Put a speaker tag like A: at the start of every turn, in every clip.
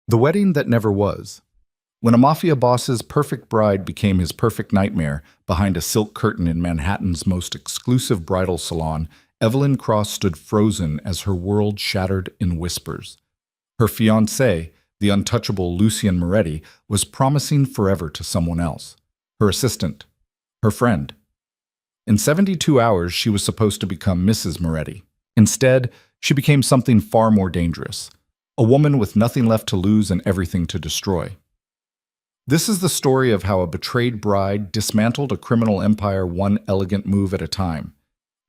A: The wedding that never was. When a mafia boss's perfect bride became his perfect nightmare behind a silk curtain in Manhattan's most exclusive bridal salon, Evelyn Cross stood frozen as her world shattered in whispers. Her fiancé, the untouchable Lucien Moretti, was promising forever to someone else. Her assistant. Her friend. In 72 hours, she was supposed to become Mrs. Moretti. Instead, she became something far more dangerous. A woman with nothing left to lose and everything to destroy. This is the story of how a betrayed bride dismantled a criminal empire one elegant move at a time.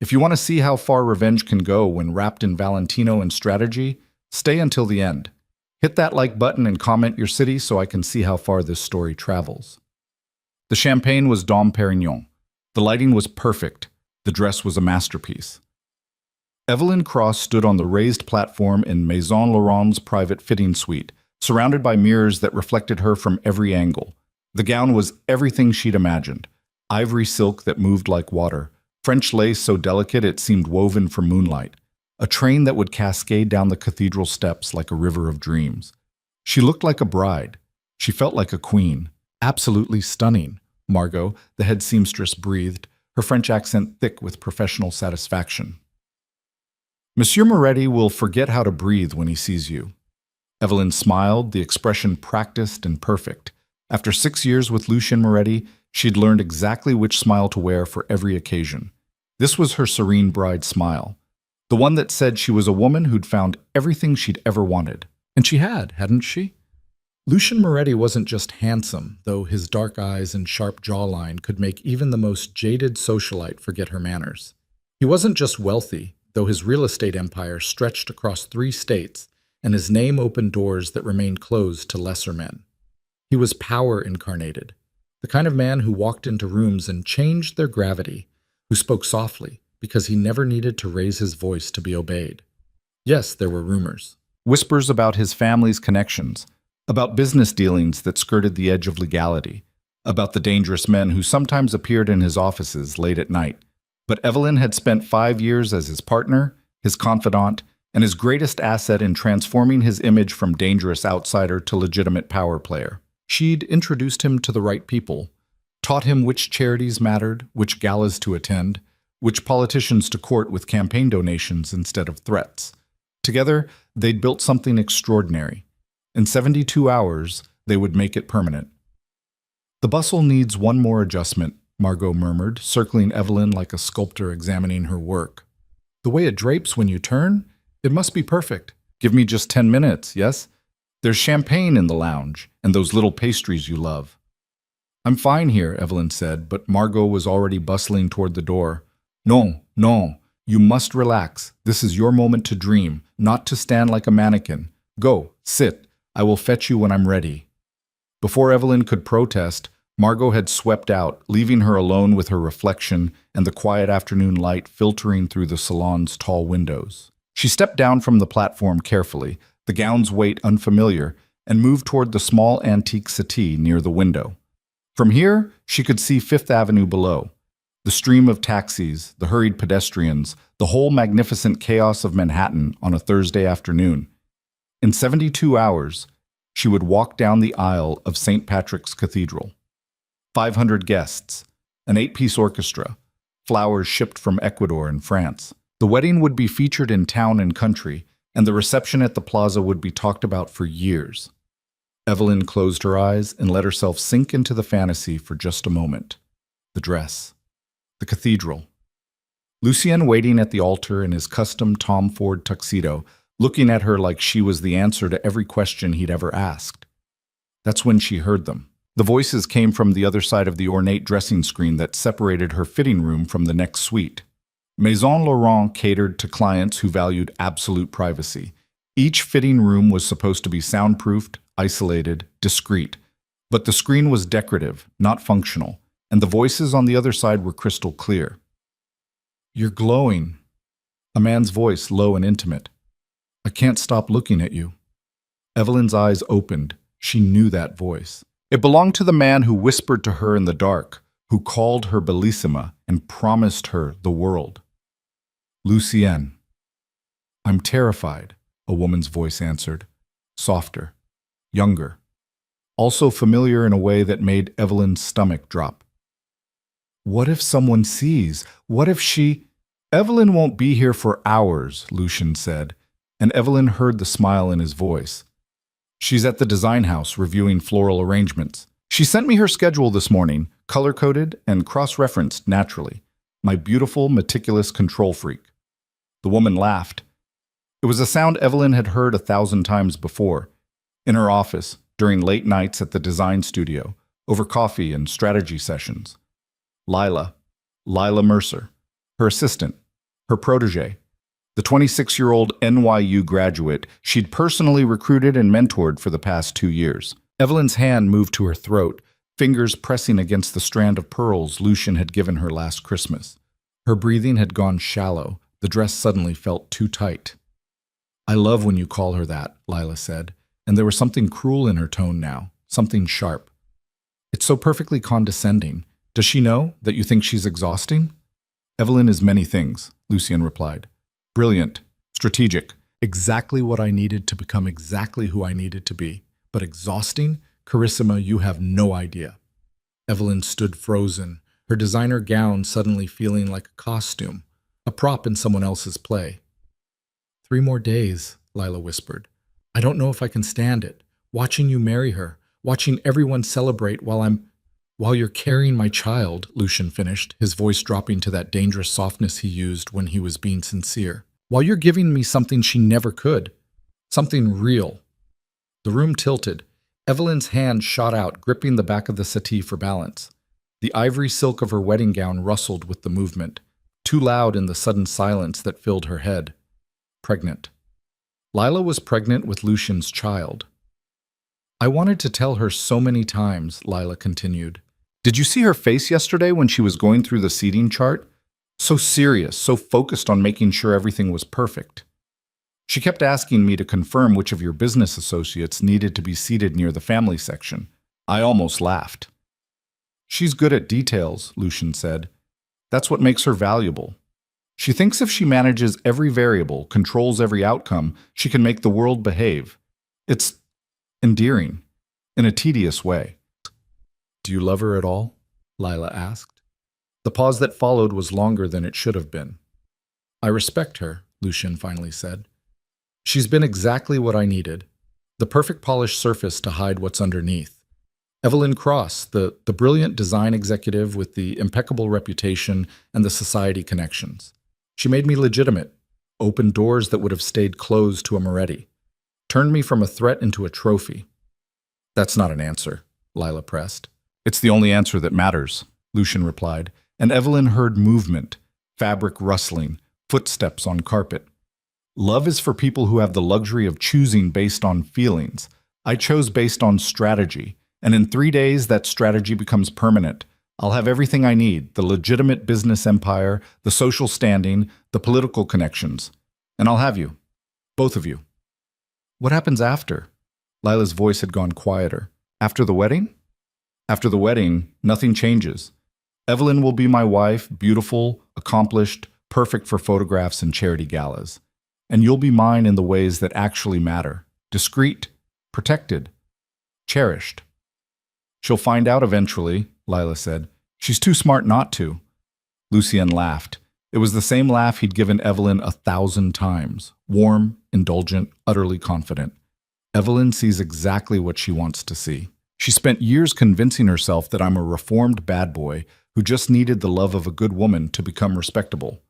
A: If you want to see how far revenge can go when wrapped in Valentino and strategy, stay until the end. Hit that like button and comment your city so I can see how far this story travels. The champagne was Dom Perignon. The lighting was perfect. The dress was a masterpiece. Evelyn Cross stood on the raised platform in Maison Laurent's private fitting suite, surrounded by mirrors that reflected her from every angle. The gown was everything she'd imagined. Ivory silk that moved like water, French lace so delicate it seemed woven from moonlight, a train that would cascade down the cathedral steps like a river of dreams. She looked like a bride. She felt like a queen. Absolutely stunning, Margot, the head seamstress, breathed, her French accent thick with professional satisfaction. Monsieur Moretti will forget how to breathe when he sees you. Evelyn smiled, the expression practiced and perfect. After 6 years with Lucien Moretti, she'd learned exactly which smile to wear for every occasion. This was her serene bride smile, the one that said she was a woman who'd found everything she'd ever wanted. And she had, hadn't she? Lucien Moretti wasn't just handsome, though his dark eyes and sharp jawline could make even the most jaded socialite forget her manners. He wasn't just wealthy, though his real estate empire stretched across 3 states, and his name opened doors that remained closed to lesser men. He was power incarnated, the kind of man who walked into rooms and changed their gravity, who spoke softly because he never needed to raise his voice to be obeyed. Yes, there were rumors. Whispers about his family's connections, about business dealings that skirted the edge of legality, about the dangerous men who sometimes appeared in his offices late at night. But Evelyn had spent 5 years as his partner, his confidant, and his greatest asset in transforming his image from dangerous outsider to legitimate power player. She'd introduced him to the right people, taught him which charities mattered, which galas to attend, which politicians to court with campaign donations instead of threats. Together, they'd built something extraordinary. In 72 hours, they would make it permanent. The bustle needs one more adjustment, Margot murmured, circling Evelyn like a sculptor examining her work. The way it drapes when you turn, it must be perfect. Give me just 10 minutes, yes? There's champagne in the lounge, and those little pastries you love. I'm fine here, Evelyn said, but Margot was already bustling toward the door. Non, non, you must relax. This is your moment to dream, not to stand like a mannequin. Go, sit. I will fetch you when I'm ready. Before Evelyn could protest, Margot had swept out, leaving her alone with her reflection and the quiet afternoon light filtering through the salon's tall windows. She stepped down from the platform carefully, the gown's weight unfamiliar, and moved toward the small antique settee near the window. From here, she could see Fifth Avenue below. The stream of taxis, the hurried pedestrians, the whole magnificent chaos of Manhattan on a Thursday afternoon. In 72 hours, she would walk down the aisle of St. Patrick's Cathedral. 500 guests, an 8-piece orchestra, flowers shipped from Ecuador and France. The wedding would be featured in town and country, and the reception at the plaza would be talked about for years. Evelyn closed her eyes and let herself sink into the fantasy for just a moment. The dress. The cathedral. Lucien waiting at the altar in his custom Tom Ford tuxedo, looking at her like she was the answer to every question he'd ever asked. That's when she heard them. The voices came from the other side of the ornate dressing screen that separated her fitting room from the next suite. Maison Laurent catered to clients who valued absolute privacy. Each fitting room was supposed to be soundproofed, isolated, discreet. But the screen was decorative, not functional, and the voices on the other side were crystal clear. You're glowing. A man's voice, low and intimate. I can't stop looking at you. Evelyn's eyes opened. She knew that voice. It belonged to the man who whispered to her in the dark, who called her Bellissima and promised her the world. Lucien. I'm terrified, a woman's voice answered, softer. younger. Also familiar in a way that made Evelyn's stomach drop. What if someone sees? What if she... Evelyn won't be here for hours, Lucian said, and Evelyn heard the smile in his voice. She's at the design house reviewing floral arrangements. She sent me her schedule this morning, color-coded and cross-referenced naturally. My beautiful, meticulous control freak. The woman laughed. It was a sound Evelyn had heard 1,000 times before. In her office, during late nights at the design studio, over coffee and strategy sessions. Lila Mercer, her assistant, her protege, the 26-year-old NYU graduate she'd personally recruited and mentored for the past 2 years. Evelyn's hand moved to her throat, fingers pressing against the strand of pearls Lucian had given her last Christmas. Her breathing had gone shallow. The dress suddenly felt too tight. I love when you call her that, Lila said, and there was something cruel in her tone now, something sharp. It's so perfectly condescending. Does she know that you think she's exhausting? Evelyn is many things, Lucian replied. Brilliant, strategic, exactly what I needed to become exactly who I needed to be. But exhausting? Carissima, you have no idea. Evelyn stood frozen, her designer gown suddenly feeling like a costume, a prop in someone else's play. 3 more days, Lila whispered. I don't know if I can stand it. Watching you marry her, watching everyone celebrate while you're carrying my child, Lucian finished, his voice dropping to that dangerous softness he used when he was being sincere. While you're giving me something she never could. Something real. The room tilted. Evelyn's hand shot out, gripping the back of the settee for balance. The ivory silk of her wedding gown rustled with the movement, too loud in the sudden silence that filled her head. Pregnant. Lila was pregnant with Lucian's child. I wanted to tell her so many times, Lila continued. Did you see her face yesterday when she was going through the seating chart? So serious, so focused on making sure everything was perfect. She kept asking me to confirm which of your business associates needed to be seated near the family section. I almost laughed. She's good at details, Lucian said. That's what makes her valuable. She thinks if she manages every variable, controls every outcome, she can make the world behave. It's endearing, in a tedious way. Do you love her at all? Lila asked. The pause that followed was longer than it should have been. I respect her, Lucian finally said. She's been exactly what I needed, the perfect polished surface to hide what's underneath. Evelyn Cross, the brilliant design executive with the impeccable reputation and the society connections. She made me legitimate, opened doors that would have stayed closed to a Moretti, turned me from a threat into a trophy. That's not an answer, Lila pressed. It's the only answer that matters, Lucian replied, and Evelyn heard movement, fabric rustling, footsteps on carpet. Love is for people who have the luxury of choosing based on feelings. I chose based on strategy, and in 3 days that strategy becomes permanent. I'll have everything I need, the legitimate business empire, the social standing, the political connections. And I'll have you. Both of you. What happens after? Lila's voice had gone quieter. After the wedding? After the wedding, nothing changes. Evelyn will be my wife, beautiful, accomplished, perfect for photographs and charity galas. And you'll be mine in the ways that actually matter. Discreet, protected, cherished. She'll find out eventually, Lila said. She's too smart not to. Lucian laughed. It was the same laugh he'd given Evelyn 1,000 times. Warm, indulgent, utterly confident. Evelyn sees exactly what she wants to see. She spent years convincing herself that I'm a reformed bad boy who just needed the love of a good woman to become respectable.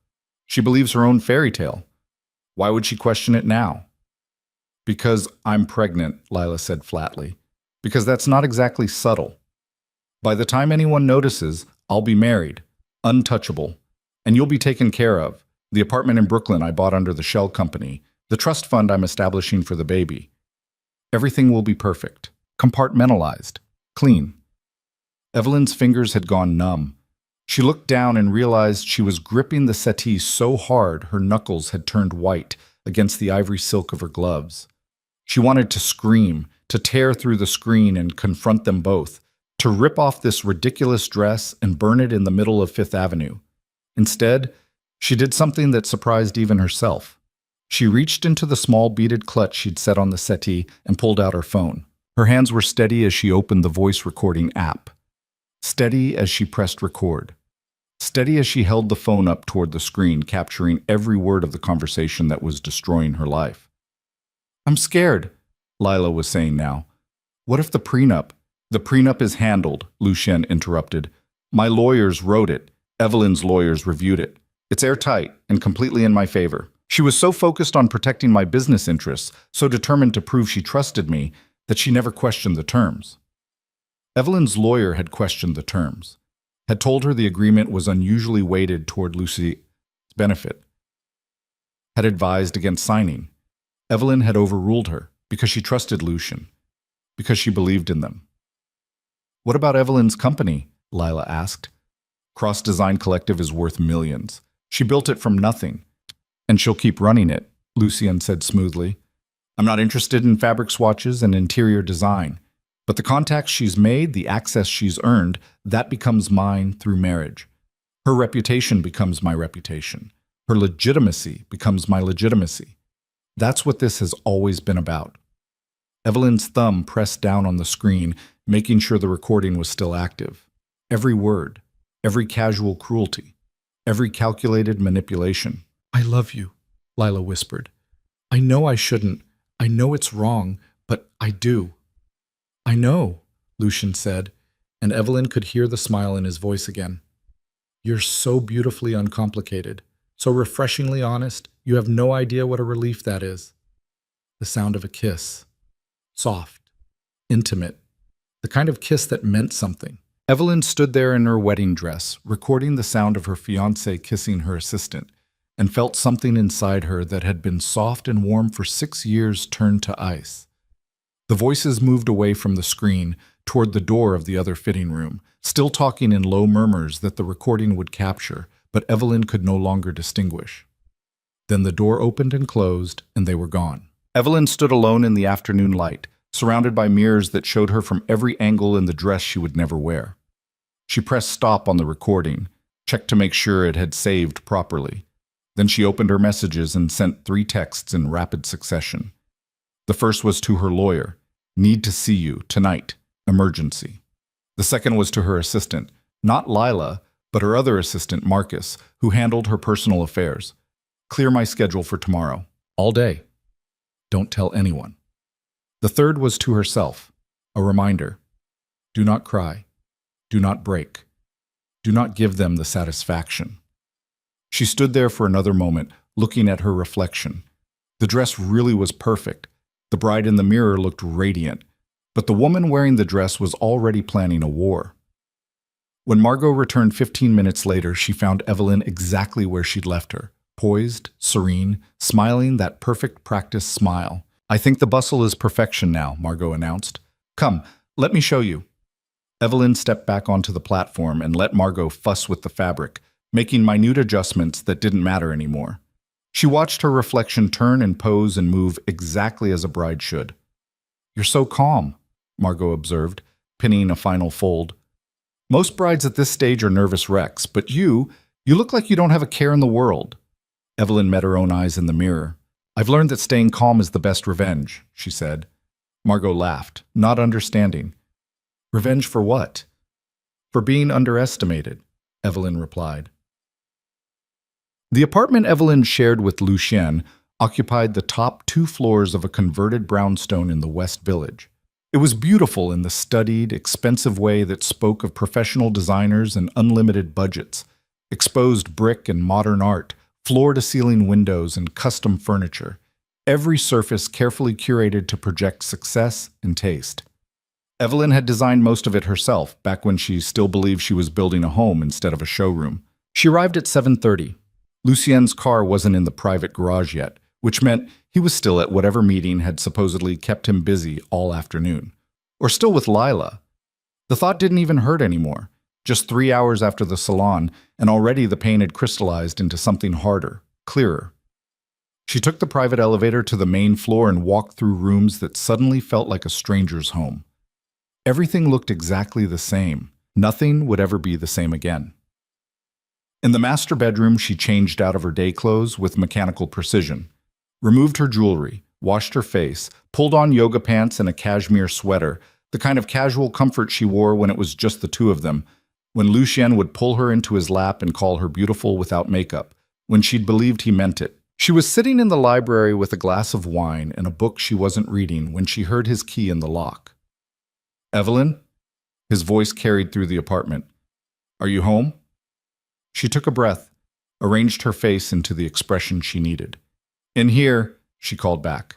A: She believes her own fairy tale. Why would she question it now? Because I'm pregnant, Lila said flatly. Because that's not exactly subtle. By the time anyone notices, I'll be married, untouchable, and you'll be taken care of. The apartment in Brooklyn I bought under the shell company, the trust fund I'm establishing for the baby. Everything will be perfect, compartmentalized, clean. Evelyn's fingers had gone numb. She looked down and realized she was gripping the settee so hard her knuckles had turned white against the ivory silk of her gloves. She wanted to scream, to tear through the screen and confront them both, to rip off this ridiculous dress and burn it in the middle of Fifth Avenue. Instead, she did something that surprised even herself. She reached into the small beaded clutch she'd set on the settee and pulled out her phone. Her hands were steady as she opened the voice recording app, steady as she pressed record, steady as she held the phone up toward the screen, capturing every word of the conversation that was destroying her life. "I'm scared," Lila was saying now. "What if the prenup—" "The prenup is handled," Lucien interrupted. "My lawyers wrote it. Evelyn's lawyers reviewed it. It's airtight and completely in my favor." She was so focused on protecting my business interests, so determined to prove she trusted me, that she never questioned the terms. Evelyn's lawyer had questioned the terms, had told her the agreement was unusually weighted toward Lucy's benefit, had advised against signing. Evelyn had overruled her because she trusted Lucien, because she believed in them. "What about Evelyn's company?" Lila asked. "Cross Design Collective is worth millions. She built it from nothing, and she'll keep running it," Lucien said smoothly. "I'm not interested in fabric swatches and interior design, but the contacts she's made, the access she's earned, that becomes mine through marriage. Her reputation becomes my reputation. Her legitimacy becomes my legitimacy. That's what this has always been about." Evelyn's thumb pressed down on the screen, making sure the recording was still active. Every word, every casual cruelty, every calculated manipulation. "I love you," Lila whispered. "I know I shouldn't. I know it's wrong, but I do." "I know," Lucien said, and Evelyn could hear the smile in his voice again. "You're so beautifully uncomplicated, so refreshingly honest, you have no idea what a relief that is." The sound of a kiss. Soft, intimate, the kind of kiss that meant something. Evelyn stood there in her wedding dress, recording the sound of her fiancé kissing her assistant, and felt something inside her that had been soft and warm for 6 years turn to ice. The voices moved away from the screen toward the door of the other fitting room, still talking in low murmurs that the recording would capture, but Evelyn could no longer distinguish. Then the door opened and closed, and they were gone. Evelyn stood alone in the afternoon light, surrounded by mirrors that showed her from every angle in the dress she would never wear. She pressed stop on the recording, checked to make sure it had saved properly. Then she opened her messages and sent 3 texts in rapid succession. The first was to her lawyer, "Need to see you, tonight, emergency." The second was to her assistant, not Lila, but her other assistant, Marcus, who handled her personal affairs. "Clear my schedule for tomorrow, all day. Don't tell anyone." The third was to herself, a reminder. Do not cry. Do not break. Do not give them the satisfaction. She stood there for another moment, looking at her reflection. The dress really was perfect. The bride in the mirror looked radiant, but the woman wearing the dress was already planning a war. When Margot returned 15 minutes later, she found Evelyn exactly where she'd left her, poised, serene, smiling that perfect practice smile. "I think the bustle is perfection now," Margot announced. "Come, let me show you." Evelyn stepped back onto the platform and let Margot fuss with the fabric, making minute adjustments that didn't matter anymore. She watched her reflection turn and pose and move exactly as a bride should. "You're so calm," Margot observed, pinning a final fold. "Most brides at this stage are nervous wrecks, but you look like you don't have a care in the world." Evelyn met her own eyes in the mirror. "I've learned that staying calm is the best revenge," she said. Margot laughed, not understanding. "Revenge for what?" "For being underestimated," Evelyn replied. The apartment Evelyn shared with Lucien occupied the top 2 floors of a converted brownstone in the West Village. It was beautiful in the studied, expensive way that spoke of professional designers and unlimited budgets, exposed brick and modern art, floor-to-ceiling windows and custom furniture, every surface carefully curated to project success and taste. Evelyn had designed most of it herself, back when she still believed she was building a home instead of a showroom. She arrived at 7:30. Lucien's car wasn't in the private garage yet, which meant he was still at whatever meeting had supposedly kept him busy all afternoon. Or still with Lila. The thought didn't even hurt anymore. Just 3 hours after the salon, and already the pain had crystallized into something harder, clearer. She took the private elevator to the main floor and walked through rooms that suddenly felt like a stranger's home. Everything looked exactly the same. Nothing would ever be the same again. In the master bedroom, she changed out of her day clothes with mechanical precision, removed her jewelry, washed her face, pulled on yoga pants and a cashmere sweater, the kind of casual comfort she wore when it was just the two of them, when Lucien would pull her into his lap and call her beautiful without makeup, when she'd believed he meant it. She was sitting in the library with a glass of wine and a book she wasn't reading when she heard his key in the lock. "Evelyn?" His voice carried through the apartment. "Are you home?" She took a breath, arranged her face into the expression she needed. "In here," she called back.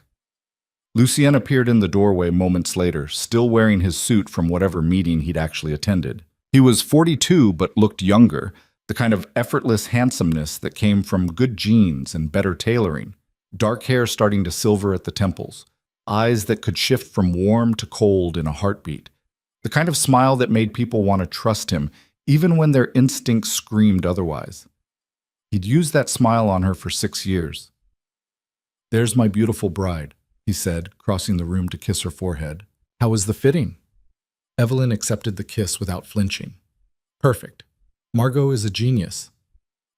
A: Lucien appeared in the doorway moments later, still wearing his suit from whatever meeting he'd actually attended. He was 42 but looked younger, the kind of effortless handsomeness that came from good genes and better tailoring, dark hair starting to silver at the temples, eyes that could shift from warm to cold in a heartbeat, the kind of smile that made people want to trust him even when their instincts screamed otherwise. He'd used that smile on her for 6 years. "There's my beautiful bride," he said, crossing the room to kiss her forehead. "How was the fitting?" Evelyn accepted the kiss without flinching. "Perfect. Margot is a genius.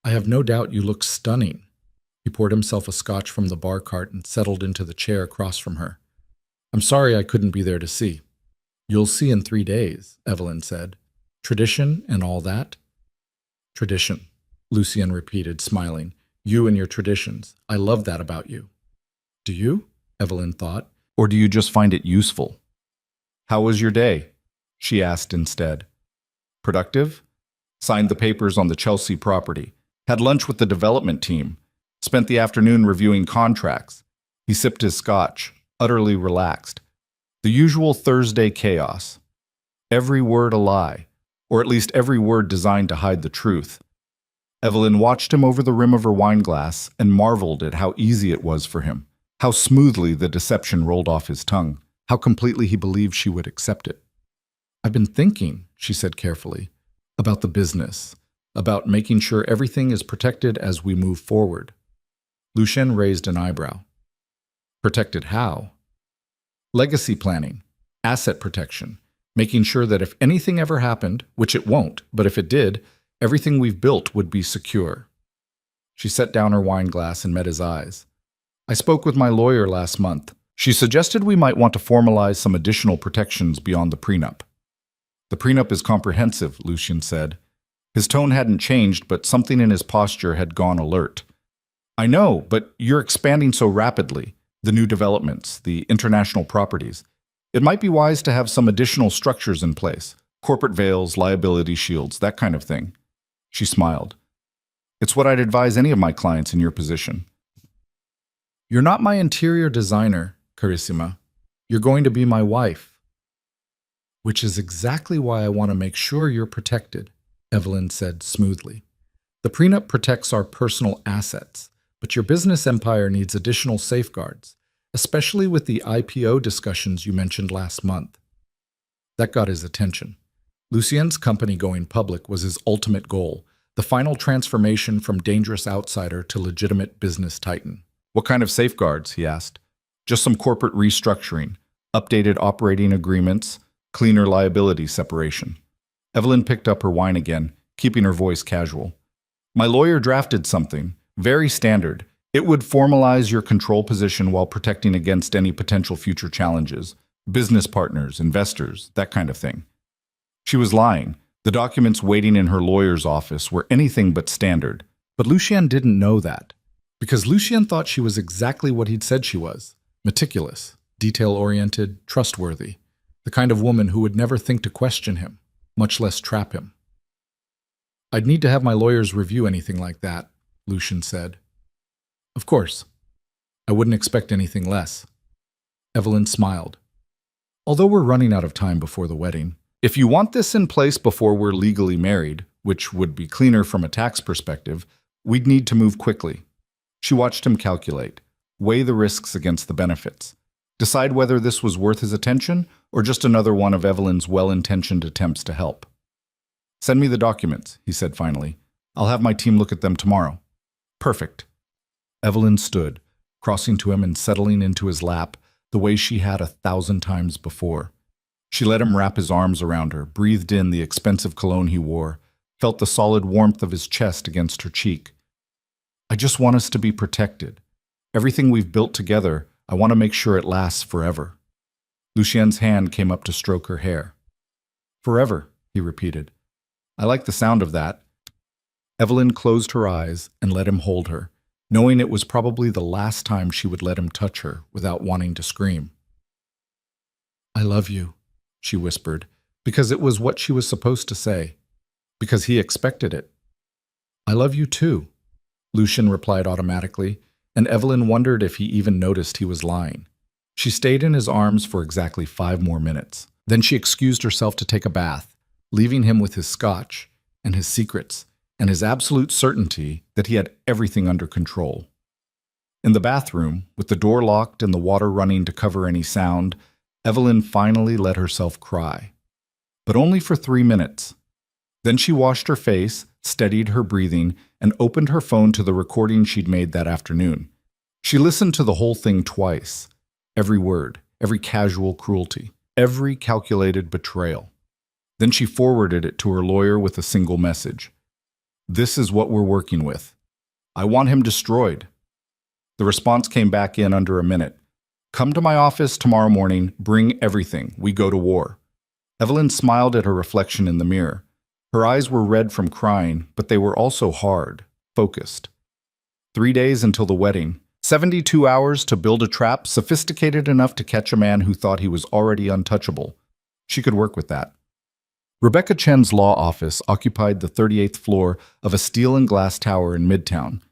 A: I have no doubt you look stunning." He poured himself a scotch from the bar cart and settled into the chair across from her. "I'm sorry I couldn't be there to see." "You'll see in 3 days," Evelyn said. "Tradition and all that?" "Tradition," Lucien repeated, smiling. "You and your traditions. I love that about you." "Do you?" Evelyn thought. "Or do you just find it useful?" "How was your day?" she asked instead. "Productive?" "Signed the papers on the Chelsea property. Had lunch with the development team. Spent the afternoon reviewing contracts." He sipped his scotch, utterly relaxed. The usual Thursday chaos. Every word a lie, or at least every word designed to hide the truth. Evelyn watched him over the rim of her wine glass and marveled at how easy it was for him, how smoothly the deception rolled off his tongue, how completely he believed she would accept it. "I've been thinking," she said carefully, "about the business, about making sure everything is protected as we move forward." Lucien raised an eyebrow. "Protected how?" "Legacy planning, asset protection, making sure that if anything ever happened, which it won't, but if it did, everything we've built would be secure." She set down her wine glass and met his eyes. "I spoke with my lawyer last month. She suggested we might want to formalize some additional protections beyond the prenup." "The prenup is comprehensive," Lucien said. His tone hadn't changed, but something in his posture had gone alert. "I know, but you're expanding so rapidly. The new developments, the international properties. It might be wise to have some additional structures in place. Corporate veils, liability shields, that kind of thing." She smiled. "It's what I'd advise any of my clients in your position." "You're not my interior designer, Carissima. You're going to be my wife." "Which is exactly why I want to make sure you're protected," Evelyn said smoothly. "The prenup protects our personal assets, but your business empire needs additional safeguards, especially with the IPO discussions you mentioned last month." That got his attention. Lucien's company going public was his ultimate goal, the final transformation from dangerous outsider to legitimate business titan. "What kind of safeguards?" he asked. "Just some corporate restructuring, updated operating agreements, cleaner liability separation." Evelyn picked up her wine again, keeping her voice casual. "My lawyer drafted something, very standard. It would formalize your control position while protecting against any potential future challenges. Business partners, investors, that kind of thing." She was lying. The documents waiting in her lawyer's office were anything but standard. But Lucien didn't know that, because Lucien thought she was exactly what he'd said she was: meticulous, detail-oriented, trustworthy. The kind of woman who would never think to question him, much less trap him. "I'd need to have my lawyers review anything like that," Lucien said. "Of course. I wouldn't expect anything less." Evelyn smiled. "Although we're running out of time before the wedding, if you want this in place before we're legally married, which would be cleaner from a tax perspective, we'd need to move quickly." She watched him calculate, weigh the risks against the benefits, decide whether this was worth his attention or just another one of Evelyn's well-intentioned attempts to help. "Send me the documents," he said finally. "I'll have my team look at them tomorrow." "Perfect." Evelyn stood, crossing to him and settling into his lap the way she had 1,000 times before. She let him wrap his arms around her, breathed in the expensive cologne he wore, felt the solid warmth of his chest against her cheek. "I just want us to be protected. Everything we've built together, I want to make sure it lasts forever. Lucien's hand came up to stroke her hair. Forever, he repeated. I like the sound of that. Evelyn closed her eyes and let him hold her, knowing it was probably the last time she would let him touch her without wanting to scream. I love you, she whispered, because it was what she was supposed to say, because he expected it. I love you too, Lucien replied automatically, and Evelyn wondered if he even noticed he was lying. She stayed in his arms for exactly 5 more minutes. Then she excused herself to take a bath, leaving him with his scotch and his secrets and his absolute certainty that he had everything under control. In the bathroom, with the door locked and the water running to cover any sound, Evelyn finally let herself cry. But only for 3 minutes. Then she washed her face, steadied her breathing, and opened her phone to the recording she'd made that afternoon. She listened to the whole thing twice. Every word, every casual cruelty, every calculated betrayal. Then she forwarded it to her lawyer with a single message. This is what we're working with. I want him destroyed. The response came back in under a minute. Come to my office tomorrow morning, bring everything, we go to war. Evelyn smiled at her reflection in the mirror. Her eyes were red from crying, but they were also hard, focused. 3 days until the wedding. 72 hours to build a trap sophisticated enough to catch a man who thought he was already untouchable. She could work with that. Rebecca Chen's law office occupied the 38th floor of a steel and glass tower in Midtown.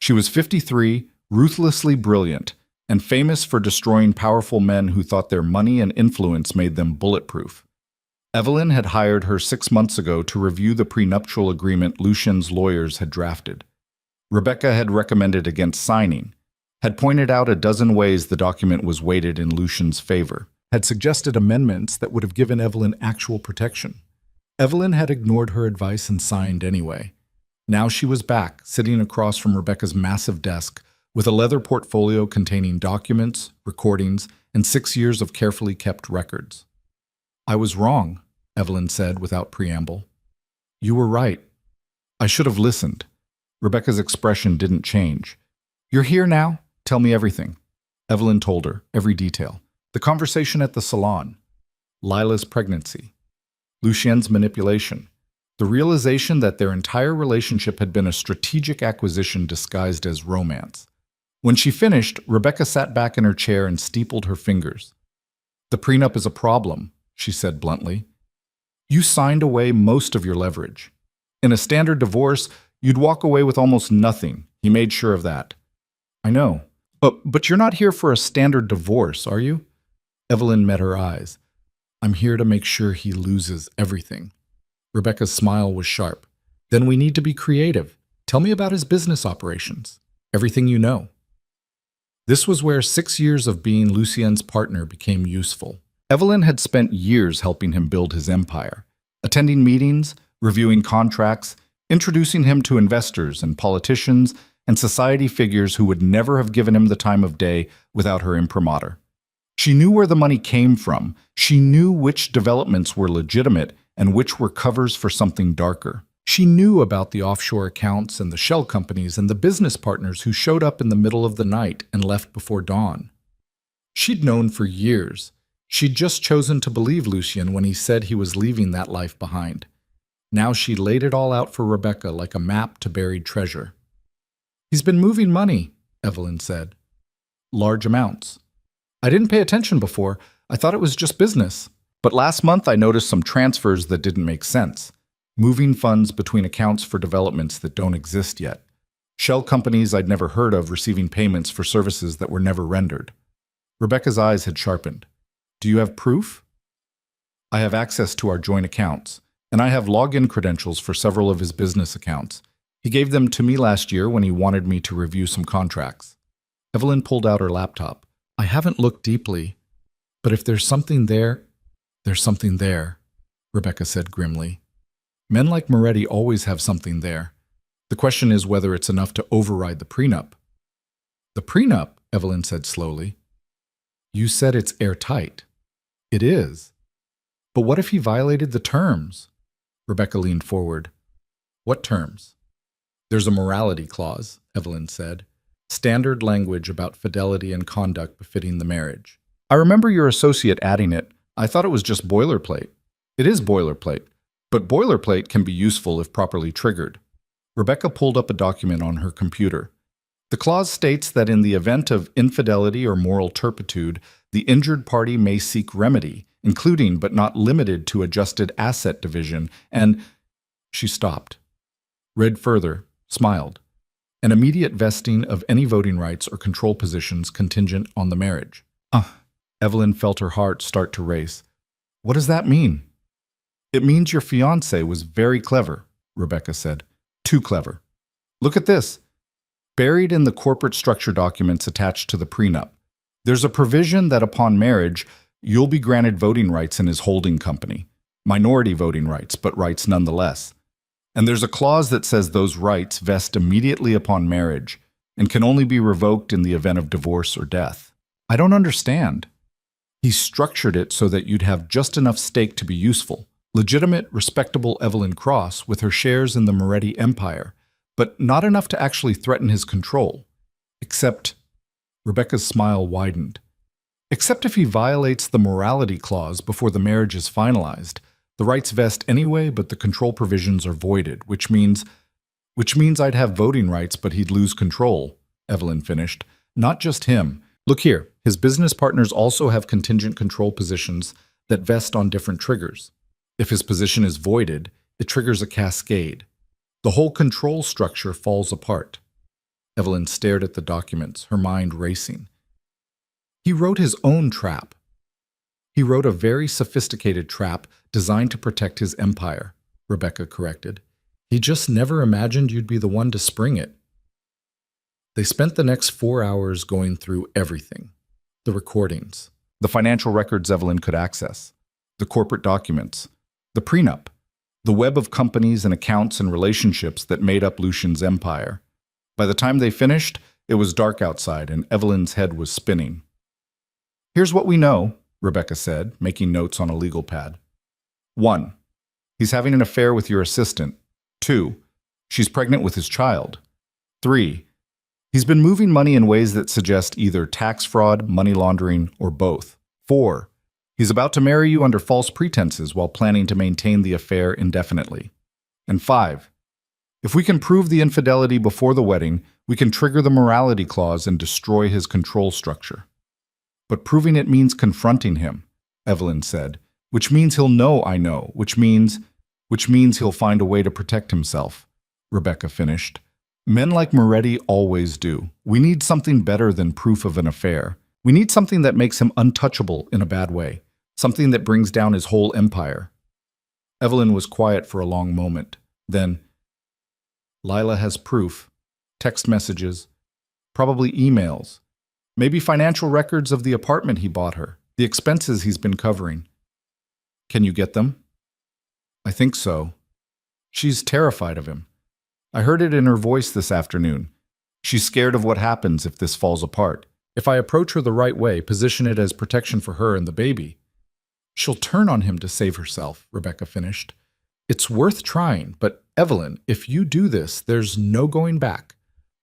A: She was 53, ruthlessly brilliant, and famous for destroying powerful men who thought their money and influence made them bulletproof. Evelyn had hired her 6 months ago to review the prenuptial agreement Lucien's lawyers had drafted. Rebecca had recommended against signing, had pointed out a dozen ways the document was weighted in Lucien's favor, had suggested amendments that would have given Evelyn actual protection. Evelyn had ignored her advice and signed anyway. Now she was back, sitting across from Rebecca's massive desk, with a leather portfolio containing documents, recordings, and 6 years of carefully kept records. I was wrong, Evelyn said without preamble. You were right. I should have listened. Rebecca's expression didn't change. You're here now? Tell me everything. Evelyn told her, every detail. The conversation at the salon. Lila's pregnancy. Lucien's manipulation. The realization that their entire relationship had been a strategic acquisition disguised as romance. When she finished, Rebecca sat back in her chair and steepled her fingers. The prenup is a problem, she said bluntly. You signed away most of your leverage. In a standard divorce, you'd walk away with almost nothing. He made sure of that. I know. But you're not here for a standard divorce, are you? Evelyn met her eyes. I'm here to make sure he loses everything. Rebecca's smile was sharp. Then we need to be creative. Tell me about his business operations. Everything you know. This was where 6 years of being Lucien's partner became useful. Evelyn had spent years helping him build his empire, attending meetings, reviewing contracts, introducing him to investors and politicians and society figures who would never have given him the time of day without her imprimatur. She knew where the money came from. She knew which developments were legitimate and which were covers for something darker. She knew about the offshore accounts and the shell companies and the business partners who showed up in the middle of the night and left before dawn. She'd known for years. She'd just chosen to believe Lucien when he said he was leaving that life behind. Now she laid it all out for Rebecca like a map to buried treasure. He's been moving money, Evelyn said. Large amounts. I didn't pay attention before. I thought it was just business. But last month I noticed some transfers that didn't make sense. Moving funds between accounts for developments that don't exist yet. Shell companies I'd never heard of receiving payments for services that were never rendered. Rebecca's eyes had sharpened. Do you have proof? I have access to our joint accounts, and I have login credentials for several of his business accounts. He gave them to me last year when he wanted me to review some contracts. Evelyn pulled out her laptop. I haven't looked deeply, but if there's something there, there's something there, Rebecca said grimly. Men like Moretti always have something there. The question is whether it's enough to override the prenup. The prenup, Evelyn said slowly. You said it's airtight. It is. But what if he violated the terms? Rebecca leaned forward. What terms? There's a morality clause, Evelyn said. Standard language about fidelity and conduct befitting the marriage. I remember your associate adding it. I thought it was just boilerplate. It is boilerplate, but boilerplate can be useful if properly triggered. Rebecca pulled up a document on her computer. The clause states that in the event of infidelity or moral turpitude, the injured party may seek remedy, including but not limited to adjusted asset division, and she stopped, read further, smiled. An immediate vesting of any voting rights or control positions contingent on the marriage. Evelyn felt her heart start to race. What does that mean? It means your fiancé was very clever, Rebecca said. Too clever. Look at this. Buried in the corporate structure documents attached to the prenup, there's a provision that upon marriage, you'll be granted voting rights in his holding company. Minority voting rights, but rights nonetheless. And there's a clause that says those rights vest immediately upon marriage and can only be revoked in the event of divorce or death. I don't understand. He structured it so that you'd have just enough stake to be useful. Legitimate, respectable Evelyn Cross with her shares in the Moretti Empire, but not enough to actually threaten his control. Except, Rebecca's smile widened. Except if he violates the morality clause before the marriage is finalized, the rights vest anyway, but the control provisions are voided, which means I'd have voting rights, but he'd lose control, Evelyn finished. Not just him. Look here, his business partners also have contingent control positions that vest on different triggers. If his position is voided, it triggers a cascade. The whole control structure falls apart. Evelyn stared at the documents, her mind racing. He wrote his own trap. He wrote a very sophisticated trap designed to protect his empire, Rebecca corrected. He just never imagined you'd be the one to spring it. They spent the next 4 hours going through everything. The recordings, the financial records Evelyn could access, the corporate documents, the prenup, the web of companies and accounts and relationships that made up Lucian's empire. By the time they finished, it was dark outside and Evelyn's head was spinning. Here's what we know, Rebecca said, making notes on a legal pad. 1. He's having an affair with your assistant. 2. She's pregnant with his child. 3. He's been moving money in ways that suggest either tax fraud, money laundering, or both. 4. He's about to marry you under false pretenses while planning to maintain the affair indefinitely. And 5. If we can prove the infidelity before the wedding, we can trigger the morality clause and destroy his control structure. But proving it means confronting him, Evelyn said, which means he'll know I know, which means he'll find a way to protect himself, Rebecca finished. Men like Moretti always do. We need something better than proof of an affair. We need something that makes him untouchable in a bad way, something that brings down his whole empire. Evelyn was quiet for a long moment. Then, Lila has proof, text messages, probably emails, maybe financial records of the apartment he bought her, the expenses he's been covering. Can you get them? I think so. She's terrified of him. I heard it in her voice this afternoon. She's scared of what happens if this falls apart. If I approach her the right way, position it as protection for her and the baby, she'll turn on him to save herself, Rebecca finished. It's worth trying, but Evelyn, if you do this, there's no going back.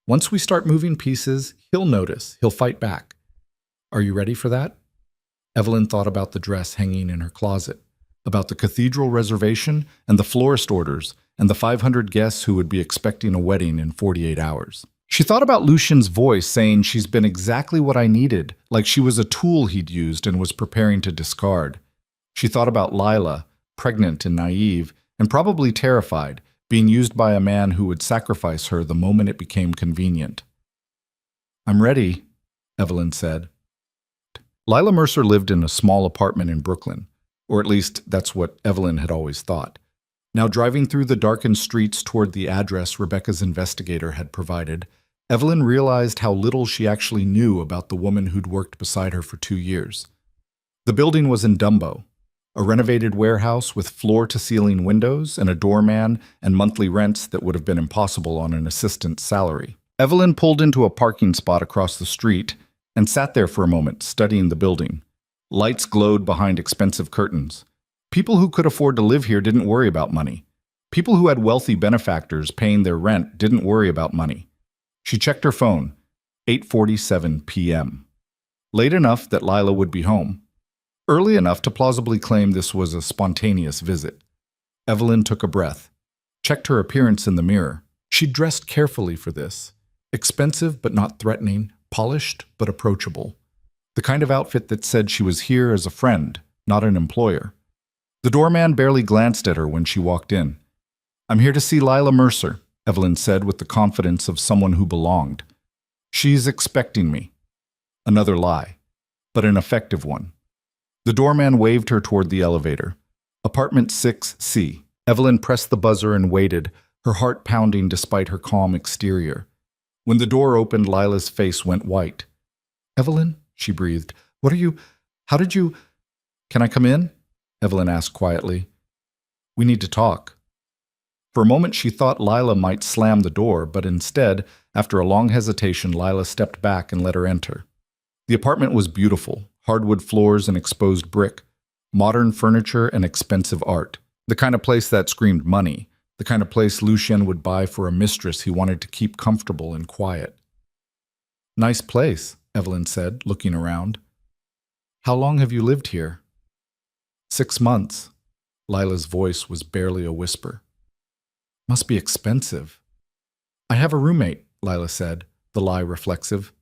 A: Once we start moving pieces, he'll notice, he'll fight back. Are you ready for that? Evelyn thought about the dress hanging in her closet, about the cathedral reservation and the florist orders, and the 500 guests who would be expecting a wedding in 48 hours. She thought about Lucian's voice saying she's been exactly what I needed, like she was a tool he'd used and was preparing to discard. She thought about Lila, pregnant and naive, and probably terrified, being used by a man who would sacrifice her the moment it became convenient. I'm ready, Evelyn said. Lila Mercer lived in a small apartment in Brooklyn, or at least that's what Evelyn had always thought. Now driving through the darkened streets toward the address Rebecca's investigator had provided, Evelyn realized how little she actually knew about the woman who'd worked beside her for 2 years. The building was in Dumbo, a renovated warehouse with floor-to-ceiling windows and a doorman and monthly rents that would have been impossible on an assistant's salary. Evelyn pulled into a parking spot across the street and sat there for a moment, studying the building. Lights glowed behind expensive curtains. People who could afford to live here didn't worry about money. People who had wealthy benefactors paying their rent didn't worry about money. She checked her phone. 8:47 p.m. Late enough that Lila would be home. Early enough to plausibly claim this was a spontaneous visit. Evelyn took a breath, checked her appearance in the mirror. She'd dressed carefully for this. Expensive but not threatening, polished but approachable. The kind of outfit that said she was here as a friend, not an employer. The doorman barely glanced at her when she walked in. "I'm here to see Lila Mercer," Evelyn said with the confidence of someone who belonged. "She's expecting me." Another lie, but an effective one. The doorman waved her toward the elevator. Apartment 6C. Evelyn pressed the buzzer and waited, her heart pounding despite her calm exterior. When the door opened, Lila's face went white. "Evelyn," she breathed, how did you... "Can I come in?" Evelyn asked quietly. "We need to talk." For a moment she thought Lila might slam the door, but instead, after a long hesitation, Lila stepped back and let her enter. The apartment was beautiful, hardwood floors and exposed brick, modern furniture and expensive art. The kind of place that screamed money, the kind of place Lucien would buy for a mistress he wanted to keep comfortable and quiet. "Nice place," Evelyn said, looking around. "How long have you lived here?" 6 months. Lila's voice was barely a whisper. "Must be expensive." "I have a roommate," Lila said, the lie reflexive.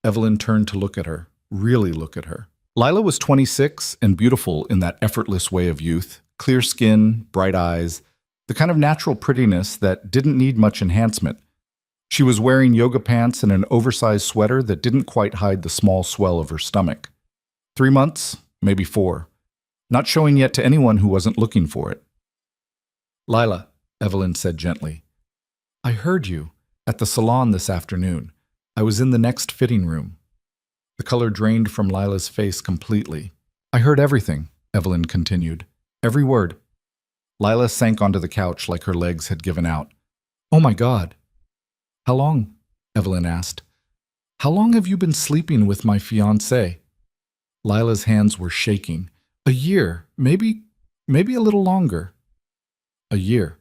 A: Evelyn turned to look at her, really look at her. Lila was 26 and beautiful in that effortless way of youth, clear skin, bright eyes, the kind of natural prettiness that didn't need much enhancement. She was wearing yoga pants and an oversized sweater that didn't quite hide the small swell of her stomach. 3 months, maybe 4. Not showing yet to anyone who wasn't looking for it. "Lila," Evelyn said gently, "I heard you at the salon this afternoon. I was in the next fitting room." The color drained from Lila's face completely. "I heard everything," Evelyn continued. "Every word." Lila sank onto the couch like her legs had given out. "Oh my God." "How long?" Evelyn asked. "How long have you been sleeping with my fiancé?" Lila's hands were shaking. "A year, maybe a little longer." A year.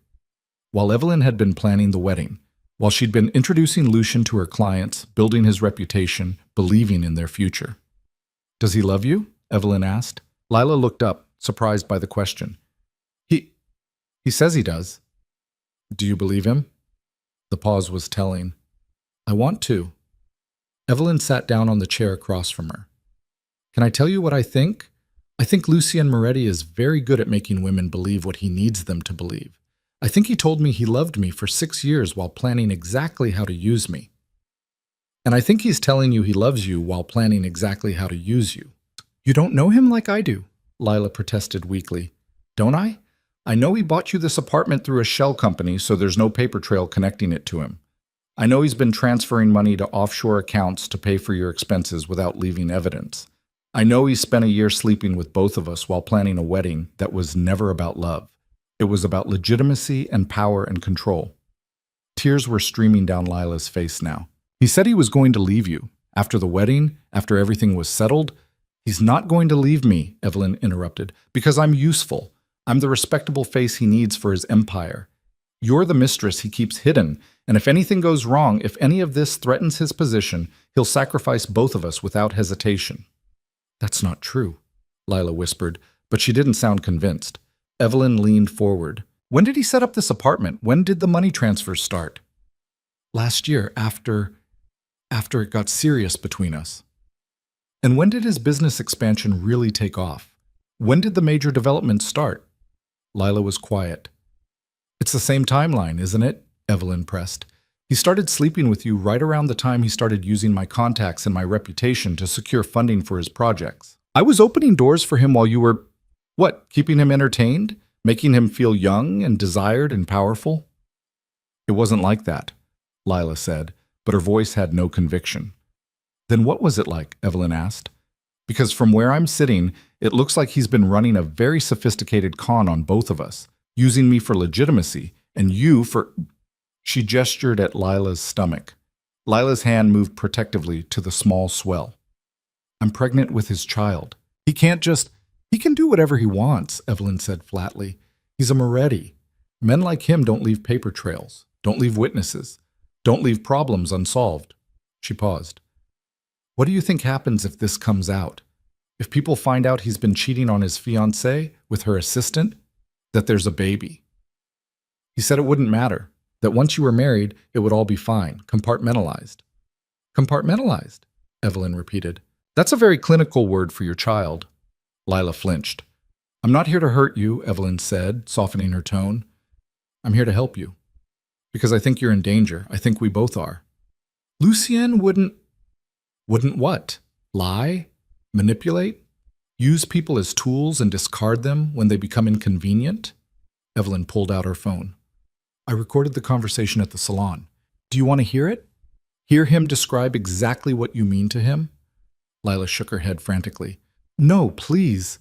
A: While Evelyn had been planning the wedding, while she'd been introducing Lucien to her clients, building his reputation, believing in their future. "Does he love you?" Evelyn asked. Lila looked up, surprised by the question. He says he does." "Do you believe him?" The pause was telling. "I want to." Evelyn sat down on the chair across from her. "Can I tell you what I think? I think Lucien Moretti is very good at making women believe what he needs them to believe. I think he told me he loved me for 6 years while planning exactly how to use me. And I think he's telling you he loves you while planning exactly how to use you." "You don't know him like I do," Lila protested weakly. "Don't I? I know he bought you this apartment through a shell company, so there's no paper trail connecting it to him. I know he's been transferring money to offshore accounts to pay for your expenses without leaving evidence. I know he spent a year sleeping with both of us while planning a wedding that was never about love. It was about legitimacy and power and control." Tears were streaming down Lila's face now. "He said he was going to leave you. After the wedding, after everything was settled." "He's not going to leave me," Evelyn interrupted, "because I'm useful. I'm the respectable face he needs for his empire. You're the mistress he keeps hidden, and if anything goes wrong, if any of this threatens his position, he'll sacrifice both of us without hesitation." "That's not true," Lila whispered, but she didn't sound convinced. Evelyn leaned forward. "When did he set up this apartment? When did the money transfers start?" "Last year, after it got serious between us." "And when did his business expansion really take off? When did the major developments start?" Lila was quiet. "It's the same timeline, isn't it?" Evelyn pressed. "He started sleeping with you right around the time he started using my contacts and my reputation to secure funding for his projects. I was opening doors for him while you were, keeping him entertained? Making him feel young and desired and powerful?" "It wasn't like that," Lila said, but her voice had no conviction. "Then what was it like?" Evelyn asked. "Because from where I'm sitting, it looks like he's been running a very sophisticated con on both of us, using me for legitimacy, and you for..." She gestured at Lila's stomach. Lila's hand moved protectively to the small swell. "I'm pregnant with his child. He can't just..." "He can do whatever he wants," Evelyn said flatly. "He's a Moretti. Men like him don't leave paper trails, don't leave witnesses, don't leave problems unsolved." She paused. What do you think happens if this comes out? If people find out he's been cheating on his fiancée with her assistant? That there's a baby? He said it wouldn't matter. That once you were married, it would all be fine, compartmentalized. Compartmentalized, Evelyn repeated. That's a very clinical word for your child. Lila flinched. I'm not here to hurt you, Evelyn said, softening her tone. I'm here to help you. Because I think you're in danger. I think we both are. Lucien wouldn't what? Lie? Manipulate? Use people as tools and discard them when they become inconvenient? Evelyn pulled out her phone. I recorded the conversation at the salon. Do you want to hear it? Hear him describe exactly what you mean to him? Lila shook her head frantically. No, please.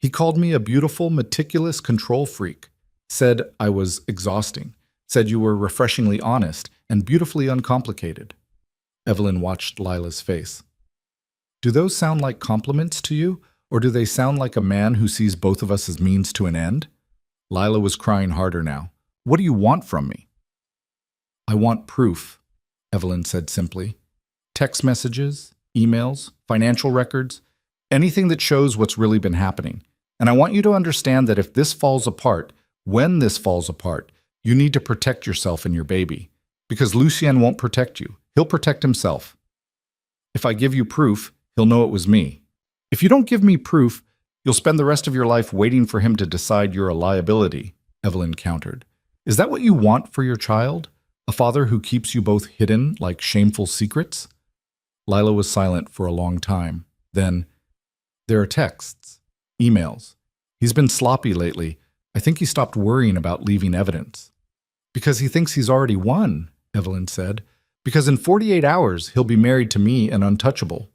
A: He called me a beautiful, meticulous control freak. Said I was exhausting. Said you were refreshingly honest and beautifully uncomplicated. Evelyn watched Lila's face. Do those sound like compliments to you, or do they sound like a man who sees both of us as means to an end? Lila was crying harder now. What do you want from me? I want proof, Evelyn said simply. Text messages, emails, financial records, anything that shows what's really been happening. And I want you to understand that if this falls apart, when this falls apart, you need to protect yourself and your baby. Because Lucien won't protect you. He'll protect himself. If I give you proof, he'll know it was me. If you don't give me proof, you'll spend the rest of your life waiting for him to decide you're a liability, Evelyn countered. Is that what you want for your child? A father who keeps you both hidden like shameful secrets? Lila was silent for a long time. Then, there are texts, emails. He's been sloppy lately. I think he stopped worrying about leaving evidence. Because he thinks he's already won, Evelyn said. Because in 48 hours, he'll be married to me and untouchable.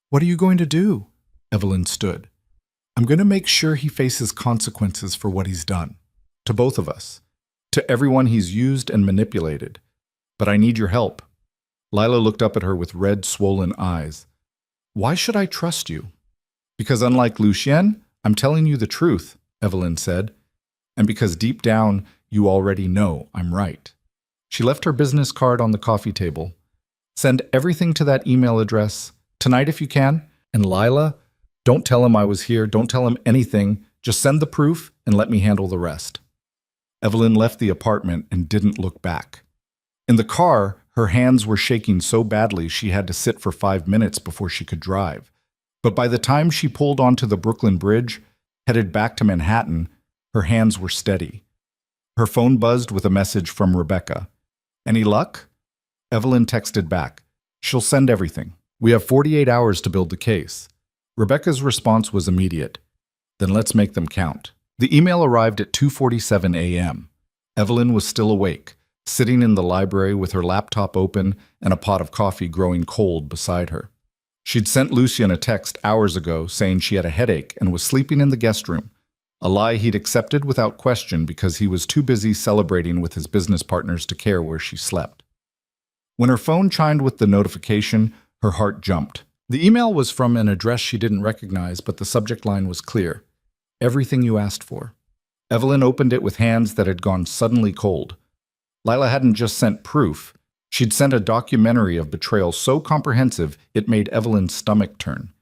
A: What are you going to do? Evelyn stood. I'm going to make sure he faces consequences for what he's done. To both of us. To everyone he's used and manipulated. But I need your help. Lila looked up at her with red, swollen eyes. Why should I trust you? Because unlike Lucien, I'm telling you the truth, Evelyn said. And because deep down, you already know I'm right. She left her business card on the coffee table. Send everything to that email address, tonight if you can. And Lila, don't tell him I was here, don't tell him anything. Just send the proof and let me handle the rest. Evelyn left the apartment and didn't look back. In the car, her hands were shaking so badly she had to sit for 5 minutes before she could drive. But by the time she pulled onto the Brooklyn Bridge, headed back to Manhattan, her hands were steady. Her phone buzzed with a message from Rebecca. Any luck? Evelyn texted back. She'll send everything. We have 48 hours to build the case. Rebecca's response was immediate. Then let's make them count. The email arrived at 2:47 a.m. Evelyn was still awake, sitting in the library with her laptop open and a pot of coffee growing cold beside her. She'd sent Lucien a text hours ago saying she had a headache and was sleeping in the guest room, a lie he'd accepted without question because he was too busy celebrating with his business partners to care where she slept. When her phone chimed with the notification, her heart jumped. The email was from an address she didn't recognize, but the subject line was clear. Everything you asked for. Evelyn opened it with hands that had gone suddenly cold. Lila hadn't just sent proof. She'd sent a documentary of betrayal so comprehensive it made Evelyn's stomach turn.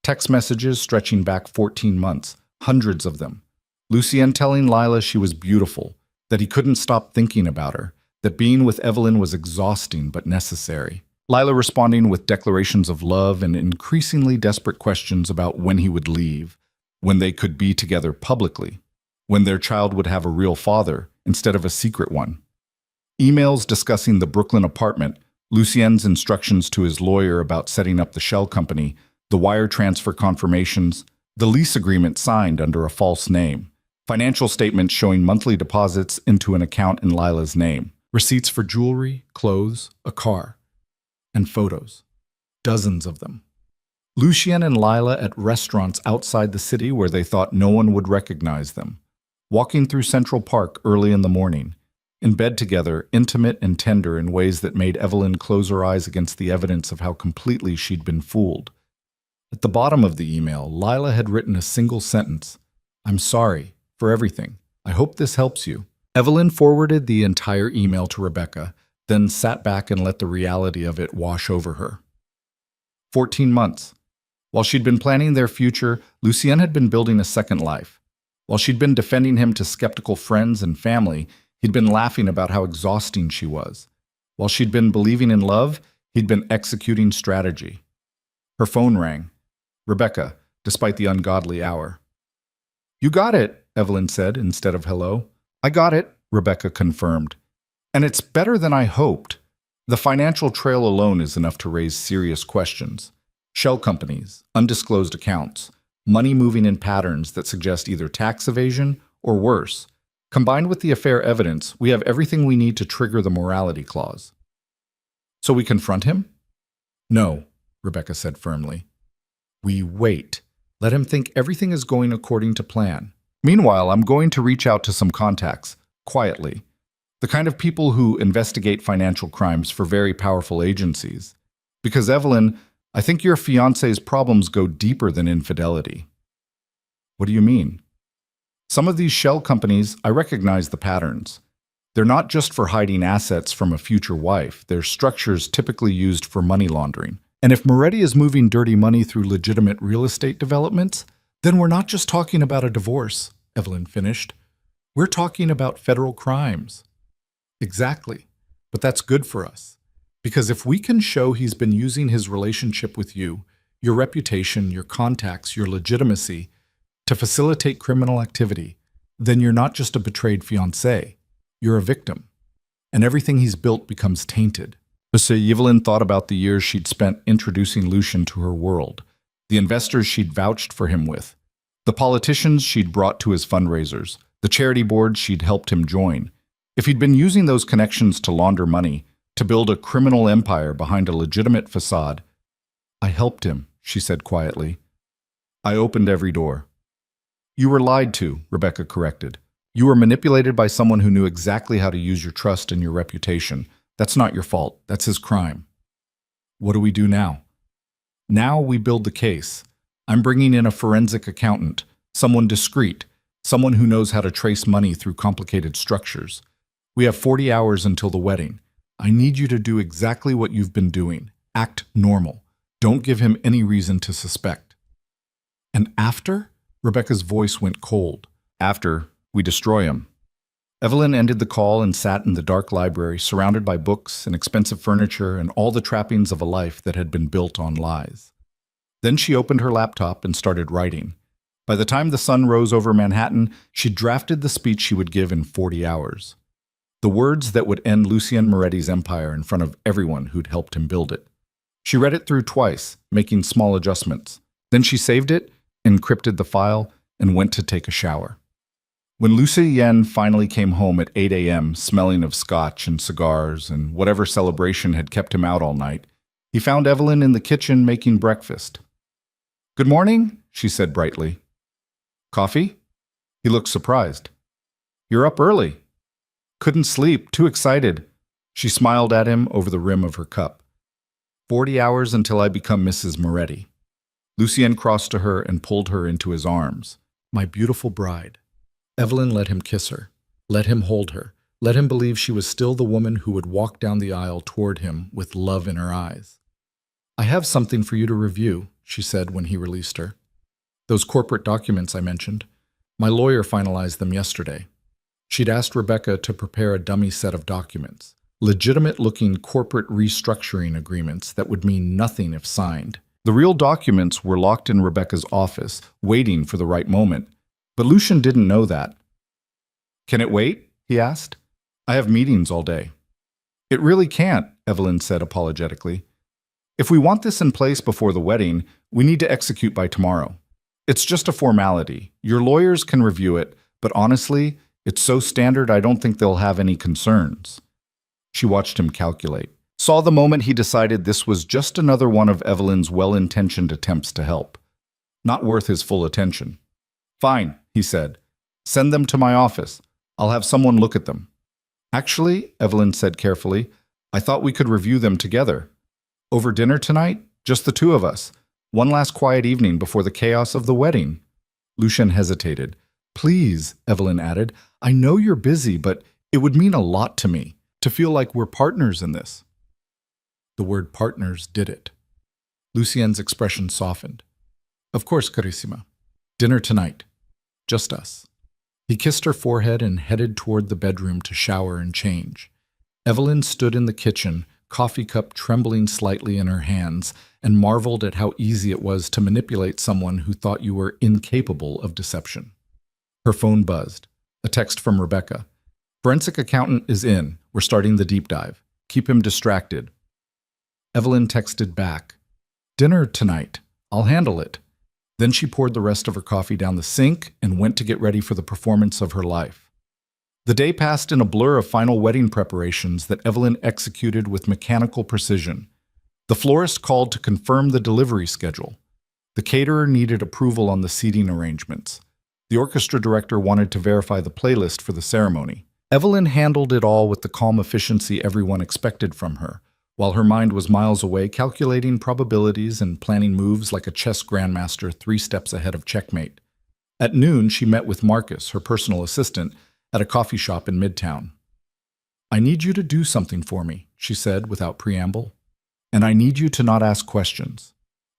A: Text messages stretching back 14 months, hundreds of them. Lucien telling Lila she was beautiful, that he couldn't stop thinking about her, that being with Evelyn was exhausting but necessary. Lila responding with declarations of love and increasingly desperate questions about when he would leave, when they could be together publicly, when their child would have a real father instead of a secret one. Emails discussing the Brooklyn apartment, Lucien's instructions to his lawyer about setting up the shell company, the wire transfer confirmations, the lease agreement signed under a false name, financial statements showing monthly deposits into an account in Lila's name, receipts for jewelry, clothes, a car, and photos. Dozens of them. Lucien and Lila at restaurants outside the city where they thought no one would recognize them. Walking through Central Park early in the morning. In bed together, intimate and tender in ways that made Evelyn close her eyes against the evidence of how completely she'd been fooled. At the bottom of the email, Lila had written a single sentence. I'm sorry for everything. I hope this helps you. Evelyn forwarded the entire email to Rebecca, then sat back and let the reality of it wash over her. 14 months. While she'd been planning their future, Lucien had been building a second life. While she'd been defending him to skeptical friends and family, he'd been laughing about how exhausting she was. While she'd been believing in love, he'd been executing strategy. Her phone rang. Rebecca, despite the ungodly hour. "You got it," Evelyn said instead of hello. "I got it," Rebecca confirmed. "And it's better than I hoped. The financial trail alone is enough to raise serious questions. Shell companies, undisclosed accounts, money moving in patterns that suggest either tax evasion or worse. Combined with the affair evidence, we have everything we need to trigger the morality clause." "So we confront him?" "No," Rebecca said firmly. "We wait. Let him think everything is going according to plan. Meanwhile, I'm going to reach out to some contacts, quietly. The kind of people who investigate financial crimes for very powerful agencies. Because, Evelyn, I think your fiancé's problems go deeper than infidelity." "What do you mean?" "Some of these shell companies, I recognize the patterns. They're not just for hiding assets from a future wife. They're structures typically used for money laundering. And if Moretti is moving dirty money through legitimate real estate developments, then we're not just talking about a divorce," Evelyn finished. "We're talking about federal crimes." "Exactly. But that's good for us. Because if we can show he's been using his relationship with you, your reputation, your contacts, your legitimacy, to facilitate criminal activity, then you're not just a betrayed fiancé. You're a victim. And everything he's built becomes tainted." Evelyn thought about the years she'd spent introducing Lucien to her world, the investors she'd vouched for him with, the politicians she'd brought to his fundraisers, the charity boards she'd helped him join. If he'd been using those connections to launder money, to build a criminal empire behind a legitimate facade, "I helped him," she said quietly. "I opened every door." "You were lied to," Rebecca corrected. "You were manipulated by someone who knew exactly how to use your trust and your reputation. That's not your fault. That's his crime." "What do we do now?" "Now we build the case. I'm bringing in a forensic accountant, someone discreet, someone who knows how to trace money through complicated structures. We have 40 hours until the wedding. I need you to do exactly what you've been doing. Act normal. Don't give him any reason to suspect." "And after?" Rebecca's voice went cold. "After, we destroy him." Evelyn ended the call and sat in the dark library, surrounded by books and expensive furniture and all the trappings of a life that had been built on lies. Then she opened her laptop and started writing. By the time the sun rose over Manhattan, she'd drafted the speech she would give in 40 hours. The words that would end Lucien Moretti's empire in front of everyone who'd helped him build it. She read it through twice, making small adjustments. Then she saved it, encrypted the file, and went to take a shower. When Lucien finally came home at 8 a.m., smelling of scotch and cigars and whatever celebration had kept him out all night, he found Evelyn in the kitchen making breakfast. "Good morning," she said brightly. "Coffee?" He looked surprised. "You're up early." "Couldn't sleep, too excited." She smiled at him over the rim of her cup. 40 hours until I become Mrs. Moretti." Lucien crossed to her and pulled her into his arms. "My beautiful bride." Evelyn let him kiss her, let him hold her, let him believe she was still the woman who would walk down the aisle toward him with love in her eyes. "I have something for you to review," she said when he released her. "Those corporate documents I mentioned. My lawyer finalized them yesterday." She'd asked Rebecca to prepare a dummy set of documents, legitimate-looking corporate restructuring agreements that would mean nothing if signed. The real documents were locked in Rebecca's office, waiting for the right moment. But Lucien didn't know that. "Can it wait?" he asked. "I have meetings all day." "It really can't," Evelyn said apologetically. "If we want this in place before the wedding, we need to execute by tomorrow. It's just a formality. Your lawyers can review it, but honestly, it's so standard I don't think they'll have any concerns." She watched him calculate, saw the moment he decided this was just another one of Evelyn's well-intentioned attempts to help. Not worth his full attention. "Fine," he said. "Send them to my office. I'll have someone look at them." "Actually," Evelyn said carefully, "I thought we could review them together. Over dinner tonight? Just the two of us. One last quiet evening before the chaos of the wedding." Lucien hesitated. "Please," Evelyn added, "I know you're busy, but it would mean a lot to me To feel like we're partners in this. The word partners did it. Lucien's expression softened. Of course, Carissima. Dinner tonight. Just us. He kissed her forehead and headed toward the bedroom to shower and change. Evelyn stood in the kitchen, coffee cup trembling slightly in her hands, and marveled at how easy it was to manipulate someone who thought you were incapable of deception. Her phone buzzed. A text from Rebecca. Forensic accountant is in. We're starting the deep dive. Keep him distracted. Evelyn texted back. Dinner tonight. I'll handle it. Then she poured the rest of her coffee down the sink and went to get ready for the performance of her life. The day passed in a blur of final wedding preparations that Evelyn executed with mechanical precision. The florist called to confirm the delivery schedule. The caterer needed approval on the seating arrangements. The orchestra director wanted to verify the playlist for the ceremony. Evelyn handled it all with the calm efficiency everyone expected from her, while her mind was miles away calculating probabilities and planning moves like a chess grandmaster 3 steps ahead of checkmate. At noon, she met with Marcus, her personal assistant, at a coffee shop in Midtown. I need you to do something for me, she said without preamble. And I need you to not ask questions.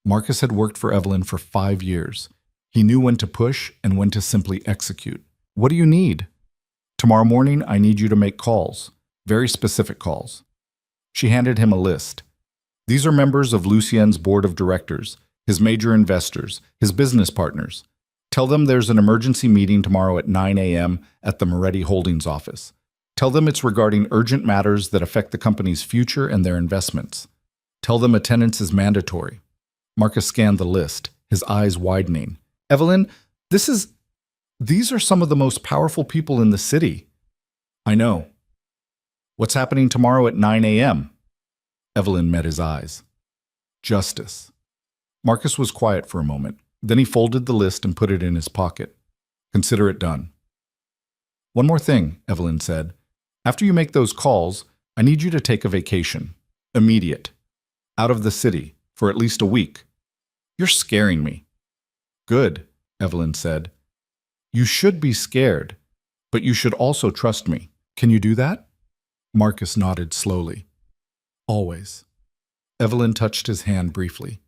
A: Marcus had worked for Evelyn for 5 years. He knew when to push and when to simply execute. What do you need? Tomorrow morning, I need you to make calls, very specific calls. She handed him a list. These are members of Lucien's board of directors, his major investors, his business partners. Tell them there's an emergency meeting tomorrow at 9 a.m. at the Moretti Holdings office. Tell them it's regarding urgent matters that affect the company's future and their investments. Tell them attendance is mandatory. Marcus scanned the list, his eyes widening. Evelyn, these are some of the most powerful people in the city. I know. What's happening tomorrow at 9 a.m.? Evelyn met his eyes. Justice. Marcus was quiet for a moment. Then he folded the list and put it in his pocket. Consider it done. One more thing, Evelyn said. After you make those calls, I need you to take a vacation. Immediate. Out of the city, for at least a week. You're scaring me. Good, Evelyn said. You should be scared, but you should also trust me. Can you do that? Marcus nodded slowly. Always. Evelyn touched his hand briefly.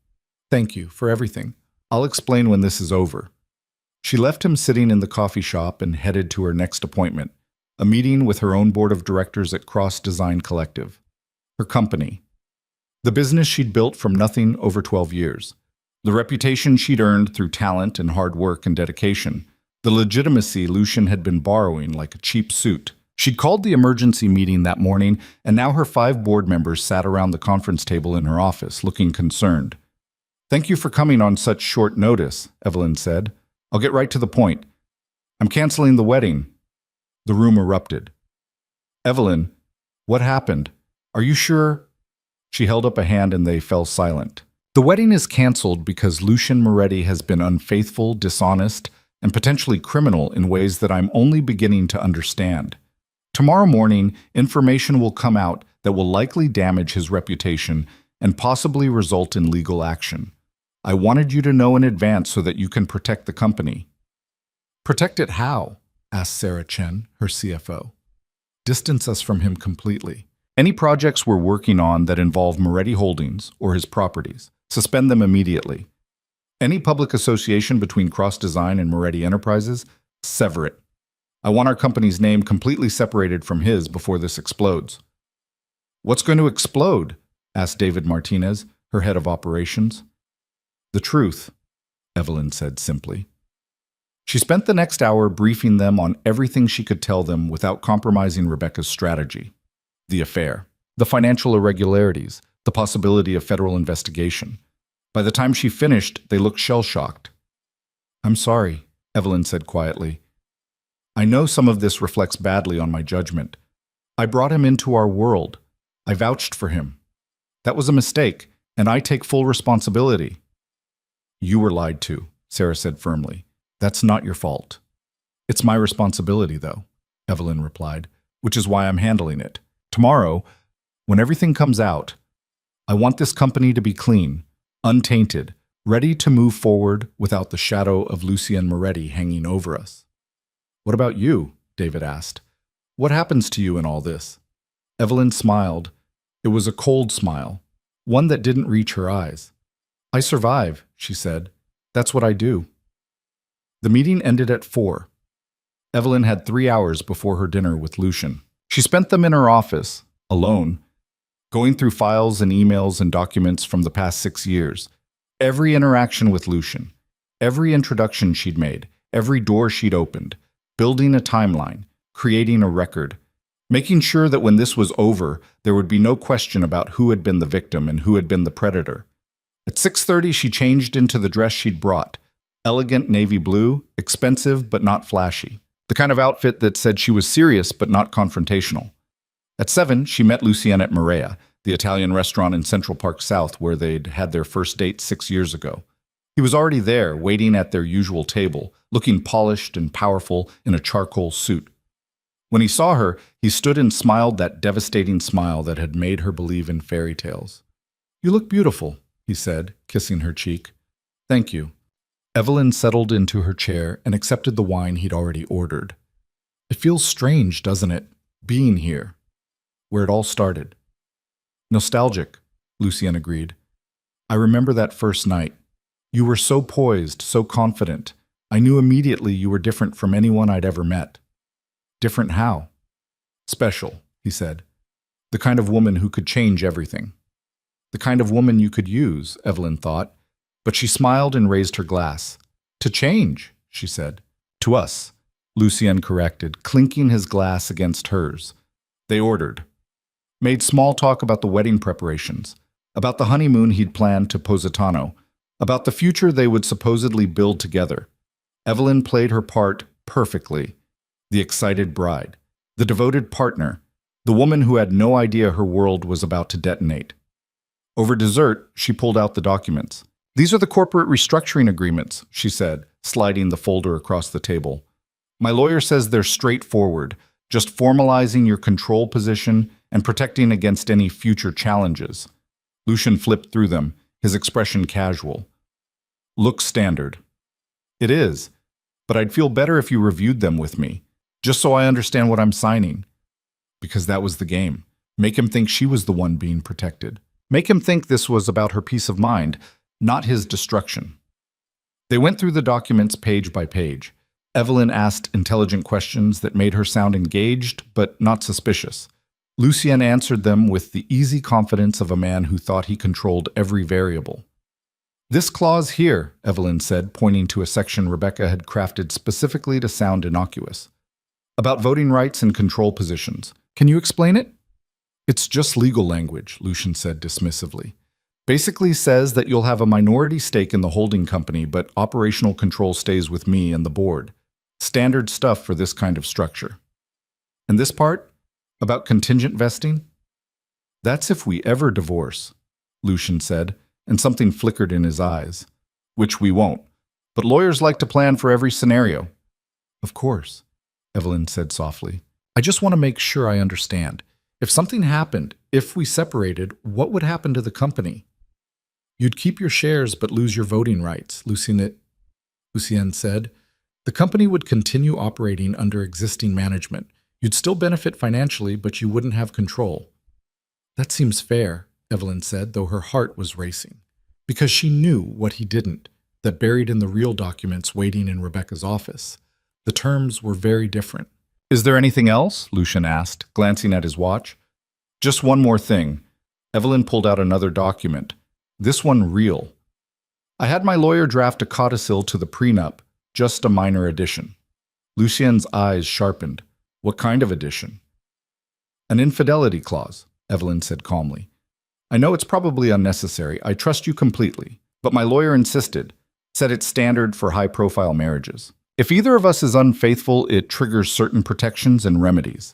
A: Thank you for everything. I'll explain when this is over. She left him sitting in the coffee shop and headed to her next appointment, a meeting with her own board of directors at Cross Design Collective. Her company. The business she'd built from nothing over 12 years. The reputation she'd earned through talent and hard work and dedication. The legitimacy Lucien had been borrowing like a cheap suit. She'd called the emergency meeting that morning, and now her 5 board members sat around the conference table in her office, looking concerned. Thank you for coming on such short notice, Evelyn said. I'll get right to the point. I'm canceling the wedding. The room erupted. Evelyn, what happened? Are you sure? She held up a hand and they fell silent. The wedding is canceled because Lucien Moretti has been unfaithful, dishonest, and potentially criminal in ways that I'm only beginning to understand. Tomorrow morning, information will come out that will likely damage his reputation and possibly result in legal action. I wanted you to know in advance so that you can protect the company. Protect it how? Asked Sarah Chen, her CFO. Distance us from him completely. Any projects we're working on that involve Moretti Holdings or his properties, suspend them immediately. Any public association between Cross Design and Moretti Enterprises, sever it. I want our company's name completely separated from his before this explodes. What's going to explode? Asked David Martinez, her head of operations. The truth, Evelyn said simply. She spent the next hour briefing them on everything she could tell them without compromising Rebecca's strategy. The affair, the financial irregularities, the possibility of federal investigation. By the time she finished, they looked shell-shocked. I'm sorry, Evelyn said quietly. I know some of this reflects badly on my judgment. I brought him into our world. I vouched for him. That was a mistake, and I take full responsibility. You were lied to, Sarah said firmly. That's not your fault. It's my responsibility, though, Evelyn replied, which is why I'm handling it. Tomorrow, when everything comes out, I want this company to be clean, untainted, ready to move forward without the shadow of Lucien Moretti hanging over us. What about you? David asked. What happens to you in all this? Evelyn smiled. It was a cold smile, one that didn't reach her eyes. I survive, she said. That's what I do. The meeting ended at 4. Evelyn had 3 hours before her dinner with Lucian. She spent them in her office, alone, going through files and emails and documents from the past 6 years. Every interaction with Lucian, every introduction she'd made, every door she'd opened, building a timeline, creating a record, making sure that when this was over, there would be no question about who had been the victim and who had been the predator. At 6:30, she changed into the dress she'd brought, elegant navy blue, expensive but not flashy, the kind of outfit that said she was serious but not confrontational. At 7, she met Lucien at Marea, the Italian restaurant in Central Park South where they'd had their first date 6 years ago. He was already there, waiting at their usual table, looking polished and powerful in a charcoal suit. When he saw her, he stood and smiled that devastating smile that had made her believe in fairy tales. "You look beautiful," he said, kissing her cheek. "Thank you." Evelyn settled into her chair and accepted the wine he'd already ordered. "It feels strange, doesn't it, being here, where it all started?" "Nostalgic," Lucien agreed. "I remember that first night. You were so poised, so confident. I knew immediately you were different from anyone I'd ever met." "Different how?" "Special," he said. "The kind of woman who could change everything." The kind of woman you could use, Evelyn thought, but she smiled and raised her glass. "To change," she said. "To us," Lucien corrected, clinking his glass against hers. They ordered. Made small talk about the wedding preparations, about the honeymoon he'd planned to Positano, about the future they would supposedly build together. Evelyn played her part perfectly. The excited bride, the devoted partner, the woman who had no idea her world was about to detonate. Over dessert, she pulled out the documents. "These are the corporate restructuring agreements," she said, sliding the folder across the table. "My lawyer says they're straightforward, just formalizing your control position and protecting against any future challenges." Lucian flipped through them, his expression casual. "Looks standard." "It is, but I'd feel better if you reviewed them with me, just so I understand what I'm signing." Because that was the game. Make him think she was the one being protected. Make him think this was about her peace of mind, not his destruction. They went through the documents page by page. Evelyn asked intelligent questions that made her sound engaged, but not suspicious. Lucien answered them with the easy confidence of a man who thought he controlled every variable. "This clause here," Evelyn said, pointing to a section Rebecca had crafted specifically to sound innocuous. "About voting rights and control positions. Can you explain it?" "It's just legal language," Lucien said dismissively. "Basically says that you'll have a minority stake in the holding company, but operational control stays with me and the board. Standard stuff for this kind of structure." "And this part? About contingent vesting?" "That's if we ever divorce," Lucien said, and something flickered in his eyes. "Which we won't. But lawyers like to plan for every scenario." "Of course," Evelyn said softly. "I just want to make sure I understand. If something happened, if we separated, what would happen to the company?" "You'd keep your shares but lose your voting rights," Lucien said. "The company would continue operating under existing management. You'd still benefit financially, but you wouldn't have control." "That seems fair," Evelyn said, though her heart was racing. Because she knew what he didn't, that buried in the real documents waiting in Rebecca's office. The terms were very different. "Is there anything else?" Lucien asked, glancing at his watch. "Just one more thing." Evelyn pulled out another document. This one real. "I had my lawyer draft a codicil to the prenup, just a minor addition." Lucien's eyes sharpened. "What kind of addition?" "An infidelity clause," Evelyn said calmly. "I know it's probably unnecessary. I trust you completely. But my lawyer insisted, said it's standard for high-profile marriages. If either of us is unfaithful, it triggers certain protections and remedies."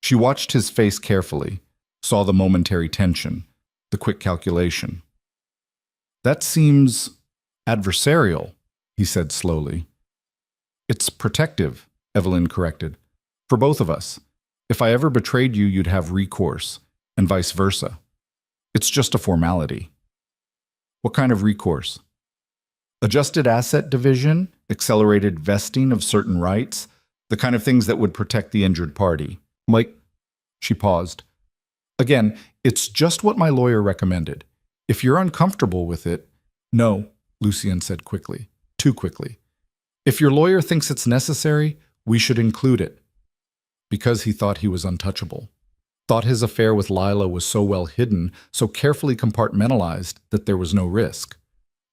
A: She watched his face carefully, saw the momentary tension, the quick calculation. "That seems adversarial," he said slowly. "It's protective," Evelyn corrected. "For both of us. If I ever betrayed you, you'd have recourse, and vice versa. It's just a formality." "What kind of recourse?" "Adjusted asset division, accelerated vesting of certain rights, the kind of things that would protect the injured party. Like," she paused, Again, it's just what my lawyer recommended. If you're uncomfortable with it— No, Lucien said quickly, too quickly. If your lawyer thinks it's necessary, we should include it. Because he thought he was untouchable. Thought his affair with Lila was so well hidden, so carefully compartmentalized, that there was no risk.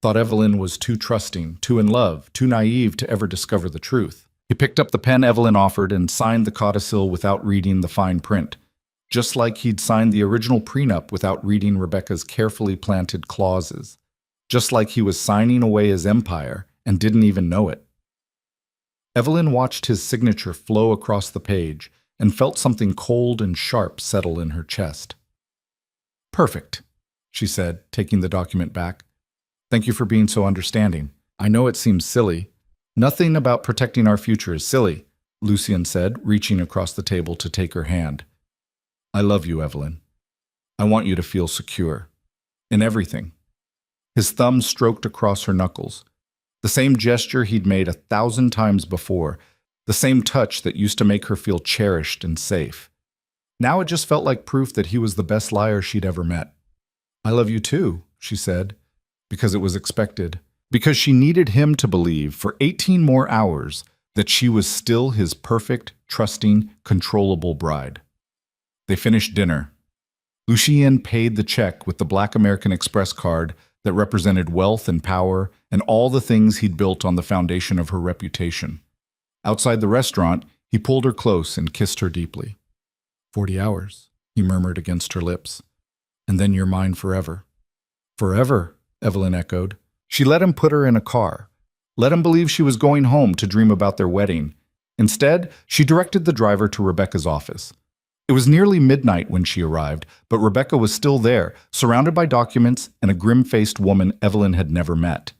A: Thought Evelyn was too trusting, too in love, too naive to ever discover the truth. He picked up the pen Evelyn offered and signed the codicil without reading the fine print, just like he'd signed the original prenup without reading Rebecca's carefully planted clauses, just like he was signing away his empire and didn't even know it. Evelyn watched his signature flow across the page and felt something cold and sharp settle in her chest. "Perfect," she said, taking the document back. "Thank you for being so understanding. I know it seems silly." "Nothing about protecting our future is silly," Lucien said, reaching across the table to take her hand. "I love you, Evelyn. I want you to feel secure. In everything." His thumb stroked across her knuckles. The same gesture he'd made 1,000 times before, the same touch that used to make her feel cherished and safe. Now it just felt like proof that he was the best liar she'd ever met. "I love you too," she said, because it was expected, because she needed him to believe for 18 more hours that she was still his perfect, trusting, controllable bride. They finished dinner. Lucien paid the check with the Black American Express card that represented wealth and power and all the things he'd built on the foundation of her reputation. Outside the restaurant, he pulled her close and kissed her deeply. 40 hours, he murmured against her lips. "And then you're mine forever." "Forever," Evelyn echoed. She let him put her in a car, let him believe she was going home to dream about their wedding. Instead, she directed the driver to Rebecca's office. It was nearly midnight when she arrived, but Rebecca was still there, surrounded by documents and a grim-faced woman Evelyn had never met.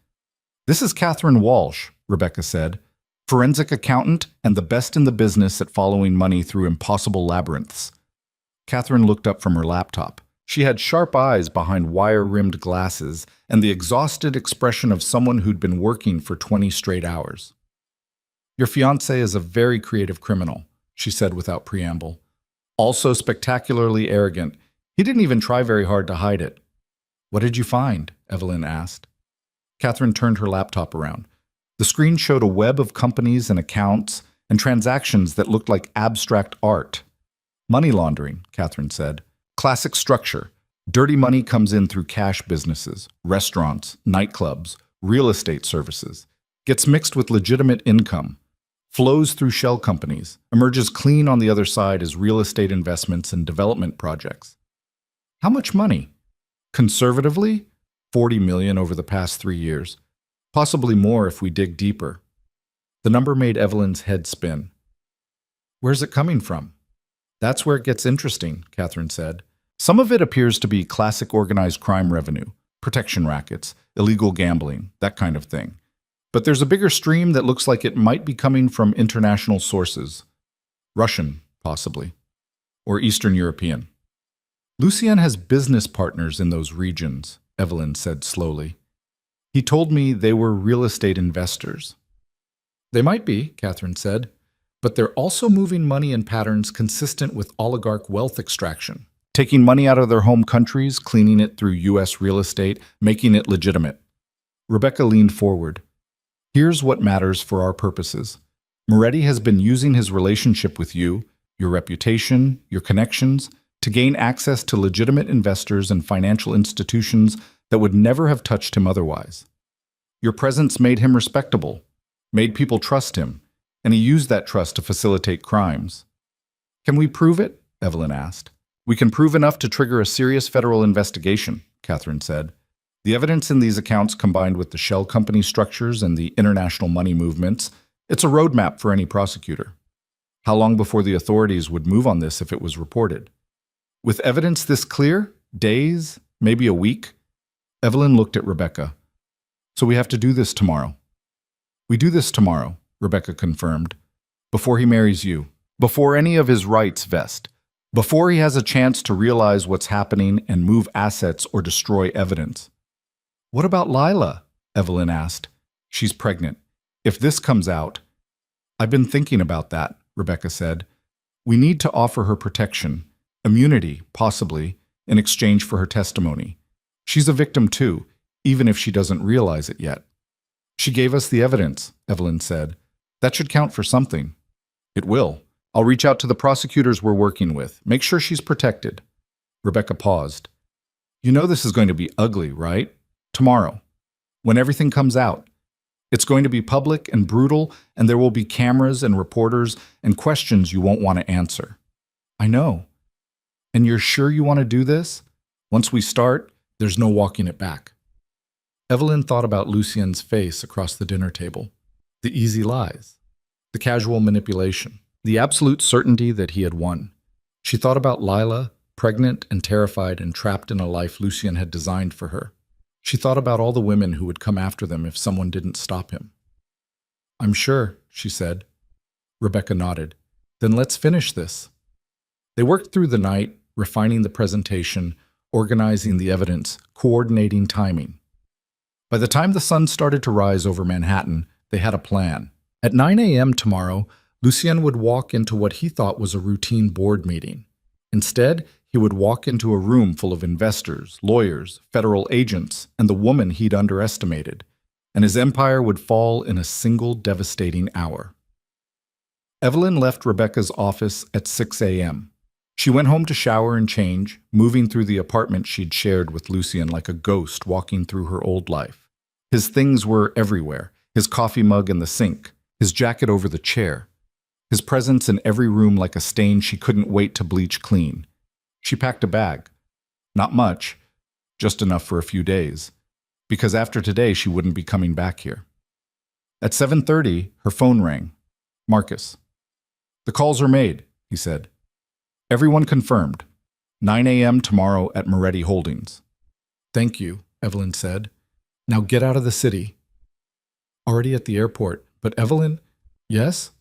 A: "This is Catherine Walsh," Rebecca said, "forensic accountant and the best in the business at following money through impossible labyrinths." Catherine looked up from her laptop. She had sharp eyes behind wire-rimmed glasses and the exhausted expression of someone who'd been working for 20 straight hours. "Your fiancé is a very creative criminal," she said without preamble. "Also spectacularly arrogant. He didn't even try very hard to hide it." "What did you find?" Evelyn asked. Catherine turned her laptop around. The screen showed a web of companies and accounts and transactions that looked like abstract art. "Money laundering," Catherine said. "Classic structure. Dirty money comes in through cash businesses, restaurants, nightclubs, real estate services, gets mixed with legitimate income, flows through shell companies, emerges clean on the other side as real estate investments and development projects." "How much money?" "Conservatively, 40 million over the past 3 years. Possibly more if we dig deeper." The number made Evelyn's head spin. "Where's it coming from?" "That's where it gets interesting," Catherine said. "Some of it appears to be classic organized crime revenue, protection rackets, illegal gambling, that kind of thing. But there's a bigger stream that looks like it might be coming from international sources. Russian, possibly. Or Eastern European." "Lucien has business partners in those regions," Evelyn said slowly. "He told me they were real estate investors." "They might be," Catherine said, "but they're also moving money in patterns consistent with oligarch wealth extraction, taking money out of their home countries, cleaning it through U.S. real estate, making it legitimate." Rebecca leaned forward. "Here's what matters for our purposes. Moretti has been using his relationship with you, your reputation, your connections, to gain access to legitimate investors and financial institutions that would never have touched him otherwise. Your presence made him respectable, made people trust him, and he used that trust to facilitate crimes." "Can we prove it?" Evelyn asked. "We can prove enough to trigger a serious federal investigation," Catherine said. "The evidence in these accounts combined with the shell company structures and the international money movements, it's a roadmap for any prosecutor. How long before the authorities would move on this if it was reported? With evidence this clear? Days? Maybe a week?" Evelyn looked at Rebecca. "So we have to do this tomorrow." "We do this tomorrow," Rebecca confirmed. "Before he marries you. Before any of his rights vest. Before he has a chance to realize what's happening and move assets or destroy evidence." "What about Lila?" Evelyn asked. "She's pregnant. If this comes out—" "I've been thinking about that," Rebecca said. "We need to offer her protection. Immunity, possibly, in exchange for her testimony. She's a victim too, even if she doesn't realize it yet. She gave us the evidence, Evelyn said. That should count for something. It will. I'll reach out to the prosecutors we're working with. Make sure she's protected. Rebecca paused. You know this is going to be ugly, right? Tomorrow, when everything comes out. It's going to be public and brutal, and there will be cameras and reporters and questions you won't want to answer. I know. And you're sure you want to do this? Once we start, there's no walking it back. Evelyn thought about Lucien's face across the dinner table. The easy lies. The casual manipulation. The absolute certainty that he had won. She thought about Lila, pregnant and terrified and trapped in a life Lucien had designed for her. She thought about all the women who would come after them if someone didn't stop him. I'm sure, she said. Rebecca nodded. Then let's finish this. They worked through the night, refining the presentation, organizing the evidence, coordinating timing. By the time the sun started to rise over Manhattan, they had a plan. At 9 a.m. tomorrow, Lucien would walk into what he thought was a routine board meeting. Instead, he would walk into a room full of investors, lawyers, federal agents, and the woman he'd underestimated, and his empire would fall in a single devastating hour. Evelyn left Rebecca's office at 6 a.m. She went home to shower and change, moving through the apartment she'd shared with Lucien like a ghost walking through her old life. His things were everywhere, his coffee mug in the sink, his jacket over the chair, his presence in every room like a stain she couldn't wait to bleach clean. She packed a bag. Not much, just enough for a few days, because after today she wouldn't be coming back here. At 7:30, her phone rang. Marcus. The calls are made, he said. Everyone confirmed. 9 a.m. tomorrow at Moretti Holdings. Thank you, Evelyn said. Now get out of the city. Already at the airport, but Evelyn? Yes?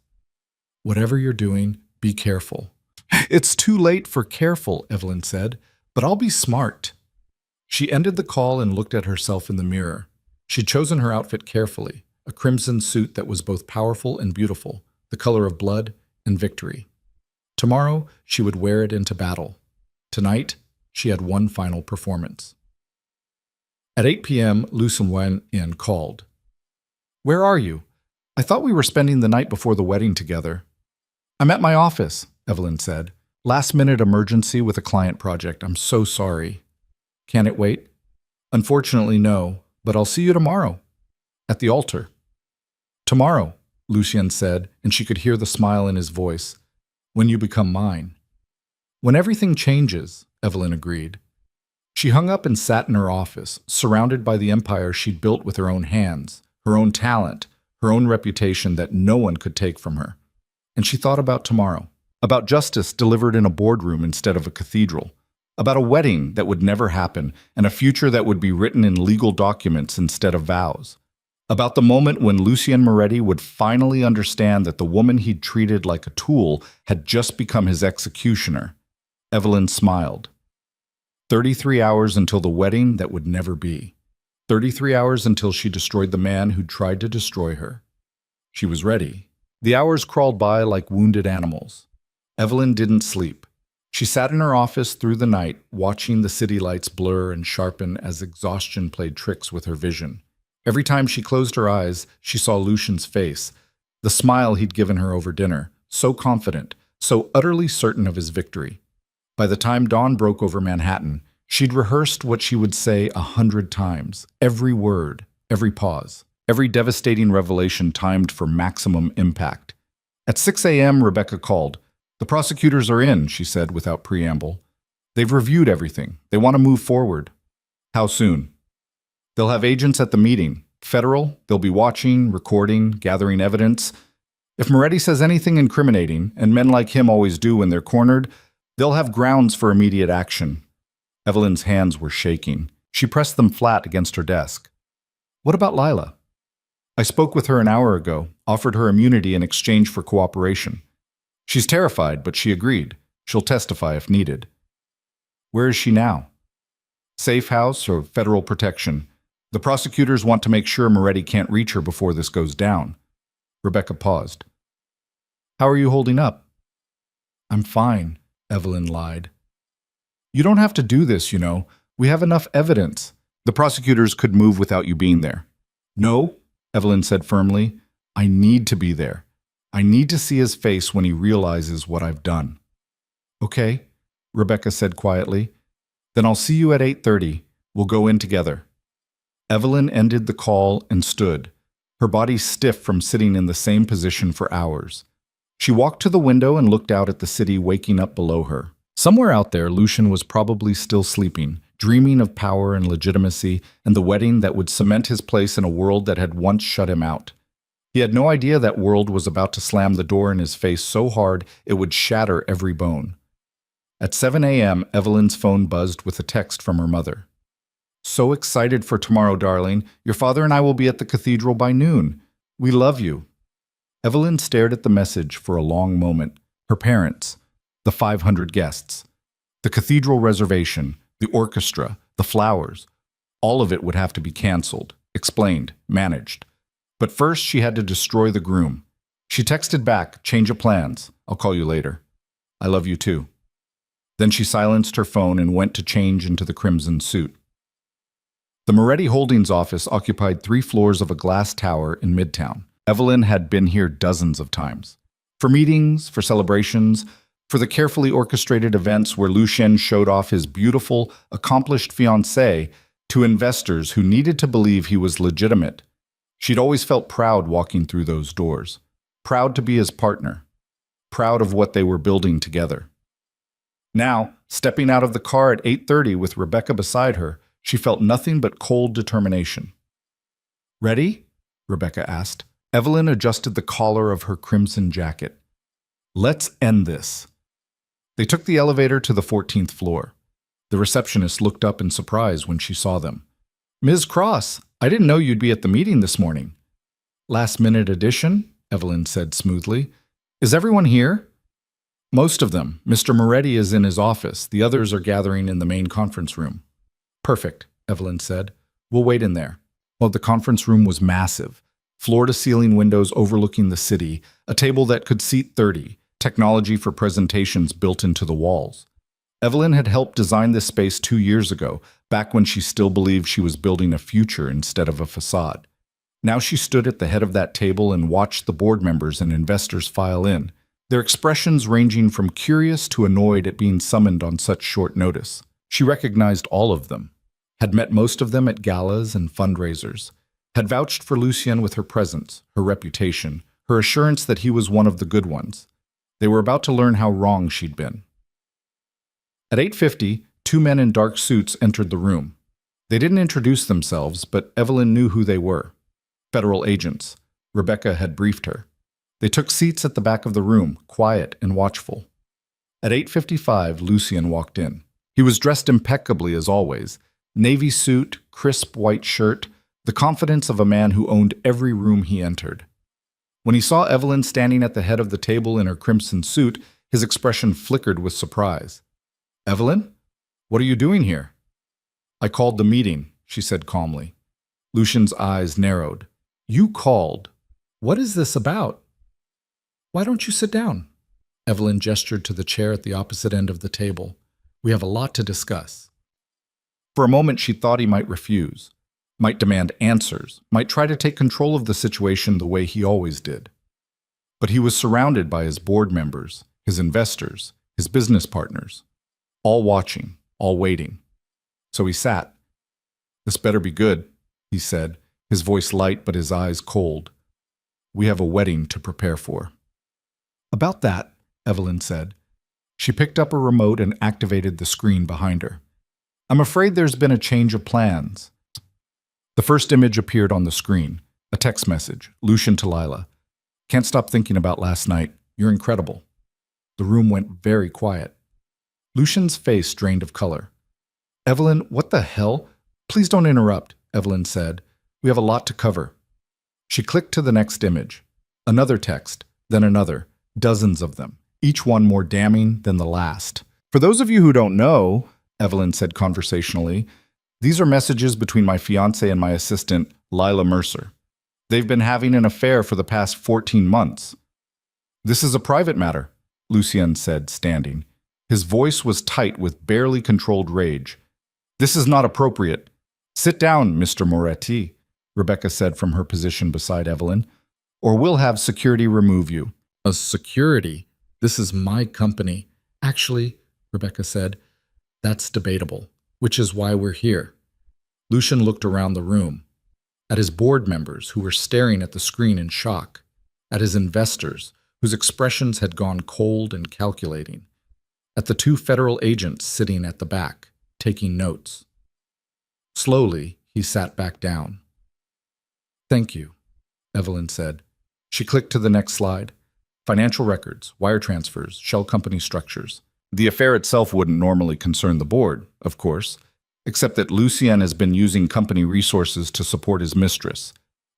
A: Whatever you're doing, be careful. It's too late for careful, Evelyn said, but I'll be smart. She ended the call and looked at herself in the mirror. She'd chosen her outfit carefully, a crimson suit that was both powerful and beautiful, the color of blood and victory. Tomorrow, she would wear it into battle. Tonight, she had one final performance. At 8 p.m., Lucien went in called. Where are you? I thought we were spending the night before the wedding together. I'm at my office, Evelyn said. Last-minute emergency with a client project. I'm so sorry. Can it wait? Unfortunately, no, but I'll see you tomorrow. At the altar. Tomorrow, Lucien said, and she could hear the smile in his voice. When you become mine. When everything changes, Evelyn agreed. She hung up and sat in her office, surrounded by the empire she'd built with her own hands, her own talent, her own reputation that no one could take from her. And she thought about tomorrow, about justice delivered in a boardroom instead of a cathedral, about a wedding that would never happen and a future that would be written in legal documents instead of vows, about the moment when Lucien Moretti would finally understand that the woman he'd treated like a tool had just become his executioner. Evelyn smiled. 33 hours until the wedding that would never be. 33 hours until she destroyed the man who'd tried to destroy her. She was ready. The hours crawled by like wounded animals. Evelyn didn't sleep. She sat in her office through the night, watching the city lights blur and sharpen as exhaustion played tricks with her vision. Every time she closed her eyes, she saw Lucien's face, the smile he'd given her over dinner, so confident, so utterly certain of his victory. By the time dawn broke over Manhattan, she'd rehearsed what she would say 100 times, every word, every pause, every devastating revelation timed for maximum impact. At 6 a.m., Rebecca called. The prosecutors are in, she said without preamble. They've reviewed everything. They want to move forward. How soon? They'll have agents at the meeting. Federal, they'll be watching, recording, gathering evidence. If Moretti says anything incriminating, and men like him always do when they're cornered, they'll have grounds for immediate action. Evelyn's hands were shaking. She pressed them flat against her desk. What about Lila? I spoke with her an hour ago, offered her immunity in exchange for cooperation. She's terrified, but she agreed. She'll testify if needed. Where is she now? Safe house or federal protection? The prosecutors want to make sure Moretti can't reach her before this goes down. Rebecca paused. How are you holding up? I'm fine, Evelyn lied. You don't have to do this, you know. We have enough evidence. The prosecutors could move without you being there. No, Evelyn said firmly. I need to be there. I need to see his face when he realizes what I've done. Okay, Rebecca said quietly. Then I'll see you at 8:30. We'll go in together. Evelyn ended the call and stood, her body stiff from sitting in the same position for hours. She walked to the window and looked out at the city waking up below her. Somewhere out there, Lucian was probably still sleeping, dreaming of power and legitimacy and the wedding that would cement his place in a world that had once shut him out. He had no idea that world was about to slam the door in his face so hard it would shatter every bone. At 7 a.m., Evelyn's phone buzzed with a text from her mother. So excited for tomorrow, darling. Your father and I will be at the cathedral by noon. We love you. Evelyn stared at the message for a long moment. Her parents, the 500 guests, the cathedral reservation, the orchestra, the flowers. All of it would have to be canceled, explained, managed. But first she had to destroy the groom. She texted back, change of plans. I'll call you later. I love you too. Then she silenced her phone and went to change into the crimson suit. The Moretti Holdings office occupied 3 floors of a glass tower in Midtown. Evelyn had been here dozens of times. For meetings, for celebrations, for the carefully orchestrated events where Lucien showed off his beautiful, accomplished fiancée to investors who needed to believe he was legitimate. She'd always felt proud walking through those doors, proud to be his partner, proud of what they were building together. Now, stepping out of the car at 8:30 with Rebecca beside her, she felt nothing but cold determination. Ready? Rebecca asked. Evelyn adjusted the collar of her crimson jacket. Let's end this. They took the elevator to the 14th floor. The receptionist looked up in surprise when she saw them. Ms. Cross, I didn't know you'd be at the meeting this morning. Last-minute addition, Evelyn said smoothly. Is everyone here? Most of them. Mr. Moretti is in his office. The others are gathering in the main conference room. Perfect, Evelyn said. We'll wait in there. Well, the conference room was massive. Floor-to-ceiling windows overlooking the city, a table that could seat 30, technology for presentations built into the walls. Evelyn had helped design this space 2 years ago, back when she still believed she was building a future instead of a facade. Now she stood at the head of that table and watched the board members and investors file in, their expressions ranging from curious to annoyed at being summoned on such short notice. She recognized all of them, had met most of them at galas and fundraisers, had vouched for Lucien with her presence, her reputation, her assurance that he was one of the good ones. They were about to learn how wrong she'd been. At 8:50, 2 men in dark suits entered the room. They didn't introduce themselves, but Evelyn knew who they were. Federal agents. Rebecca had briefed her. They took seats at the back of the room, quiet and watchful. At 8:55, Lucien walked in. He was dressed impeccably as always. Navy suit, crisp white shirt, the confidence of a man who owned every room he entered. When he saw Evelyn standing at the head of the table in her crimson suit, his expression flickered with surprise. Evelyn? What are you doing here? I called the meeting, she said calmly. Lucien's eyes narrowed. You called. What is this about? Why don't you sit down? Evelyn gestured to the chair at the opposite end of the table. We have a lot to discuss. For a moment, she thought he might refuse, might demand answers, might try to take control of the situation the way he always did. But he was surrounded by his board members, his investors, his business partners, all watching, all waiting. So he sat. This better be good, he said, his voice light but his eyes cold. We have a wedding to prepare for. About that, Evelyn said. She picked up a remote and activated the screen behind her. I'm afraid there's been a change of plans. The first image appeared on the screen, a text message, Lucien to Lila. Can't stop thinking about last night. You're incredible. The room went very quiet. Lucien's face drained of color. Evelyn, what the hell? Please don't interrupt, Evelyn said. We have a lot to cover. She clicked to the next image. Another text, then another, dozens of them, each one more damning than the last. For those of you who don't know, Evelyn said conversationally, these are messages between my fiancé and my assistant, Lila Mercer. They've been having an affair for the past 14 months. This is a private matter, Lucien said, standing. His voice was tight with barely controlled rage. "This is not appropriate. Sit down, Mr. Moretti," Rebecca said from her position beside Evelyn, "or we'll have security remove you." "A security? This is my company." "Actually," Rebecca said, "that's debatable, which is why we're here." Lucian looked around the room, at his board members who were staring at the screen in shock, at his investors whose expressions had gone cold and calculating, at the two federal agents sitting at the back, taking notes. Slowly, he sat back down. "Thank you," Evelyn said. She clicked to the next slide. Financial records, wire transfers, shell company structures. The affair itself wouldn't normally concern the board, of course, except that Lucien has been using company resources to support his mistress.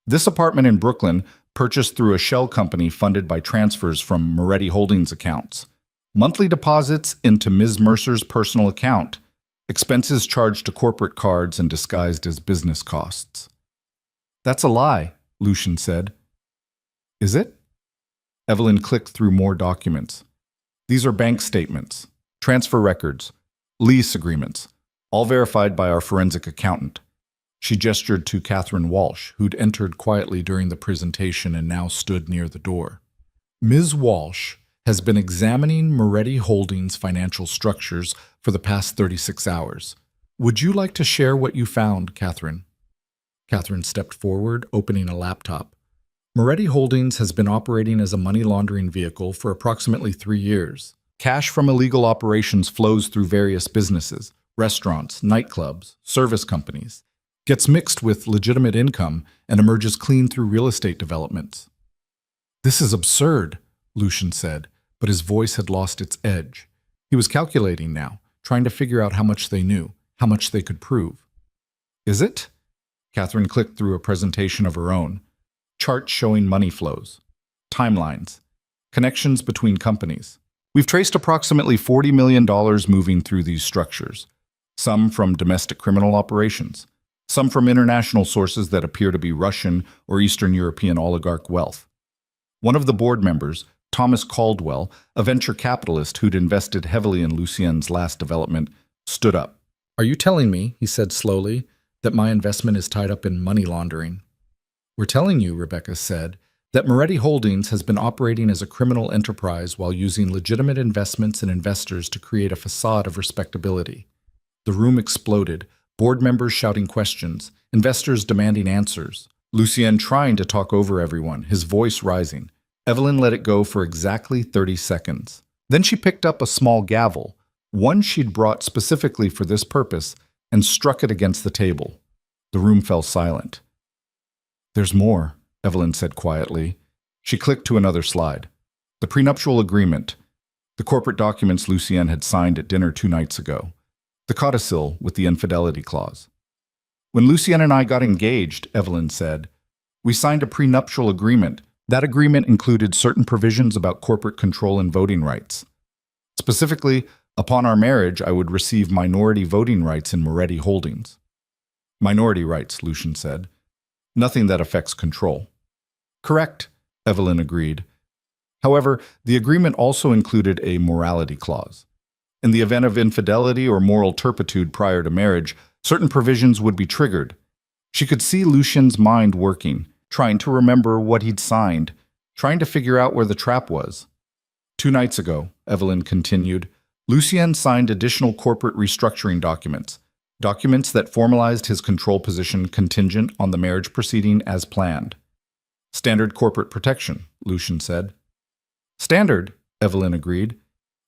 A: This apartment in Brooklyn, purchased through a shell company funded by transfers from Moretti Holdings accounts. Monthly deposits into Ms. Mercer's personal account. Expenses charged to corporate cards and disguised as business costs. "That's a lie," Lucian said. "Is it?" Evelyn clicked through more documents. "These are bank statements, transfer records, lease agreements, all verified by our forensic accountant." She gestured to Catherine Walsh, who'd entered quietly during the presentation and now stood near the door. "Ms. Walsh has been examining Moretti Holdings' financial structures for the past 36 hours. Would you like to share what you found, Catherine?" Catherine stepped forward, opening a laptop. "Moretti Holdings has been operating as a money laundering vehicle for approximately 3 years. Cash from illegal operations flows through various businesses, restaurants, nightclubs, service companies, gets mixed with legitimate income, and emerges clean through real estate developments." "This is absurd," Lucian said, but his voice had lost its edge. He was calculating now, trying to figure out how much they knew, how much they could prove. "Is it?" Catherine clicked through a presentation of her own. Charts showing money flows, timelines, connections between companies. "We've traced approximately $40 million moving through these structures, some from domestic criminal operations, some from international sources that appear to be Russian or Eastern European oligarch wealth." One of the board members, Thomas Caldwell, a venture capitalist who'd invested heavily in Lucien's last development, stood up. "Are you telling me," he said slowly, "that my investment is tied up in money laundering?" "We're telling you," Rebecca said, "that Moretti Holdings has been operating as a criminal enterprise while using legitimate investments and investors to create a facade of respectability." The room exploded, board members shouting questions, investors demanding answers. Lucien trying to talk over everyone, his voice rising. Evelyn let it go for exactly 30 seconds. Then she picked up a small gavel, one she'd brought specifically for this purpose, and struck it against the table. The room fell silent. "There's more," Evelyn said quietly. She clicked to another slide. The prenuptial agreement, the corporate documents Lucien had signed at dinner 2 nights ago, the codicil with the infidelity clause. "When Lucien and I got engaged," Evelyn said, "we signed a prenuptial agreement. That agreement included certain provisions about corporate control and voting rights. Specifically, upon our marriage, I would receive minority voting rights in Moretti Holdings." "Minority rights," Lucian said. "Nothing that affects control." "Correct," Evelyn agreed. However, the agreement also included a morality clause. In the event of infidelity or moral turpitude prior to marriage, certain provisions would be triggered. She could see Lucien's mind working, trying to remember what he'd signed, trying to figure out where the trap was. 2 nights ago, Evelyn continued, Lucien signed additional corporate restructuring documents, documents that formalized his control position contingent on the marriage proceeding as planned. "Standard corporate protection," Lucian said. "Standard," Evelyn agreed,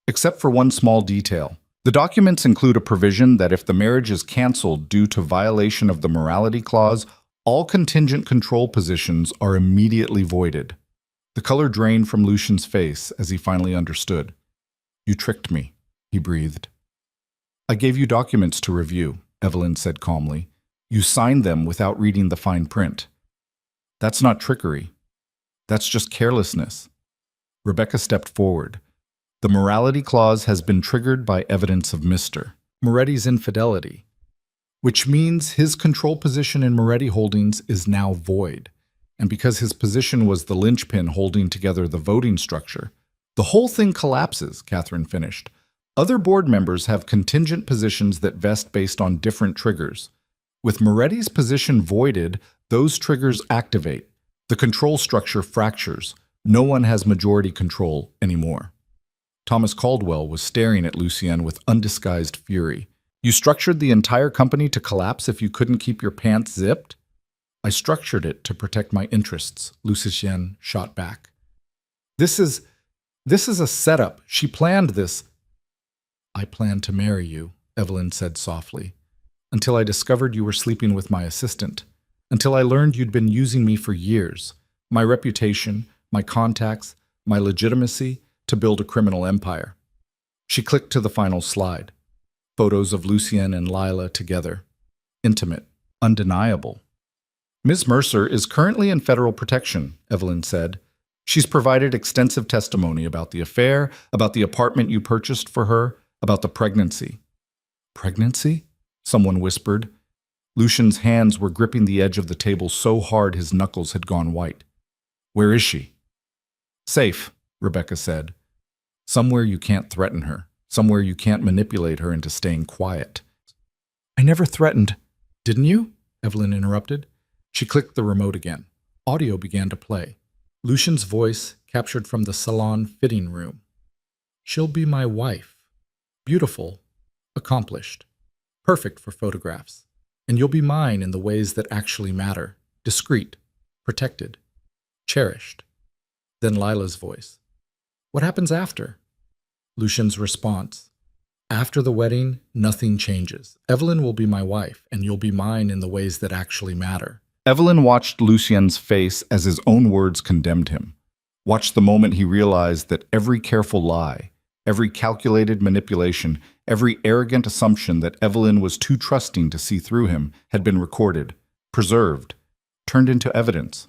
A: except for one small detail. The documents include a provision that if the marriage is canceled due to violation of the morality clause, all contingent control positions are immediately voided. The color drained from Lucian's face as he finally understood. "You tricked me," he breathed. "I gave you documents to review," Evelyn said calmly. "You signed them without reading the fine print. That's not trickery. That's just carelessness." Rebecca stepped forward. "The morality clause has been triggered by evidence of Mr. Moretti's infidelity, which means his control position in Moretti Holdings is now void. And because his position was the linchpin holding together the voting structure, the whole thing collapses," Catherine finished. Other board members have contingent positions that vest based on different triggers. With Moretti's position voided, those triggers activate. The control structure fractures. No one has majority control anymore. Thomas Caldwell was staring at Lucien with undisguised fury. You structured the entire company to collapse if you couldn't keep your pants zipped? I structured it to protect my interests, Lucien shot back. This is a setup. She planned this. I planned to marry you, Evelyn said softly, until I discovered you were sleeping with my assistant, until I learned you'd been using me for years, my reputation, my contacts, my legitimacy to build a criminal empire. She clicked to the final slide. Photos of Lucien and Lila together. Intimate, undeniable. Ms. Mercer is currently in federal protection, Evelyn said. She's provided extensive testimony about the affair, about the apartment you purchased for her, about the pregnancy. Pregnancy? Someone whispered. Lucian's hands were gripping the edge of the table so hard his knuckles had gone white. Where is she? Safe, Rebecca said. Somewhere you can't threaten her. Somewhere you can't manipulate her into staying quiet. I never threatened. Didn't you? Evelyn interrupted. She clicked the remote again. Audio began to play. Lucian's voice captured from the salon fitting room. She'll be my wife. Beautiful, accomplished, perfect for photographs. And you'll be mine in the ways that actually matter. Discreet, protected, cherished. Then Lila's voice. What happens after? Lucian's response. After the wedding, nothing changes. Evelyn will be my wife, and you'll be mine in the ways that actually matter. Evelyn watched Lucien's face as his own words condemned him. Watched the moment he realized that every careful lie, every calculated manipulation, every arrogant assumption that Evelyn was too trusting to see through him had been recorded, preserved, turned into evidence.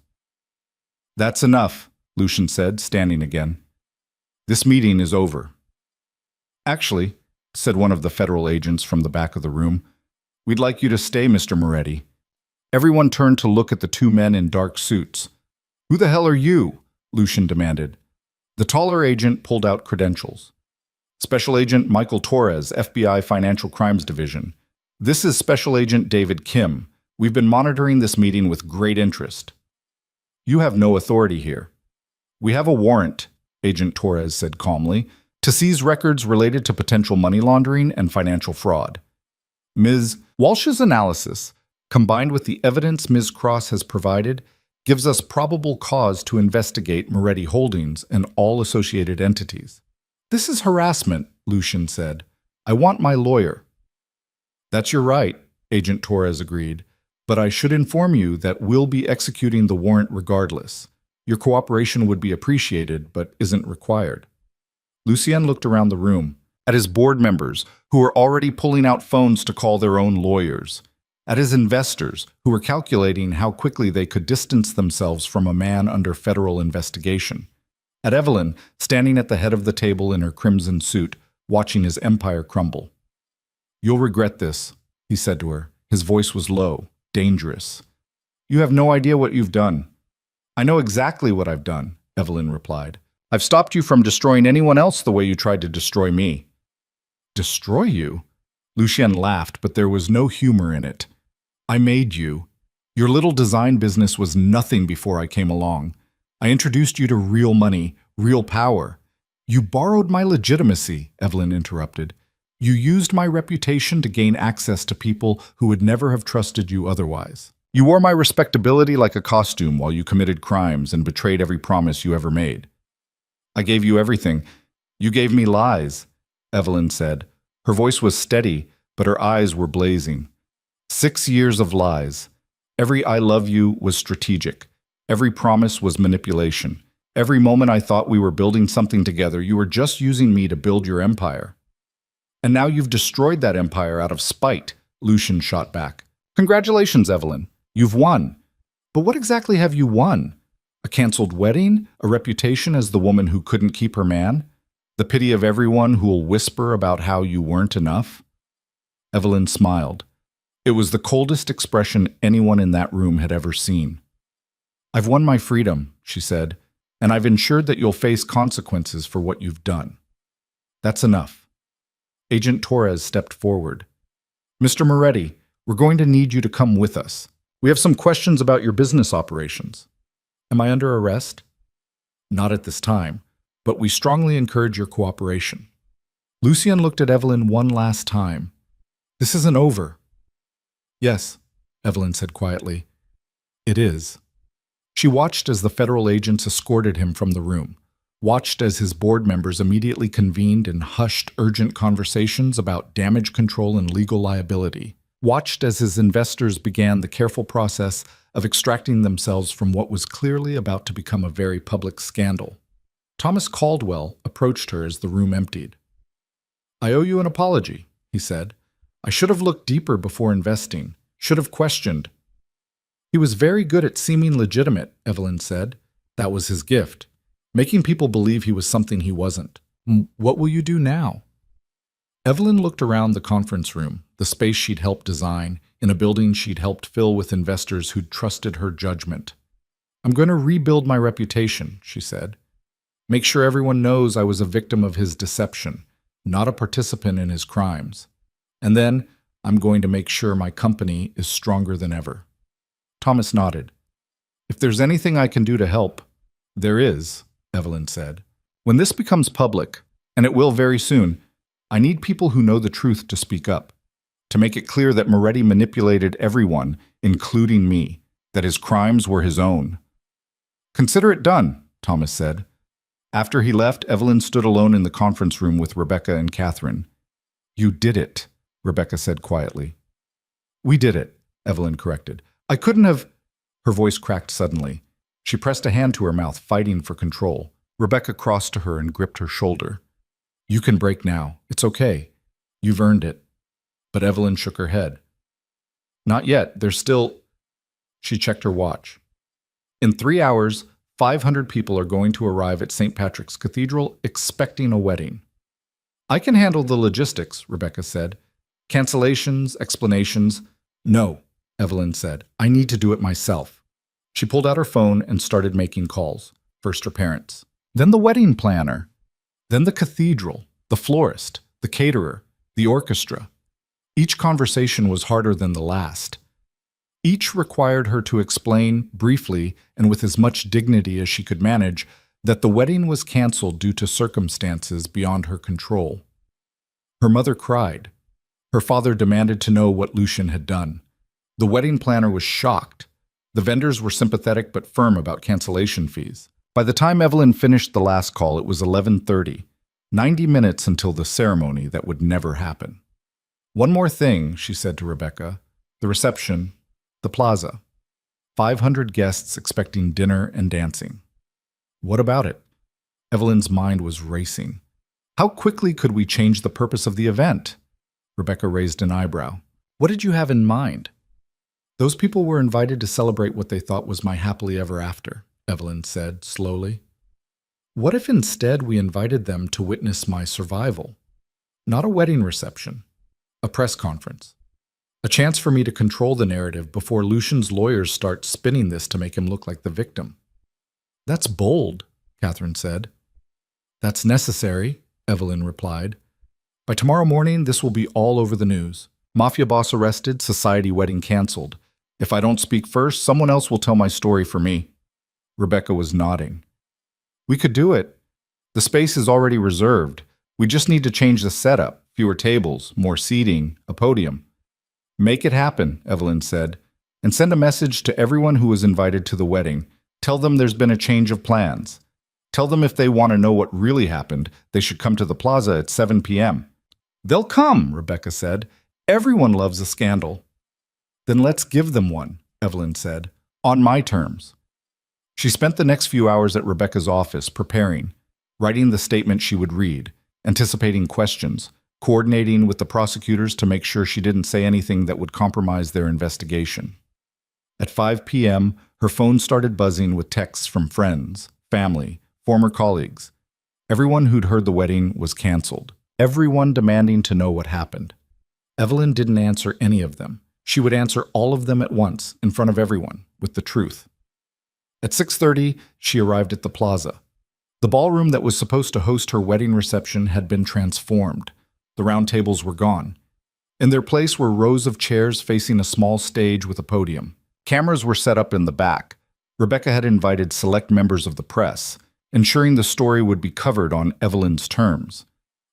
A: That's enough, Lucian said, standing again. This meeting is over. Actually, said one of the federal agents from the back of the room, we'd like you to stay, Mr. Moretti. Everyone turned to look at the two men in dark suits. Who the hell are you? Lucian demanded. The taller agent pulled out credentials. Special Agent Michael Torres, FBI Financial Crimes Division. This is Special Agent David Kim. We've been monitoring this meeting with great interest. You have no authority here. We have a warrant, Agent Torres said calmly, to seize records related to potential money laundering and financial fraud. Ms. Walsh's analysis, combined with the evidence Ms. Cross has provided, gives us probable cause to investigate Moretti Holdings and all associated entities. This is harassment, Lucian said. I want my lawyer. That's your right, Agent Torres agreed, but I should inform you that we'll be executing the warrant regardless. Your cooperation would be appreciated, but isn't required. Lucien looked around the room, at his board members, who were already pulling out phones to call their own lawyers, at his investors, who were calculating how quickly they could distance themselves from a man under federal investigation, at Evelyn, standing at the head of the table in her crimson suit, watching his empire crumble. You'll regret this, he said to her. His voice was low, dangerous. You have no idea what you've done. I know exactly what I've done, Evelyn replied. I've stopped you from destroying anyone else the way you tried to destroy me. Destroy you? Lucien laughed, but there was no humor in it. I made you. Your little design business was nothing before I came along. I introduced you to real money, real power. You borrowed my legitimacy, Evelyn interrupted. You used my reputation to gain access to people who would never have trusted you otherwise. You wore my respectability like a costume while you committed crimes and betrayed every promise you ever made. I gave you everything. You gave me lies, Evelyn said. Her voice was steady, but her eyes were blazing. 6 years of lies. Every I love you was strategic. Every promise was manipulation. Every moment I thought we were building something together, you were just using me to build your empire. And now you've destroyed that empire out of spite, Lucian shot back. Congratulations, Evelyn. You've won. But what exactly have you won? A canceled wedding? A reputation as the woman who couldn't keep her man? The pity of everyone who'll whisper about how you weren't enough? Evelyn smiled. It was the coldest expression anyone in that room had ever seen. I've won my freedom, she said, and I've ensured that you'll face consequences for what you've done. That's enough. Agent Torres stepped forward. Mr. Moretti, we're going to need you to come with us. We have some questions about your business operations. Am I under arrest? Not at this time, but we strongly encourage your cooperation. Lucien looked at Evelyn one last time. This isn't over. Yes, Evelyn said quietly. It is. She watched as the federal agents escorted him from the room, watched as his board members immediately convened in hushed, urgent conversations about damage control and legal liability, watched as his investors began the careful process of extracting themselves from what was clearly about to become a very public scandal. Thomas Caldwell approached her as the room emptied. I owe you an apology, he said. I should have looked deeper before investing, should have questioned. He was very good at seeming legitimate, Evelyn said. That was his gift, making people believe he was something he wasn't. What will you do now? Evelyn looked around the conference room, the space she'd helped design, in a building she'd helped fill with investors who'd trusted her judgment. I'm going to rebuild my reputation, she said. Make sure everyone knows I was a victim of his deception, not a participant in his crimes. And then I'm going to make sure my company is stronger than ever. Thomas nodded. If there's anything I can do to help, there is, Evelyn said. When this becomes public, and it will very soon, I need people who know the truth to speak up, to make it clear that Moretti manipulated everyone, including me, that his crimes were his own. Consider it done, Thomas said. After he left, Evelyn stood alone in the conference room with Rebecca and Catherine. You did it, Rebecca said quietly. We did it, Evelyn corrected. I couldn't have... Her voice cracked suddenly. She pressed a hand to her mouth, fighting for control. Rebecca crossed to her and gripped her shoulder. You can break now. It's okay. You've earned it. But Evelyn shook her head. Not yet. There's still... She checked her watch. In 3 hours, 500 people are going to arrive at St. Patrick's Cathedral expecting a wedding. I can handle the logistics, Rebecca said. Cancellations, explanations. No, Evelyn said. I need to do it myself. She pulled out her phone and started making calls. First her parents, then the wedding planner, then the cathedral, the florist, the caterer, the orchestra. Each conversation was harder than the last. Each required her to explain, briefly and with as much dignity as she could manage, that the wedding was canceled due to circumstances beyond her control. Her mother cried. Her father demanded to know what Lucien had done. The wedding planner was shocked. The vendors were sympathetic but firm about cancellation fees. By the time Evelyn finished the last call, it was 11:30, 90 minutes until the ceremony that would never happen. One more thing, she said to Rebecca. The reception, the plaza. 500 guests expecting dinner and dancing. What about it? Evelyn's mind was racing. How quickly could we change the purpose of the event? Rebecca raised an eyebrow. What did you have in mind? Those people were invited to celebrate what they thought was my happily ever after, Evelyn said slowly. What if instead we invited them to witness my survival? Not a wedding reception, a press conference. A chance for me to control the narrative before Lucien's lawyers start spinning this to make him look like the victim. That's bold, Catherine said. That's necessary, Evelyn replied. By tomorrow morning, this will be all over the news. Mafia boss arrested, society wedding canceled. If I don't speak first, someone else will tell my story for me. Rebecca was nodding. We could do it. The space is already reserved. We just need to change the setup. Fewer tables, more seating, a podium. Make it happen, Evelyn said, and send a message to everyone who was invited to the wedding. Tell them there's been a change of plans. Tell them if they want to know what really happened, they should come to the plaza at 7 p.m. They'll come, Rebecca said. Everyone loves a scandal. Then let's give them one, Evelyn said, on my terms. She spent the next few hours at Rebecca's office preparing, writing the statement she would read, anticipating questions, coordinating with the prosecutors to make sure she didn't say anything that would compromise their investigation. At 5 p.m., her phone started buzzing with texts from friends, family, former colleagues. Everyone who'd heard the wedding was canceled. Everyone demanding to know what happened. Evelyn didn't answer any of them. She would answer all of them at once, in front of everyone, with the truth. At 6:30, she arrived at the plaza. The ballroom that was supposed to host her wedding reception had been transformed. The round tables were gone. In their place were rows of chairs facing a small stage with a podium. Cameras were set up in the back. Rebecca had invited select members of the press, ensuring the story would be covered on Evelyn's terms.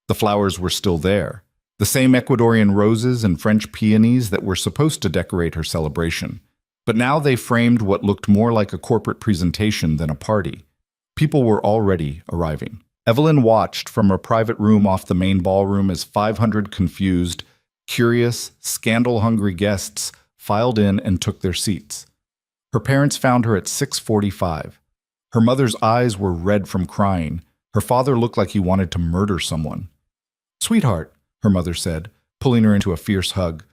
A: The flowers were still there, the same Ecuadorian roses and French peonies that were supposed to decorate her celebration. But now they framed what looked more like a corporate presentation than a party. People were already arriving. Evelyn watched from a private room off the main ballroom as 500 confused, curious, scandal-hungry guests filed in and took their seats. Her parents found her at 6:45. Her mother's eyes were red from crying. Her father looked like he wanted to murder someone. "Sweetheart," her mother said, pulling her into a fierce hug.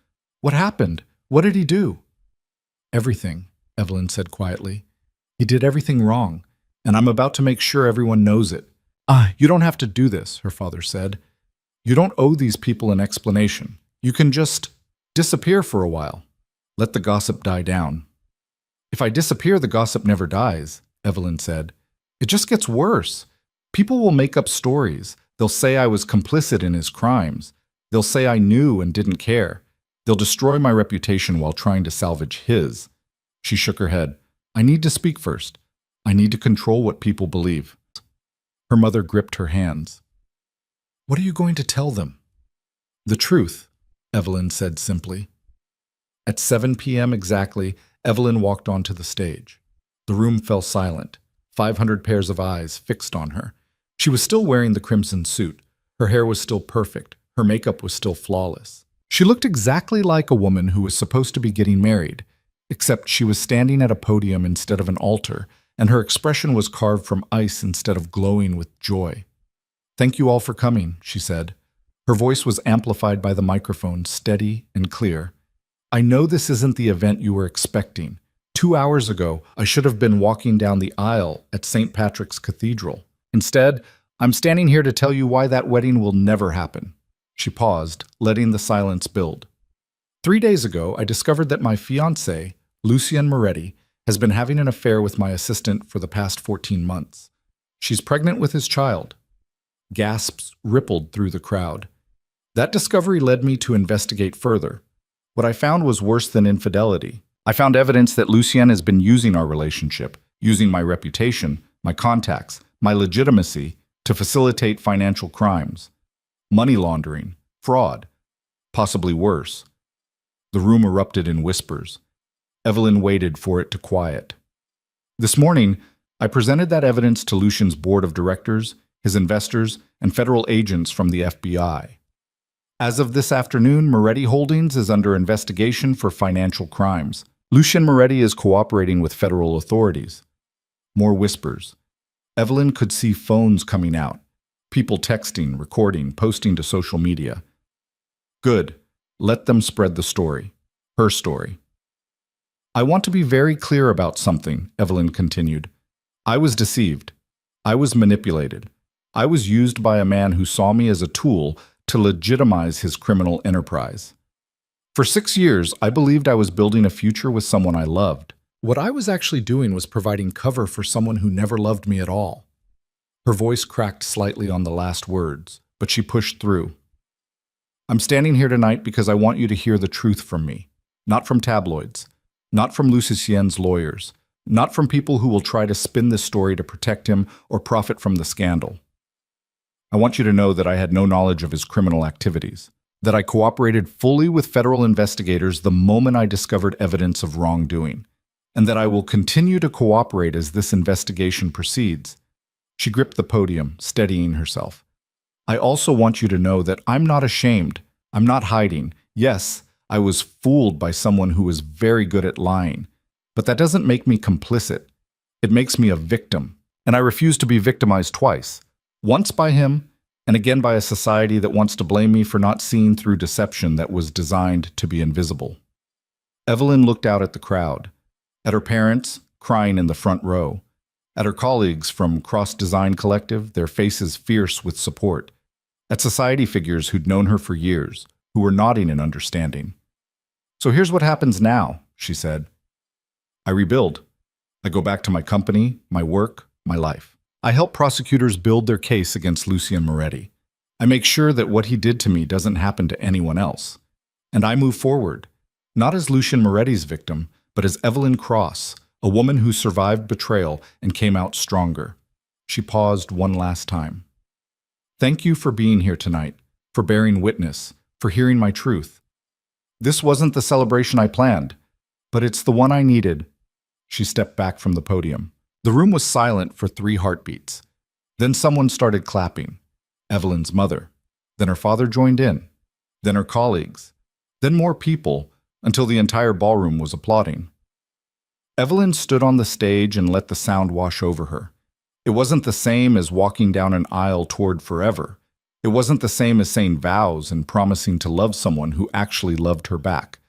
A: "What happened? What did he do?" "Everything," Evelyn said quietly. "He did everything wrong, and I'm about to make sure everyone knows it." You don't have to do this," her father said. "You don't owe these people an explanation. You can just disappear for a while. Let the gossip die down." "If I disappear, the gossip never dies," Evelyn said. "It just gets worse. People will make up stories. They'll say I was complicit in his crimes. They'll say I knew and didn't care. They'll destroy my reputation while trying to salvage his." She shook her head. "I need to speak first. I need to control what people believe." Her mother gripped her hands. "What are you going to tell them?" "The truth," Evelyn said simply. At 7 p.m. exactly, Evelyn walked onto the stage. The room fell silent, 500 pairs of eyes fixed on her. She was still wearing the crimson suit. Her hair was still perfect. Her makeup was still flawless. She looked exactly like a woman who was supposed to be getting married, except she was standing at a podium instead of an altar, and her expression was carved from ice instead of glowing with joy. "Thank you all for coming," she said. Her voice was amplified by the microphone, steady and clear. "I know this isn't the event you were expecting. 2 hours ago, I should have been walking down the aisle at St. Patrick's Cathedral. Instead, I'm standing here to tell you why that wedding will never happen." She paused, letting the silence build. 3 days ago, I discovered that my fiancé, Lucien Moretti, has been having an affair with my assistant for the past 14 months. She's pregnant with his child. Gasps rippled through the crowd. That discovery led me to investigate further. What I found was worse than infidelity. I found evidence that Lucien has been using our relationship, using my reputation, my contacts, my legitimacy to facilitate financial crimes, money laundering, fraud, possibly worse. The room erupted in whispers. Evelyn waited for it to quiet. This morning, I presented that evidence to Lucien's board of directors, his investors, and federal agents from the FBI. As of this afternoon, Moretti Holdings is under investigation for financial crimes. Lucien Moretti is cooperating with federal authorities. More whispers. Evelyn could see phones coming out, people texting, recording, posting to social media. Good. Let them spread the story. Her story. "I want to be very clear about something," Evelyn continued. "I was deceived. I was manipulated. I was used by a man who saw me as a tool to legitimize his criminal enterprise. For 6 years, I believed I was building a future with someone I loved. What I was actually doing was providing cover for someone who never loved me at all." Her voice cracked slightly on the last words, but she pushed through. "I'm standing here tonight because I want you to hear the truth from me, not from tabloids, not from Lucien's lawyers, not from people who will try to spin this story to protect him or profit from the scandal. I want you to know that I had no knowledge of his criminal activities, that I cooperated fully with federal investigators the moment I discovered evidence of wrongdoing, and that I will continue to cooperate as this investigation proceeds." She gripped the podium, steadying herself. "I also want you to know that I'm not ashamed. I'm not hiding. Yes, I was fooled by someone who was very good at lying, but that doesn't make me complicit. It makes me a victim, and I refuse to be victimized twice. Once by him, and again by a society that wants to blame me for not seeing through deception that was designed to be invisible." Evelyn looked out at the crowd, at her parents, crying in the front row, at her colleagues from Cross Design Collective, their faces fierce with support, at society figures who'd known her for years, who were nodding in understanding. "So here's what happens now," she said. "I rebuild. I go back to my company, my work, my life. I help prosecutors build their case against Lucien Moretti. I make sure that what he did to me doesn't happen to anyone else. And I move forward, not as Lucian Moretti's victim, but as Evelyn Cross, a woman who survived betrayal and came out stronger. She paused one last time. Thank you for being here tonight, for bearing witness, for hearing my truth. This wasn't the celebration I planned, but it's the one I needed. She stepped back from the podium. The room was silent for 3 heartbeats. Then someone started clapping. Evelyn's mother. Then her father joined in. Then her colleagues. Then more people, until the entire ballroom was applauding. Evelyn stood on the stage and let the sound wash over her. It wasn't the same as walking down an aisle toward forever. It wasn't the same as saying vows and promising to love someone who actually loved her back.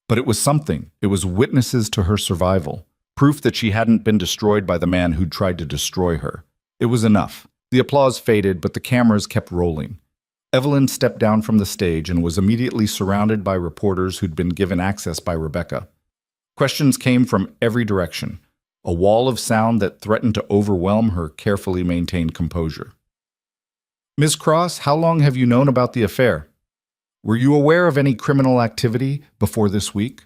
A: But it was something. It was witnesses to her survival. Proof that she hadn't been destroyed by the man who'd tried to destroy her. It was enough. The applause faded, but the cameras kept rolling. Evelyn stepped down from the stage and was immediately surrounded by reporters who'd been given access by Rebecca. Questions came from every direction, a wall of sound that threatened to overwhelm her carefully maintained composure. Ms. Cross, how long have you known about the affair? Were you aware of any criminal activity before this week?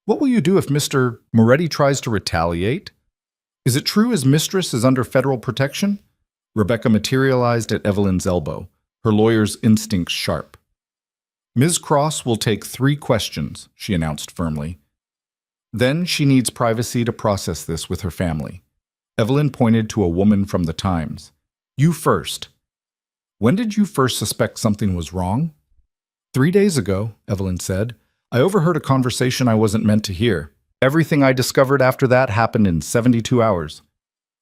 A: What will you do if Mr. Moretti tries to retaliate? Is it true his mistress is under federal protection? Rebecca materialized at Evelyn's elbow, her lawyer's instincts sharp. Ms. Cross will take 3 questions, she announced firmly. Then she needs privacy to process this with her family. Evelyn pointed to a woman from the Times. You first. When did you first suspect something was wrong? 3 days ago, Evelyn said. I overheard a conversation I wasn't meant to hear. Everything I discovered after that happened in 72 hours.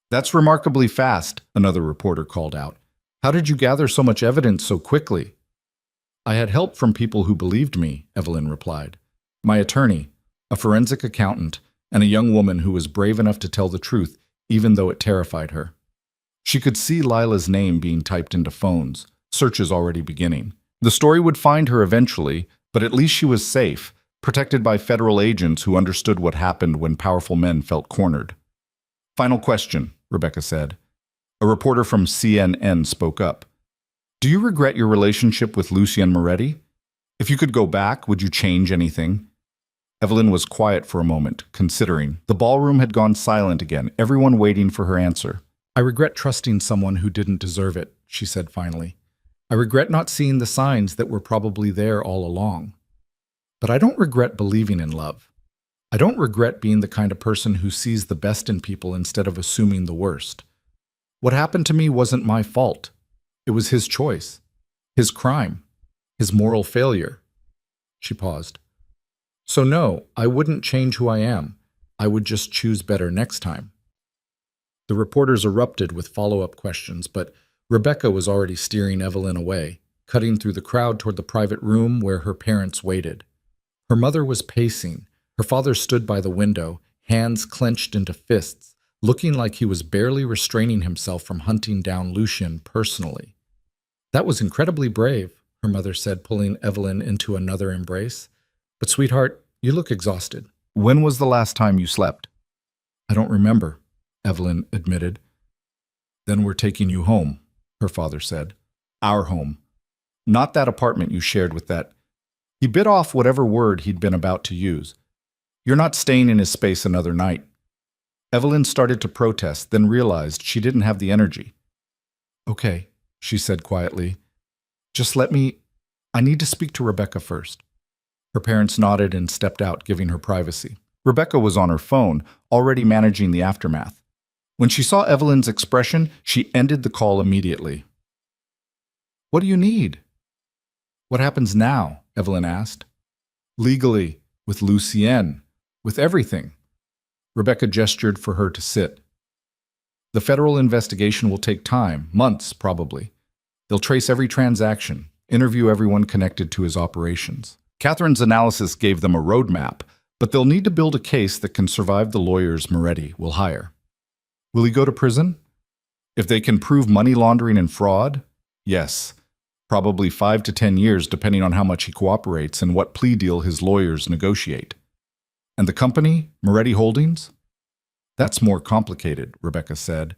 A: That's remarkably fast, another reporter called out. How did you gather so much evidence so quickly? I had help from people who believed me, Evelyn replied. My attorney, a forensic accountant, and a young woman who was brave enough to tell the truth, even though it terrified her. She could see Lila's name being typed into phones, searches already beginning. The story would find her eventually, but at least she was safe, protected by federal agents who understood what happened when powerful men felt cornered. Final question, Rebecca said. A reporter from CNN spoke up. Do you regret your relationship with Lucian Moretti? If you could go back, would you change anything? Evelyn was quiet for a moment, considering. The ballroom had gone silent again, everyone waiting for her answer. I regret trusting someone who didn't deserve it, she said finally. I regret not seeing the signs that were probably there all along. But I don't regret believing in love. I don't regret being the kind of person who sees the best in people instead of assuming the worst. What happened to me wasn't my fault. It was his choice, his crime, his moral failure. She paused. So no, I wouldn't change who I am. I would just choose better next time. The reporters erupted with follow-up questions, but Rebecca was already steering Evelyn away, cutting through the crowd toward the private room where her parents waited. Her mother was pacing. Her father stood by the window, hands clenched into fists, looking like he was barely restraining himself from hunting down Lucian personally. That was incredibly brave, her mother said, pulling Evelyn into another embrace. But sweetheart, you look exhausted. When was the last time you slept? I don't remember, Evelyn admitted. Then we're taking you home, her father said. Our home. Not that apartment you shared with that. He bit off whatever word he'd been about to use. You're not staying in his space another night. Evelyn started to protest, then realized she didn't have the energy. Okay, she said quietly. Just I need to speak to Rebecca first. Her parents nodded and stepped out, giving her privacy. Rebecca was on her phone, already managing the aftermath. When she saw Evelyn's expression, she ended the call immediately. What do you need? What happens now? Evelyn asked. Legally, with Lucienne, with everything. Rebecca gestured for her to sit. The federal investigation will take time, months probably. They'll trace every transaction, interview everyone connected to his operations. Catherine's analysis gave them a roadmap, but they'll need to build a case that can survive the lawyers Moretti will hire. Will he go to prison? If they can prove money laundering and fraud, yes. Probably 5 to 10 years depending on how much he cooperates and what plea deal his lawyers negotiate. And the company, Moretti Holdings? That's more complicated, Rebecca said.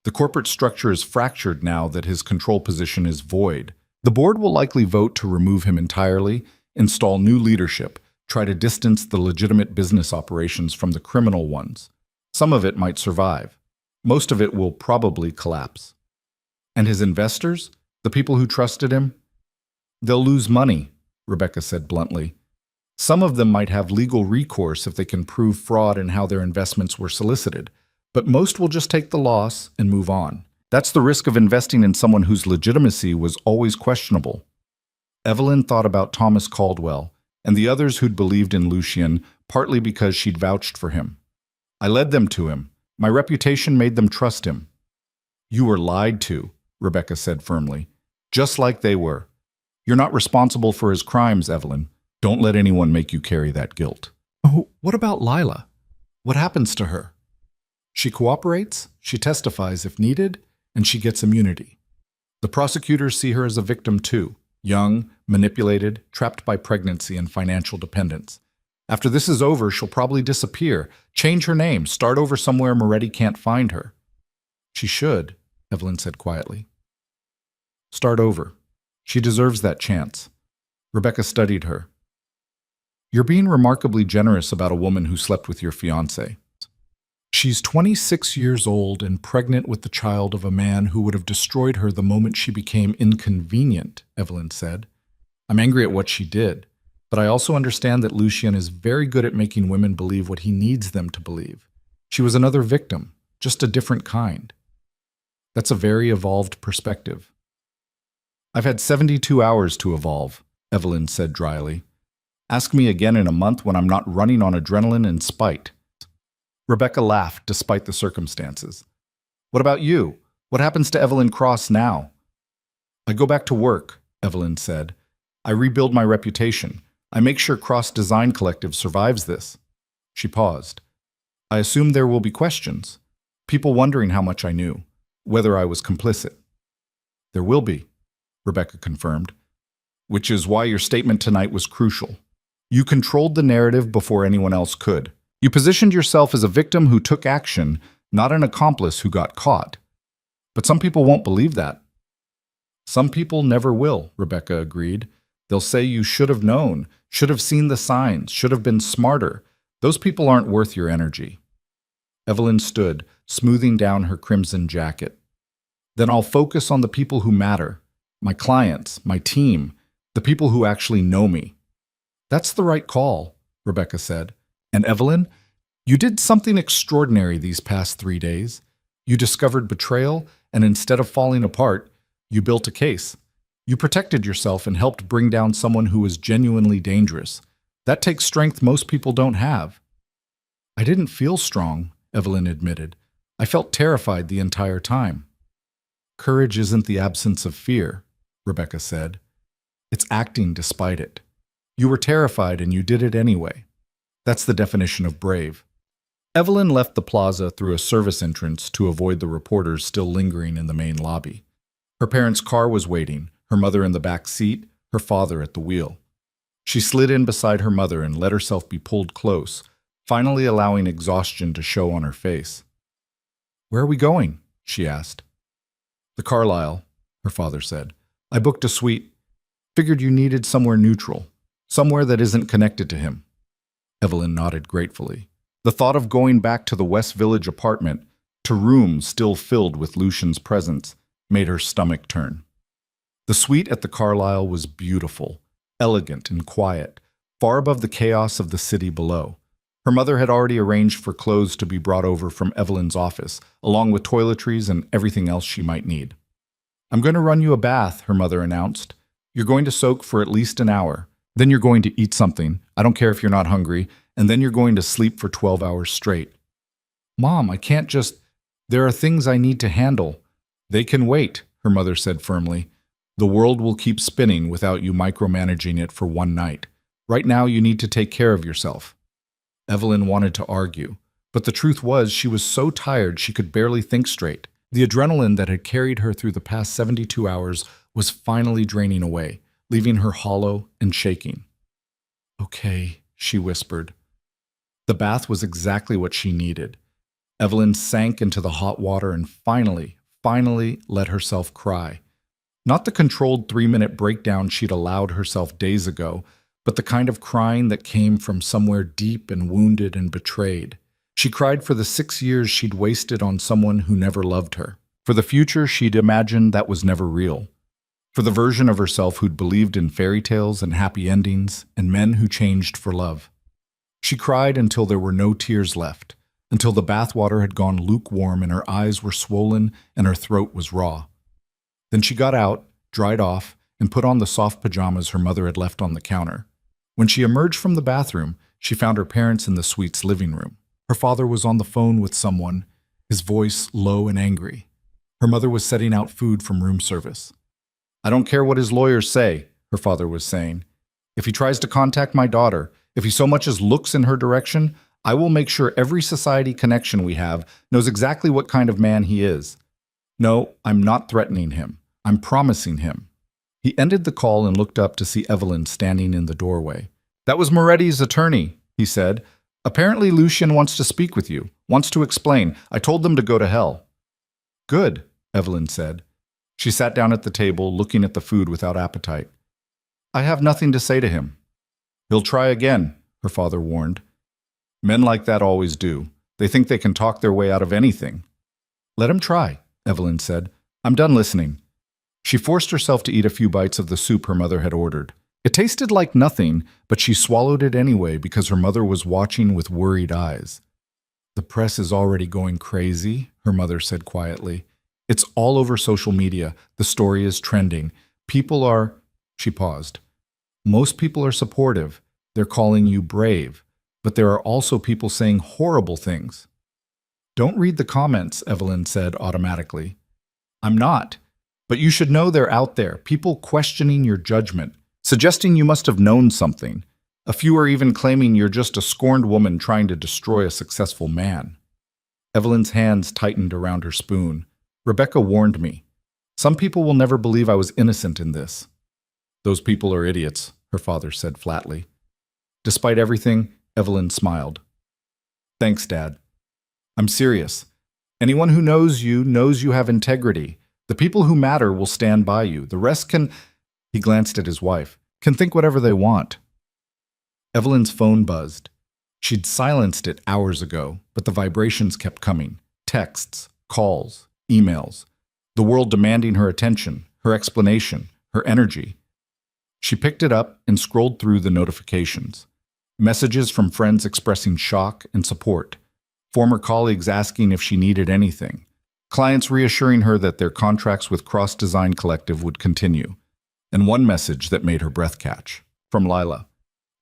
A: The corporate structure is fractured now that his control position is void. The board will likely vote to remove him entirely, install new leadership, try to distance the legitimate business operations from the criminal ones. Some of it might survive. Most of it will probably collapse. And his investors, the people who trusted him, they'll lose money, Rebecca said bluntly. Some of them might have legal recourse if they can prove fraud in how their investments were solicited, but most will just take the loss and move on. That's the risk of investing in someone whose legitimacy was always questionable. Evelyn thought about Thomas Caldwell and the others who'd believed in Lucien, partly because she'd vouched for him. I led them to him. My reputation made them trust him. You were lied to, Rebecca said firmly. Just like they were. You're not responsible for his crimes, Evelyn. Don't let anyone make you carry that guilt. Oh, what about Lila? What happens to her? She cooperates, she testifies if needed, and she gets immunity. The prosecutors see her as a victim too, young, manipulated, trapped by pregnancy and financial dependence. After this is over, she'll probably disappear, change her name, start over somewhere Moretti can't find her. She should, Evelyn said quietly. Start over. She deserves that chance. Rebecca studied her. You're being remarkably generous about a woman who slept with your fiancé. She's 26 years old and pregnant with the child of a man who would have destroyed her the moment she became inconvenient, Evelyn said. I'm angry at what she did, but I also understand that Lucien is very good at making women believe what he needs them to believe. She was another victim, just a different kind. That's a very evolved perspective. I've had 72 hours to evolve, Evelyn said dryly. Ask me again in a month when I'm not running on adrenaline and spite. Rebecca laughed despite the circumstances. What about you? What happens to Evelyn Cross now? I go back to work, Evelyn said. I rebuild my reputation. I make sure Cross Design Collective survives this. She paused. I assume there will be questions. People wondering how much I knew, whether I was complicit. There will be, Rebecca confirmed, which is why your statement tonight was crucial. You controlled the narrative before anyone else could. You positioned yourself as a victim who took action, not an accomplice who got caught. But some people won't believe that. Some people never will, Rebecca agreed. They'll say you should have known, should have seen the signs, should have been smarter. Those people aren't worth your energy. Evelyn stood, smoothing down her crimson jacket. Then I'll focus on the people who matter. My clients, my team, the people who actually know me. That's the right call, Rebecca said. And Evelyn, you did something extraordinary these past 3 days. You discovered betrayal, and instead of falling apart, you built a case. You protected yourself and helped bring down someone who was genuinely dangerous. That takes strength most people don't have. I didn't feel strong, Evelyn admitted. I felt terrified the entire time. Courage isn't the absence of fear, Rebecca said. It's acting despite it. You were terrified and you did it anyway. That's the definition of brave. Evelyn left the plaza through a service entrance to avoid the reporters still lingering in the main lobby. Her parents' car was waiting, her mother in the back seat, her father at the wheel. She slid in beside her mother and let herself be pulled close, finally allowing exhaustion to show on her face. Where are we going? She asked. The Carlisle, her father said. I booked a suite. Figured you needed somewhere neutral, somewhere that isn't connected to him. Evelyn nodded gratefully. The thought of going back to the West Village apartment, to rooms still filled with Lucien's presence, made her stomach turn. The suite at the Carlisle was beautiful, elegant and quiet, far above the chaos of the city below. Her mother had already arranged for clothes to be brought over from Evelyn's office, along with toiletries and everything else she might need. I'm going to run you a bath, her mother announced. You're going to soak for at least an hour. Then you're going to eat something, I don't care if you're not hungry, and then you're going to sleep for 12 hours straight. Mom, I can't just… There are things I need to handle. They can wait, her mother said firmly. The world will keep spinning without you micromanaging it for one night. Right now you need to take care of yourself. Evelyn wanted to argue, but the truth was she was so tired she could barely think straight. The adrenaline that had carried her through the past 72 hours was finally draining away, leaving her hollow and shaking. Okay, she whispered. The bath was exactly what she needed. Evelyn sank into the hot water and finally let herself cry. Not the controlled 3-minute breakdown she'd allowed herself days ago, but the kind of crying that came from somewhere deep and wounded and betrayed. She cried for the 6 years she'd wasted on someone who never loved her, for the future she'd imagined that was never real, for the version of herself who'd believed in fairy tales and happy endings and men who changed for love. She cried until there were no tears left, until the bathwater had gone lukewarm and her eyes were swollen and her throat was raw. Then she got out, dried off, and put on the soft pajamas her mother had left on the counter. When she emerged from the bathroom, she found her parents in the suite's living room. Her father was on the phone with someone, his voice low and angry. Her mother was setting out food from room service. "I don't care what his lawyers say," her father was saying. "If he tries to contact my daughter, if he so much as looks in her direction, I will make sure every society connection we have knows exactly what kind of man he is. No, I'm not threatening him. I'm promising him." He ended the call and looked up to see Evelyn standing in the doorway. "That was Moretti's attorney," he said. "Apparently Lucien wants to speak with you, wants to explain. I told them to go to hell." "Good," Evelyn said. She sat down at the table, looking at the food without appetite. "I have nothing to say to him." "He'll try again," her father warned. "Men like that always do. They think they can talk their way out of anything." "Let him try," Evelyn said. "I'm done listening." She forced herself to eat a few bites of the soup her mother had ordered. It tasted like nothing, but she swallowed it anyway because her mother was watching with worried eyes. "The press is already going crazy," her mother said quietly. "It's all over social media. The story is trending. People are—" She paused. "Most people are supportive. They're calling you brave. But there are also people saying horrible things." "Don't read the comments," Evelyn said automatically. "I'm not. But you should know they're out there, people questioning your judgment, suggesting you must have known something. A few are even claiming you're just a scorned woman trying to destroy a successful man." Evelyn's hands tightened around her spoon. "Rebecca warned me. Some people will never believe I was innocent in this." "Those people are idiots," her father said flatly. Despite everything, Evelyn smiled. "Thanks, Dad. I'm serious. Anyone who knows you have integrity. The people who matter will stand by you. The rest can—" He glanced at his wife. "Can think whatever they want." Evelyn's phone buzzed. She'd silenced it hours ago, but the vibrations kept coming. Texts, calls, emails. The world demanding her attention, her explanation, her energy. She picked it up and scrolled through the notifications. Messages from friends expressing shock and support. Former colleagues asking if she needed anything. Clients reassuring her that their contracts with Cross Design Collective would continue. And one message that made her breath catch. From Lila.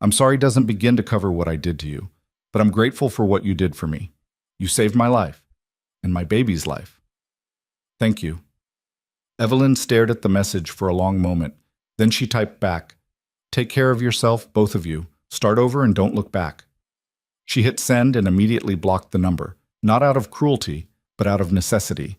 A: "I'm sorry doesn't begin to cover what I did to you, but I'm grateful for what you did for me. You saved my life. And my baby's life. Thank you." Evelyn stared at the message for a long moment. Then she typed back, "Take care of yourself, both of you. Start over and don't look back." She hit send and immediately blocked the number, not out of cruelty, but out of necessity.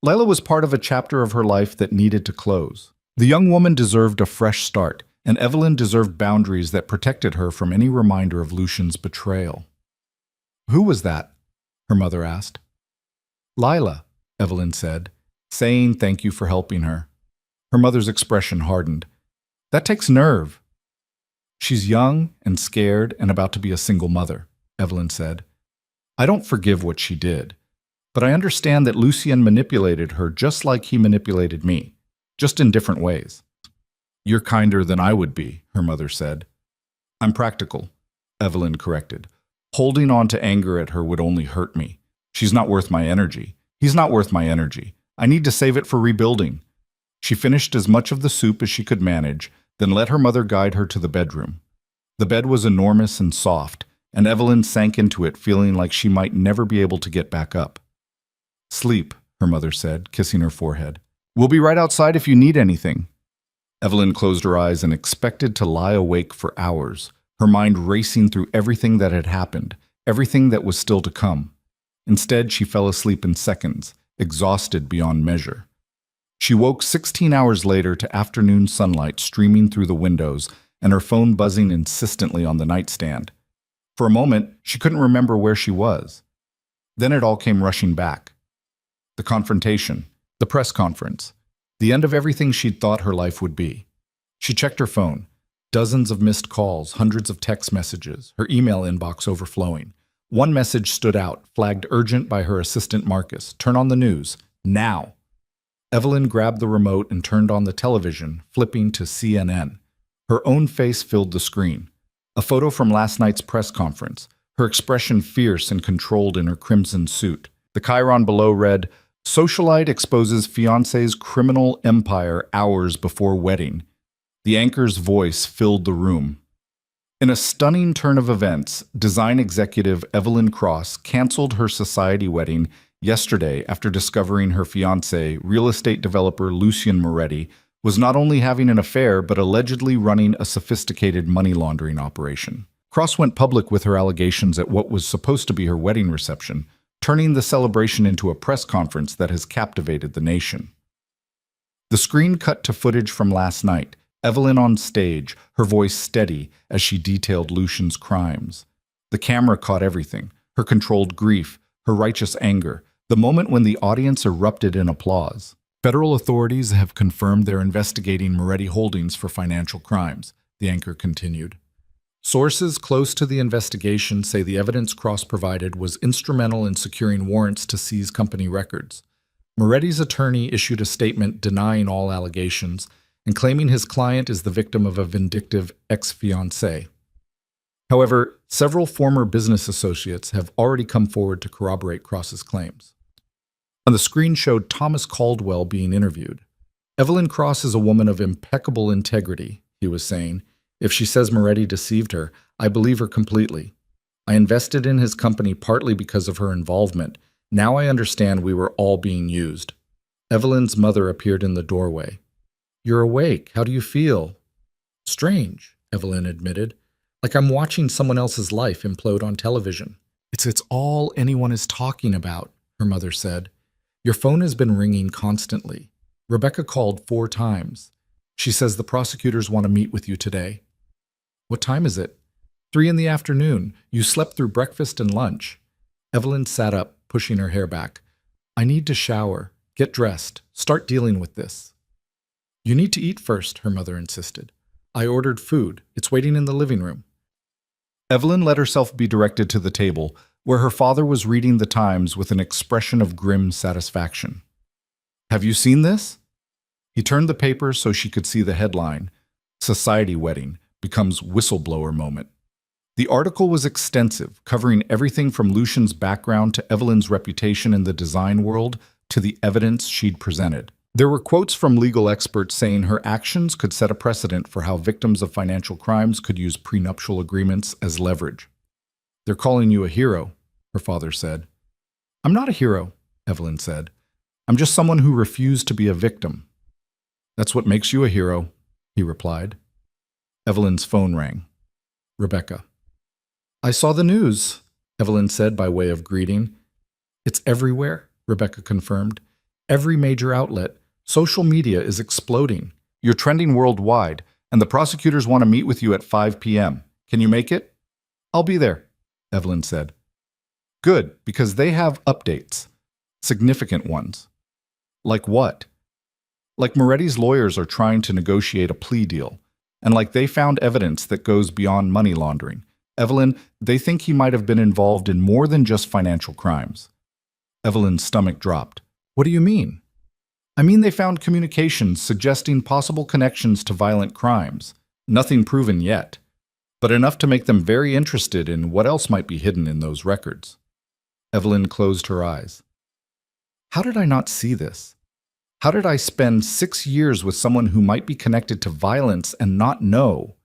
A: Layla was part of a chapter of her life that needed to close. The young woman deserved a fresh start, and Evelyn deserved boundaries that protected her from any reminder of Lucien's betrayal. "Who was that?" her mother asked. "Lila," Evelyn said, saying thank you for helping her. Her mother's expression hardened. "That takes nerve." "She's young and scared and about to be a single mother," Evelyn said. "I don't forgive what she did. But I understand that Lucien manipulated her just like he manipulated me, just in different ways." "You're kinder than I would be," her mother said. "I'm practical," Evelyn corrected. "Holding on to anger at her would only hurt me. She's not worth my energy. He's not worth my energy. I need to save it for rebuilding." She finished as much of the soup as she could manage, then let her mother guide her to the bedroom. The bed was enormous and soft, and Evelyn sank into it feeling like she might never be able to get back up. "Sleep," her mother said, kissing her forehead. "We'll be right outside if you need anything." Evelyn closed her eyes and expected to lie awake for hours, her mind racing through everything that had happened, everything that was still to come. Instead, she fell asleep in seconds, exhausted beyond measure. She woke 16 hours later to afternoon sunlight streaming through the windows and her phone buzzing insistently on the nightstand. For a moment, she couldn't remember where she was. Then it all came rushing back. The confrontation, the press conference, The end of everything she'd thought her life would be. She checked her phone. Dozens of missed calls, hundreds of text messages, her email inbox overflowing. One message stood out, flagged urgent by her assistant Marcus. Turn on the news. Now. Evelyn grabbed the remote and turned on the television, flipping to CNN. Her own face filled the screen. A photo from last night's press conference, her expression fierce and controlled in her crimson suit. The chyron below read, "Socialite exposes fiancé's criminal empire hours before wedding." The anchor's voice filled the room. In a stunning turn of events, design executive Evelyn Cross canceled her society wedding yesterday after discovering her fiancé, real estate developer Lucien Moretti, was not only having an affair but allegedly running a sophisticated money laundering operation. Cross went public with her allegations at what was supposed to be her wedding reception, turning the celebration into a press conference that has captivated the nation. The screen cut to footage from last night, Evelyn on stage, her voice steady as she detailed Lucian's crimes. The camera caught everything, her controlled grief, her righteous anger, the moment when the audience erupted in applause. Federal authorities have confirmed they're investigating Moretti Holdings for financial crimes, the anchor continued. Sources close to the investigation say the evidence Cross provided was instrumental in securing warrants to seize company records. Moretti's attorney issued a statement denying all allegations and claiming his client is the victim of a vindictive ex-fiancé. However, several former business associates have already come forward to corroborate Cross's claims. On the screen showed Thomas Caldwell being interviewed. "Evelyn Cross is a woman of impeccable integrity," he was saying. "If she says Moretti deceived her, I believe her completely. I invested in his company partly because of her involvement. Now I understand we were all being used." Evelyn's mother appeared in the doorway. "You're awake. How do you feel?" "Strange," Evelyn admitted. "Like I'm watching someone else's life implode on television." It's all anyone is talking about," her mother said. "Your phone has been ringing constantly. Rebecca called 4 times. She says the prosecutors want to meet with you today." "What time is it?" 3 in the afternoon. You slept through breakfast and lunch." Evelyn sat up, pushing her hair back. "I need to shower, get dressed, start dealing with this." "You need to eat first," her mother insisted. "I ordered food. It's waiting in the living room." Evelyn let herself be directed to the table, where her father was reading the Times with an expression of grim satisfaction. "Have you seen this?" He turned the paper so she could see the headline, "Society Wedding Becomes Whistleblower Moment." The article was extensive, covering everything from Lucian's background to Evelyn's reputation in the design world to the evidence she'd presented. There were quotes from legal experts saying her actions could set a precedent for how victims of financial crimes could use prenuptial agreements as leverage. "They're calling you a hero," her father said. "I'm not a hero," Evelyn said. "I'm just someone who refused to be a victim." "That's what makes you a hero," he replied. Evelyn's phone rang. Rebecca. "I saw the news," Evelyn said by way of greeting. "It's everywhere," Rebecca confirmed. "Every major outlet. Social media is exploding. You're trending worldwide, and the prosecutors want to meet with you at 5 p.m. Can you make it?" "I'll be there," Evelyn said. "Good, because they have updates. Significant ones." "Like what?" "Like Moretti's lawyers are trying to negotiate a plea deal, and like they found evidence that goes beyond money laundering. Evelyn, they think he might have been involved in more than just financial crimes." Evelyn's stomach dropped. "What do you mean?" "I mean they found communications suggesting possible connections to violent crimes. Nothing proven yet, but enough to make them very interested in what else might be hidden in those records." Evelyn closed her eyes. "How did I not see this? How did I spend 6 years with someone who might be connected to violence and not know?"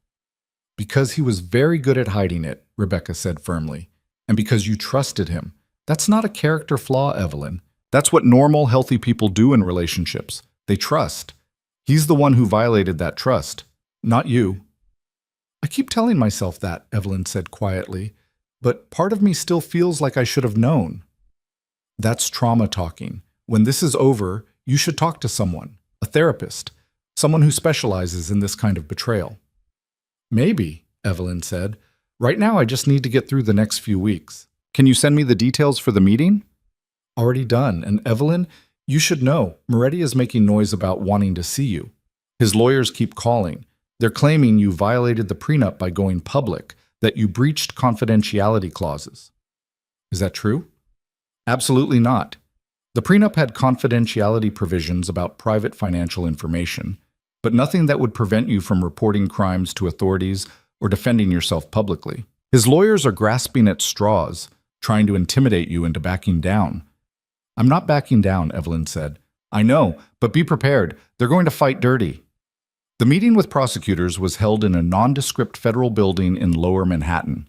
A: "Because he was very good at hiding it," Rebecca said firmly. "And because you trusted him. That's not a character flaw, Evelyn. That's what normal, healthy people do in relationships. They trust. He's the one who violated that trust, not you." "I keep telling myself that," Evelyn said quietly, "but part of me still feels like I should have known." "That's trauma talking. When this is over, you should talk to someone, a therapist, someone who specializes in this kind of betrayal." "Maybe," Evelyn said. "Right now I just need to get through the next few weeks. Can you send me the details for the meeting?" "Already done. And Evelyn, You should know, Moretti is making noise about wanting to see you. His lawyers keep calling. They're claiming you violated the prenup by going public, that you breached confidentiality clauses. Is that true? Absolutely not. The prenup had confidentiality provisions about private financial information, but nothing that would prevent you from reporting crimes to authorities or defending yourself publicly. His lawyers are grasping at straws, trying to intimidate you into backing down. I'm not backing down, Evelyn said. I know, but be prepared. They're going to fight dirty. The meeting with prosecutors was held in a nondescript federal building in Lower Manhattan.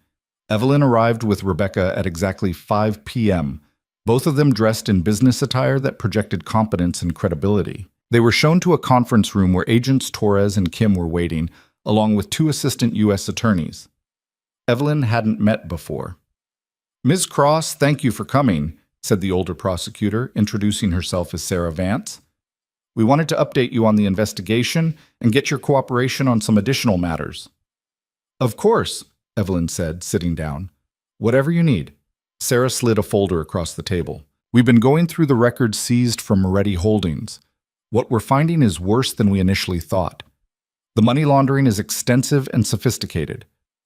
A: Evelyn arrived with Rebecca at exactly 5 p.m., both of them dressed in business attire that projected competence and credibility. They were shown to a conference room where agents Torres and Kim were waiting, along with 2 assistant U.S. attorneys. Evelyn hadn't met before. Ms. Cross, thank you for coming, said the older prosecutor, introducing herself as Sarah Vance. We wanted to update you on the investigation and get your cooperation on some additional matters. Of course, Evelyn said, sitting down. Whatever you need. Sarah slid a folder across the table. We've been going through the records seized from Moretti Holdings. What we're finding is worse than we initially thought. The money laundering is extensive and sophisticated,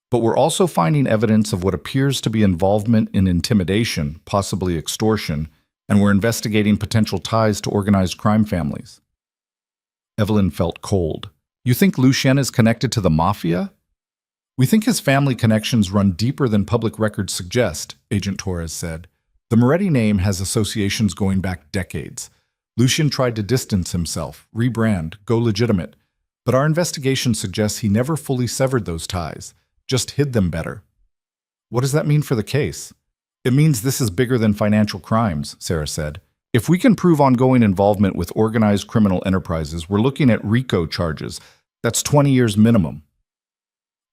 A: but we're also finding evidence of what appears to be involvement in intimidation, possibly extortion, and we're investigating potential ties to organized crime families. Evelyn felt cold. You think Lucien is connected to the Mafia? We think his family connections run deeper than public records suggest, Agent Torres said. The Moretti name has associations going back decades. Lucien tried to distance himself, rebrand, go legitimate, but our investigation suggests he never fully severed those ties, just hid them better. What does that mean for the case? It means this is bigger than financial crimes, Sarah said. If we can prove ongoing involvement with organized criminal enterprises, we're looking at RICO charges. That's 20 years minimum.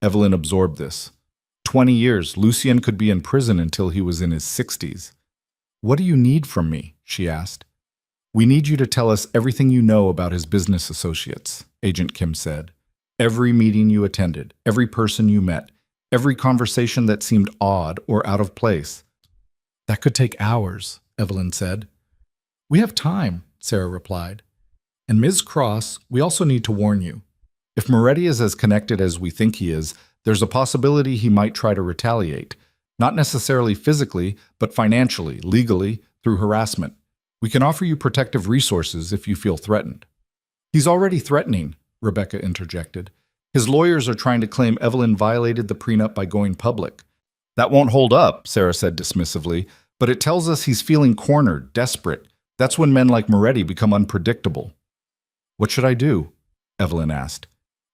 A: Evelyn absorbed this. 20 years, Lucien could be in prison until he was in his 60s. What do you need from me? She asked. We need you to tell us everything you know about his business associates, Agent Kim said. Every meeting you attended, every person you met, every conversation that seemed odd or out of place. That could take hours, Evelyn said. We have time, Sarah replied. And Ms. Cross, we also need to warn you. If Moretti is as connected as we think he is, there's a possibility he might try to retaliate, not necessarily physically, but financially, legally, through harassment. We can offer you protective resources if you feel threatened. He's already threatening, Rebecca interjected. His lawyers are trying to claim Evelyn violated the prenup by going public. That won't hold up, Sarah said dismissively, but it tells us he's feeling cornered, desperate. That's when men like Moretti become unpredictable. What should I do? Evelyn asked.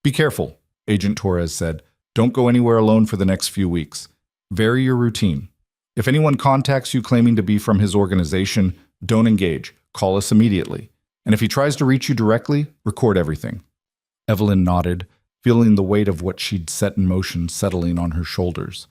A: Be careful, Agent Torres said. Don't go anywhere alone for the next few weeks. Vary your routine. If anyone contacts you claiming to be from his organization, don't engage. Call us immediately. And if he tries to reach you directly, record everything. Evelyn nodded, feeling the weight of what she'd set in motion settling on her shoulders.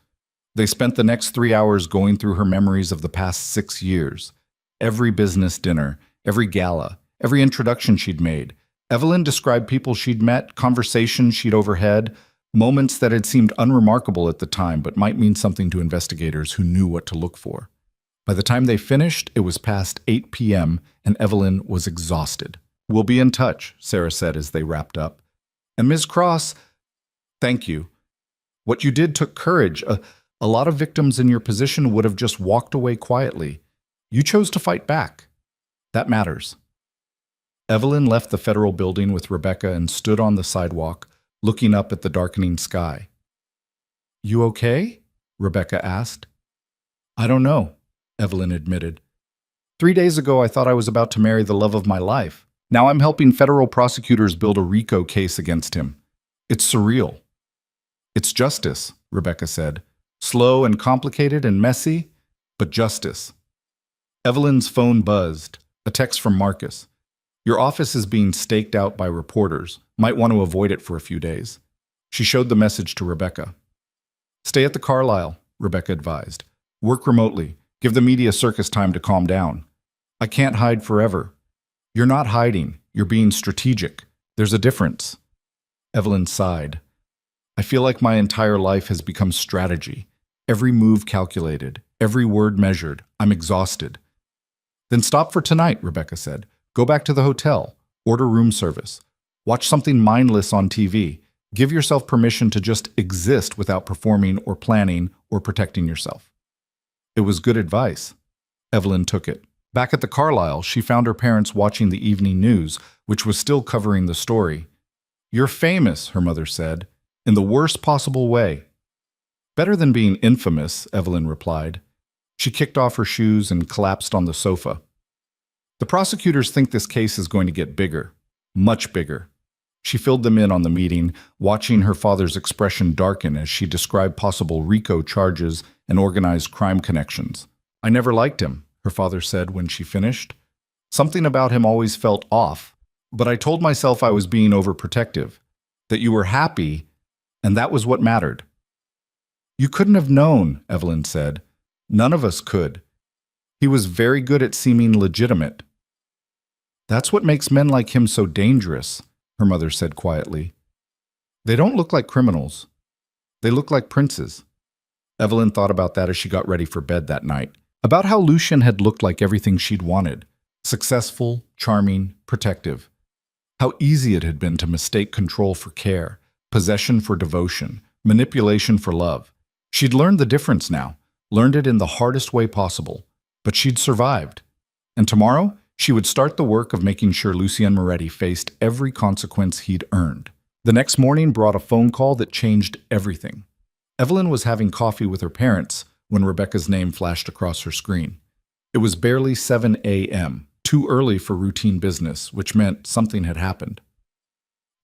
A: They spent the next 3 hours going through her memories of the past 6 years. Every business dinner, every gala, every introduction she'd made. Evelyn described people she'd met, conversations she'd overheard, moments that had seemed unremarkable at the time but might mean something to investigators who knew what to look for. By the time they finished, it was past 8 p.m., and Evelyn was exhausted. We'll be in touch, Sarah said as they wrapped up. And Ms. Cross, thank you. What you did took courage. A lot of victims in your position would have just walked away quietly. You chose to fight back. That matters. Evelyn left the federal building with Rebecca and stood on the sidewalk, looking up at the darkening sky. You okay? Rebecca asked. I don't know, Evelyn admitted. 3 days ago, I thought I was about to marry the love of my life. Now I'm helping federal prosecutors build a RICO case against him. It's surreal. It's justice, Rebecca said. Slow and complicated and messy, but justice. Evelyn's phone buzzed. A text from Marcus. Your office is being staked out by reporters. Might want to avoid it for a few days. She showed the message to Rebecca. Stay at the Carlisle, Rebecca advised. Work remotely. Give the media circus time to calm down. I can't hide forever. You're not hiding. You're being strategic. There's a difference. Evelyn sighed. I feel like my entire life has become strategy. Every move calculated. Every word measured. I'm exhausted. Then stop for tonight, Rebecca said. Go back to the hotel. Order room service. Watch something mindless on TV. Give yourself permission to just exist without performing or planning or protecting yourself. It was good advice. Evelyn took it. Back at the Carlisle, she found her parents watching the evening news, which was still covering the story. You're famous, her mother said, in the worst possible way. Better than being infamous, Evelyn replied. She kicked off her shoes and collapsed on the sofa. The prosecutors think this case is going to get bigger, much bigger. She filled them in on the meeting, watching her father's expression darken as she described possible RICO charges and organized crime connections. I never liked him, her father said when she finished. Something about him always felt off, but I told myself I was being overprotective, that you were happy, and that was what mattered. You couldn't have known, Evelyn said. None of us could. He was very good at seeming legitimate. That's what makes men like him so dangerous, her mother said quietly. They don't look like criminals. They look like princes. Evelyn thought about that as she got ready for bed that night, about how Lucien had looked like everything she'd wanted, successful, charming, protective. How easy it had been to mistake control for care, possession for devotion, manipulation for love. She'd learned the difference now, learned it in the hardest way possible, but she'd survived. And tomorrow, she would start the work of making sure Lucien Moretti faced every consequence he'd earned. The next morning brought a phone call that changed everything. Evelyn was having coffee with her parents when Rebecca's name flashed across her screen. It was barely 7 a.m., too early for routine business, which meant something had happened.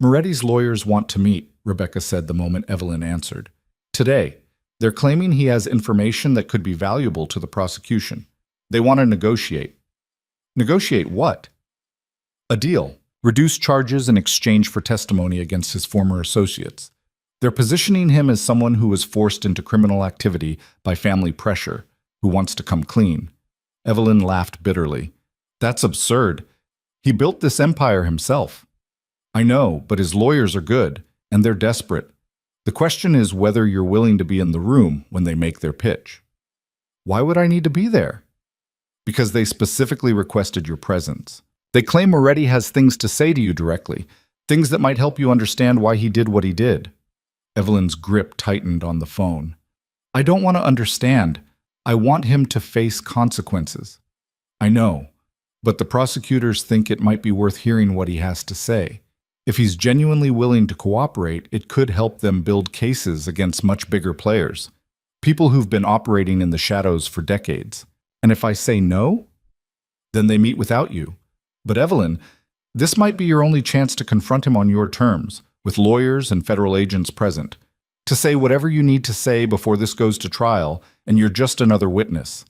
A: Moretti's lawyers want to meet, Rebecca said the moment Evelyn answered. Today, they're claiming he has information that could be valuable to the prosecution. They want to negotiate. Negotiate what? A deal. Reduce charges in exchange for testimony against his former associates. They're positioning him as someone who was forced into criminal activity by family pressure, who wants to come clean. Evelyn laughed bitterly. That's absurd. He built this empire himself. I know, but his lawyers are good, and they're desperate. The question is whether you're willing to be in the room when they make their pitch. Why would I need to be there? Because they specifically requested your presence. They claim Moretti has things to say to you directly, things that might help you understand why he did what he did. Evelyn's grip tightened on the phone. I don't want to understand. I want him to face consequences. I know, but the prosecutors think it might be worth hearing what he has to say. If he's genuinely willing to cooperate, it could help them build cases against much bigger players, people who've been operating in the shadows for decades. And if I say no, then they meet without you. But Evelyn, this might be your only chance to confront him on your terms, with lawyers and federal agents present, to say whatever you need to say before this goes to trial, and you're just another witness.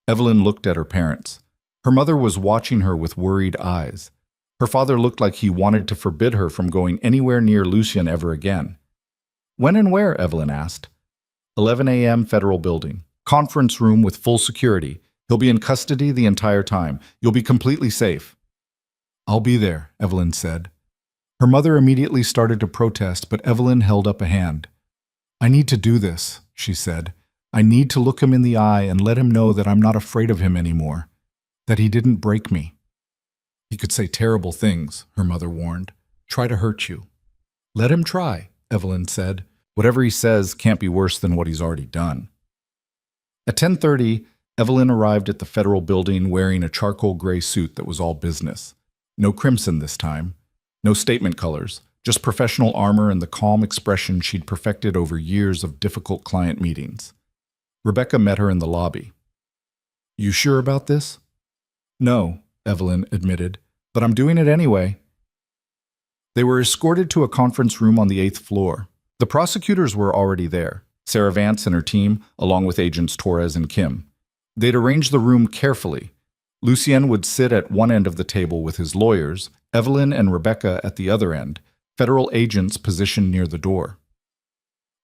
A: Evelyn looked at her parents. Her mother was watching her with worried eyes. Her father looked like he wanted to forbid her from going anywhere near Lucien ever again. When and where? Evelyn asked. 11 a.m. Federal Building. Conference room with full security. He'll be in custody the entire time. You'll be completely safe. I'll be there, Evelyn said. Her mother immediately started to protest, but Evelyn held up a hand. I need to do this, she said. I need to look him in the eye and let him know that I'm not afraid of him anymore, that he didn't break me. He could say terrible things, her mother warned. Try to hurt you. Let him try, Evelyn said. Whatever he says can't be worse than what he's already done. At 10:30, Evelyn arrived at the federal building wearing a charcoal gray suit that was all business. No crimson this time. No statement colors, just professional armor and the calm expression she'd perfected over years of difficult client meetings. Rebecca met her in the lobby. You sure about this? No, Evelyn admitted, but I'm doing it anyway. They were escorted to a conference room on the 8th floor. The prosecutors were already there, Sarah Vance and her team, along with agents Torres and Kim. They'd arranged the room carefully. Lucien would sit at one end of the table with his lawyers, Evelyn and Rebecca at the other end, federal agents positioned near the door.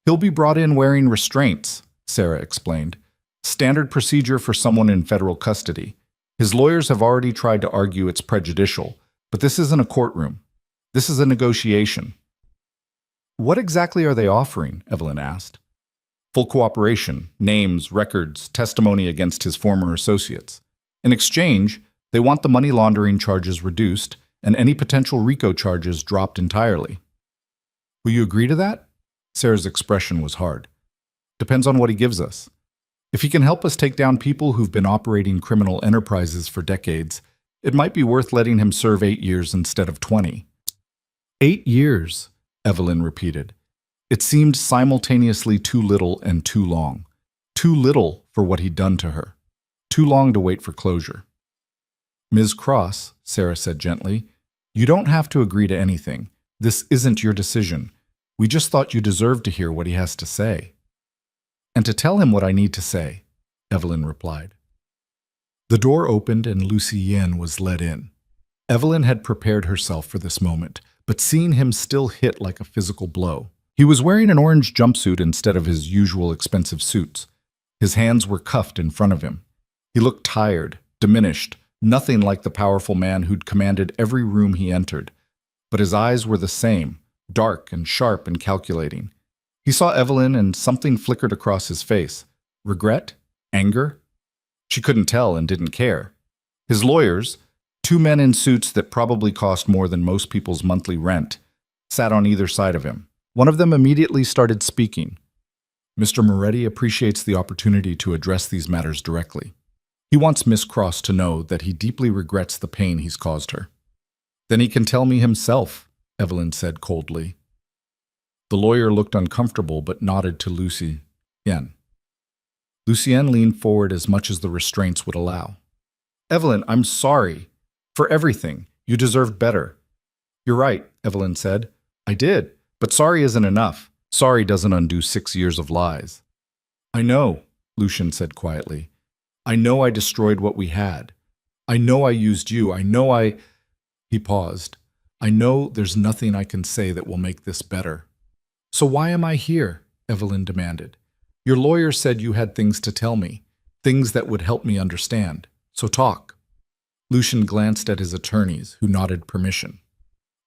A: He'll be brought in wearing restraints, Sarah explained. Standard procedure for someone in federal custody. His lawyers have already tried to argue it's prejudicial, but this isn't a courtroom. This is a negotiation. What exactly are they offering? Evelyn asked. Full cooperation, names, records, testimony against his former associates. In exchange, they want the money laundering charges reduced and any potential RICO charges dropped entirely. Will you agree to that? Sarah's expression was hard. Depends on what he gives us. If he can help us take down people who've been operating criminal enterprises for decades, it might be worth letting him serve 8 years instead of 20. 8 years, Evelyn repeated. It seemed simultaneously too little and too long. Too little for what he'd done to her. Too long to wait for closure. Ms. Cross, Sarah said gently, you don't have to agree to anything. This isn't your decision. We just thought you deserved to hear what he has to say. And to tell him what I need to say, Evelyn replied. The door opened and Lucy Yen was led in. Evelyn had prepared herself for this moment, but seeing him still hit like a physical blow. He was wearing an orange jumpsuit instead of his usual expensive suits. His hands were cuffed in front of him. He looked tired, diminished, nothing like the powerful man who'd commanded every room he entered. But his eyes were the same, dark and sharp and calculating. He saw Evelyn and something flickered across his face. Regret? Anger? She couldn't tell and didn't care. His lawyers, 2 men in suits that probably cost more than most people's monthly rent, sat on either side of him. One of them immediately started speaking. Mr. Moretti appreciates the opportunity to address these matters directly. He wants Miss Cross to know that he deeply regrets the pain he's caused her. Then he can tell me himself, Evelyn said coldly. The lawyer looked uncomfortable but nodded to Lucy Yen. Lucien leaned forward as much as the restraints would allow. Evelyn, I'm sorry. For everything. You deserved better. You're right, Evelyn said. I did, but sorry isn't enough. Sorry doesn't undo 6 years of lies. I know, Lucien said quietly. I know I destroyed what we had. I know I used you. I know I... He paused. I know there's nothing I can say that will make this better. So why am I here? Evelyn demanded. Your lawyer said you had things to tell me, things that would help me understand. So talk. Lucien glanced at his attorneys, who nodded permission.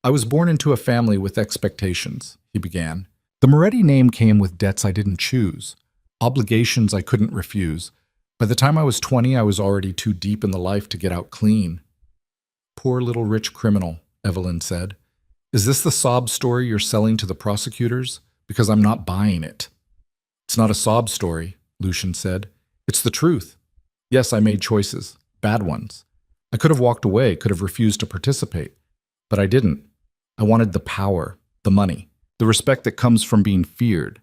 A: I was born into a family with expectations, he began. The Moretti name came with debts I didn't choose, obligations I couldn't refuse. By the time I was 20, I was already too deep in the life to get out clean. Poor little rich criminal, Evelyn said. Is this the sob story you're selling to the prosecutors? Because I'm not buying it. It's not a sob story, Lucien said. It's the truth. Yes, I made choices, bad ones. I could have walked away, could have refused to participate. But I didn't. I wanted the power, the money, the respect that comes from being feared.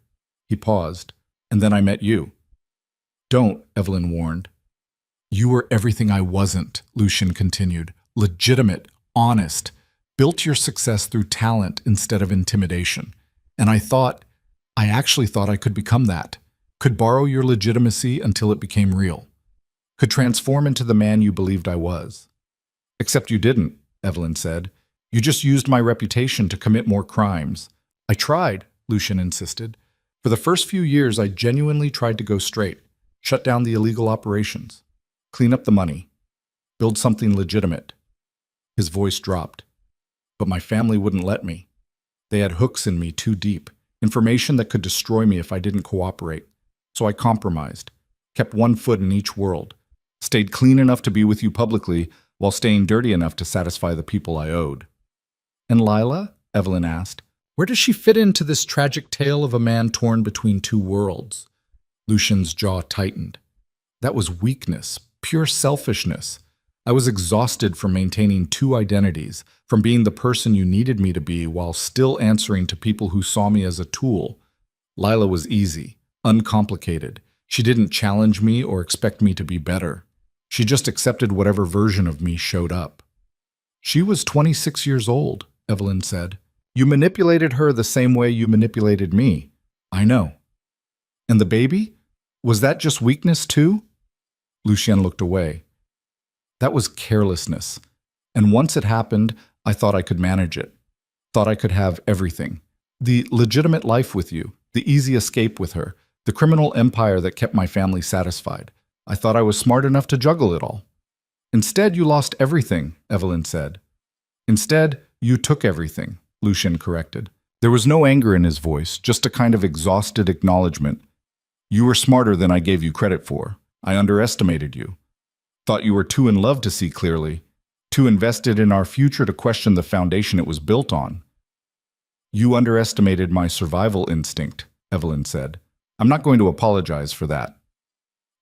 A: He paused, and then I met you. Don't, Evelyn warned. You were everything I wasn't, Lucien continued. Legitimate, honest, built your success through talent instead of intimidation. And I actually thought I could become that, could borrow your legitimacy until it became real, could transform into the man you believed I was. Except you didn't, Evelyn said. You just used my reputation to commit more crimes. I tried, Lucien insisted. For the first few years, I genuinely tried to go straight, shut down the illegal operations, clean up the money, build something legitimate. His voice dropped. But my family wouldn't let me. They had hooks in me too deep, information that could destroy me if I didn't cooperate. So I compromised, kept one foot in each world, stayed clean enough to be with you publicly while staying dirty enough to satisfy the people I owed. And Lila? Evelyn asked. Where does she fit into this tragic tale of a man torn between 2 worlds? Lucien's jaw tightened. That was weakness, pure selfishness. I was exhausted from maintaining 2 identities, from being the person you needed me to be while still answering to people who saw me as a tool. Lila was easy, uncomplicated. She didn't challenge me or expect me to be better. She just accepted whatever version of me showed up. She was 26 years old, Evelyn said. You manipulated her the same way you manipulated me. I know. And the baby? Was that just weakness too? Lucien looked away. That was carelessness. And once it happened, I thought I could manage it. Thought I could have everything. The legitimate life with you, the easy escape with her, the criminal empire that kept my family satisfied. I thought I was smart enough to juggle it all. Instead, you lost everything, Evelyn said. Instead, you took everything, Lucien corrected. There was no anger in his voice, just a kind of exhausted acknowledgement. You were smarter than I gave you credit for. I underestimated you. Thought you were too in love to see clearly, too invested in our future to question the foundation it was built on. You underestimated my survival instinct, Evelyn said. I'm not going to apologize for that.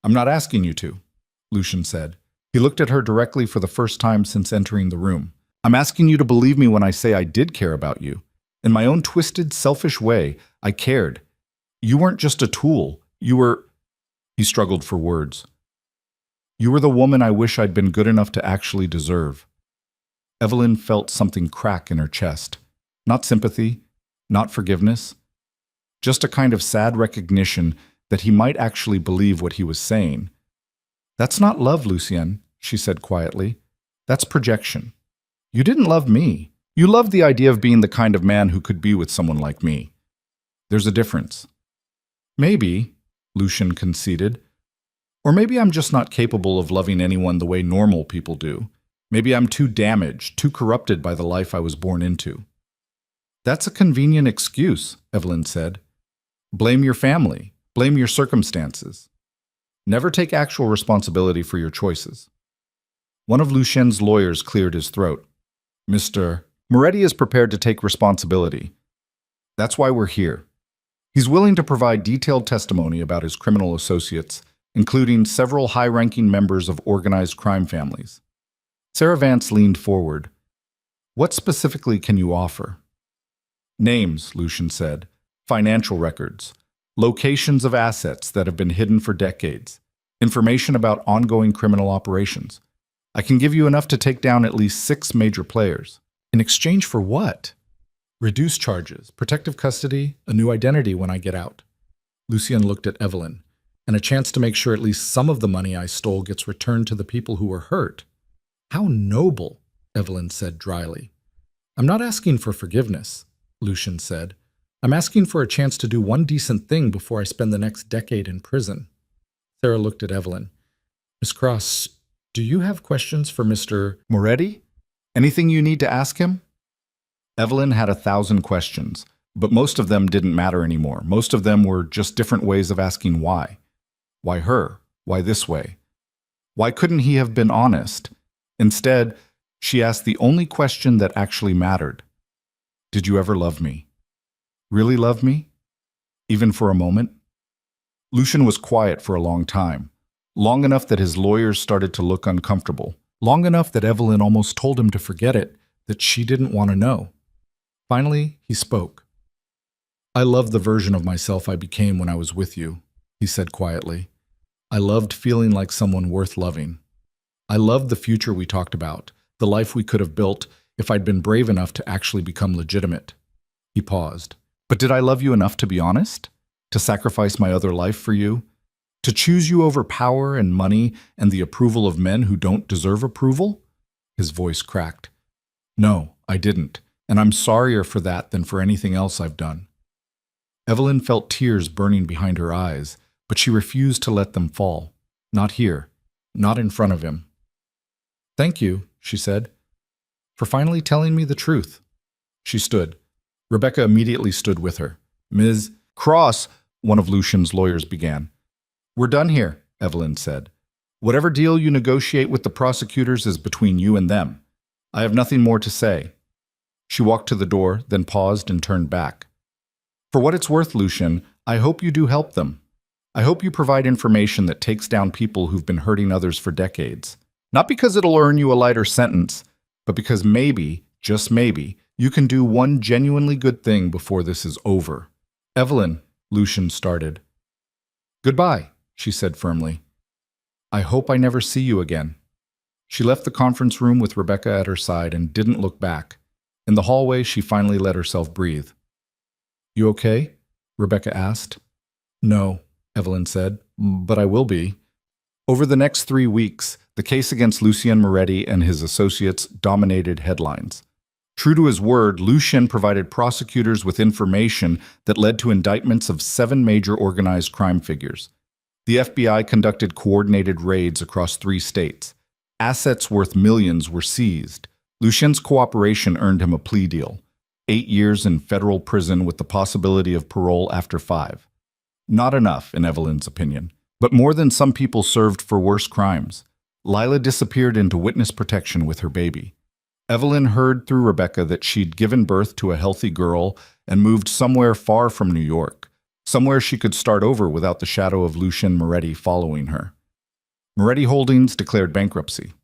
A: I'm not asking you to, Lucian said. He looked at her directly for the first time since entering the room. I'm asking you to believe me when I say I did care about you. In my own twisted, selfish way, I cared. You weren't just a tool. You were... He struggled for words. You were the woman I wish I'd been good enough to actually deserve. Evelyn felt something crack in her chest. Not sympathy, not forgiveness. Just a kind of sad recognition that he might actually believe what he was saying. That's not love, Lucien, she said quietly. That's projection. You didn't love me. You loved the idea of being the kind of man who could be with someone like me. There's a difference. Maybe, Lucian conceded. Or maybe I'm just not capable of loving anyone the way normal people do. Maybe I'm too damaged, too corrupted by the life I was born into. That's a convenient excuse, Evelyn said. Blame your family. Blame your circumstances. Never take actual responsibility for your choices. One of Lucien's lawyers cleared his throat. Mr. Moretti is prepared to take responsibility. That's why we're here. He's willing to provide detailed testimony about his criminal associates, including several high-ranking members of organized crime families. Sarah Vance leaned forward. What specifically can you offer? Names, Lucian said. Financial records. Locations of assets that have been hidden for decades. Information about ongoing criminal operations. I can give you enough to take down at least 6 major players. In exchange for what? Reduced charges, protective custody, a new identity when I get out. Lucien looked at Evelyn, and a chance to make sure at least some of the money I stole gets returned to the people who were hurt. How noble, Evelyn said dryly. I'm not asking for forgiveness, Lucian said. I'm asking for a chance to do one decent thing before I spend the next decade in prison. Sarah looked at Evelyn. Miss Cross, do you have questions for Mr. Moretti? Anything you need to ask him? Evelyn had 1,000 questions, but most of them didn't matter anymore. Most of them were just different ways of asking why. Why her? Why this way? Why couldn't he have been honest? Instead, she asked the only question that actually mattered. Did you ever love me? Really love me? Even for a moment? Lucian was quiet for a long time, long enough that his lawyers started to look uncomfortable, long enough that Evelyn almost told him to forget it, that she didn't want to know. Finally, he spoke. I loved the version of myself I became when I was with you, he said quietly. I loved feeling like someone worth loving. I loved the future we talked about, the life we could have built if I'd been brave enough to actually become legitimate. He paused. But did I love you enough to be honest? To sacrifice my other life for you? To choose you over power and money and the approval of men who don't deserve approval? His voice cracked. No, I didn't, and I'm sorrier for that than for anything else I've done. Evelyn felt tears burning behind her eyes, but she refused to let them fall. Not here. Not in front of him. Thank you, she said, for finally telling me the truth. She stood. Rebecca immediately stood with her. Ms. Cross, one of Lucian's lawyers began. We're done here, Evelyn said. Whatever deal you negotiate with the prosecutors is between you and them. I have nothing more to say. She walked to the door, then paused and turned back. For what it's worth, Lucian, I hope you do help them. I hope you provide information that takes down people who've been hurting others for decades. Not because it'll earn you a lighter sentence, but because maybe, just maybe, you can do one genuinely good thing before this is over. Evelyn, Lucian started. Goodbye, she said firmly. I hope I never see you again. She left the conference room with Rebecca at her side and didn't look back. In the hallway, she finally let herself breathe. You okay? Rebecca asked. No, Evelyn said, but I will be. Over the next 3 weeks, the case against Lucien Moretti and his associates dominated headlines. True to his word, Lucien provided prosecutors with information that led to indictments of 7 major organized crime figures. The FBI conducted coordinated raids across 3 states. Assets worth millions were seized. Lucien's cooperation earned him a plea deal, 8 years in federal prison with the possibility of parole after 5. Not enough, in Evelyn's opinion, but more than some people served for worse crimes. Lila disappeared into witness protection with her baby. Evelyn heard through Rebecca that she'd given birth to a healthy girl and moved somewhere far from New York, somewhere she could start over without the shadow of Lucien Moretti following her. Moretti Holdings declared bankruptcy.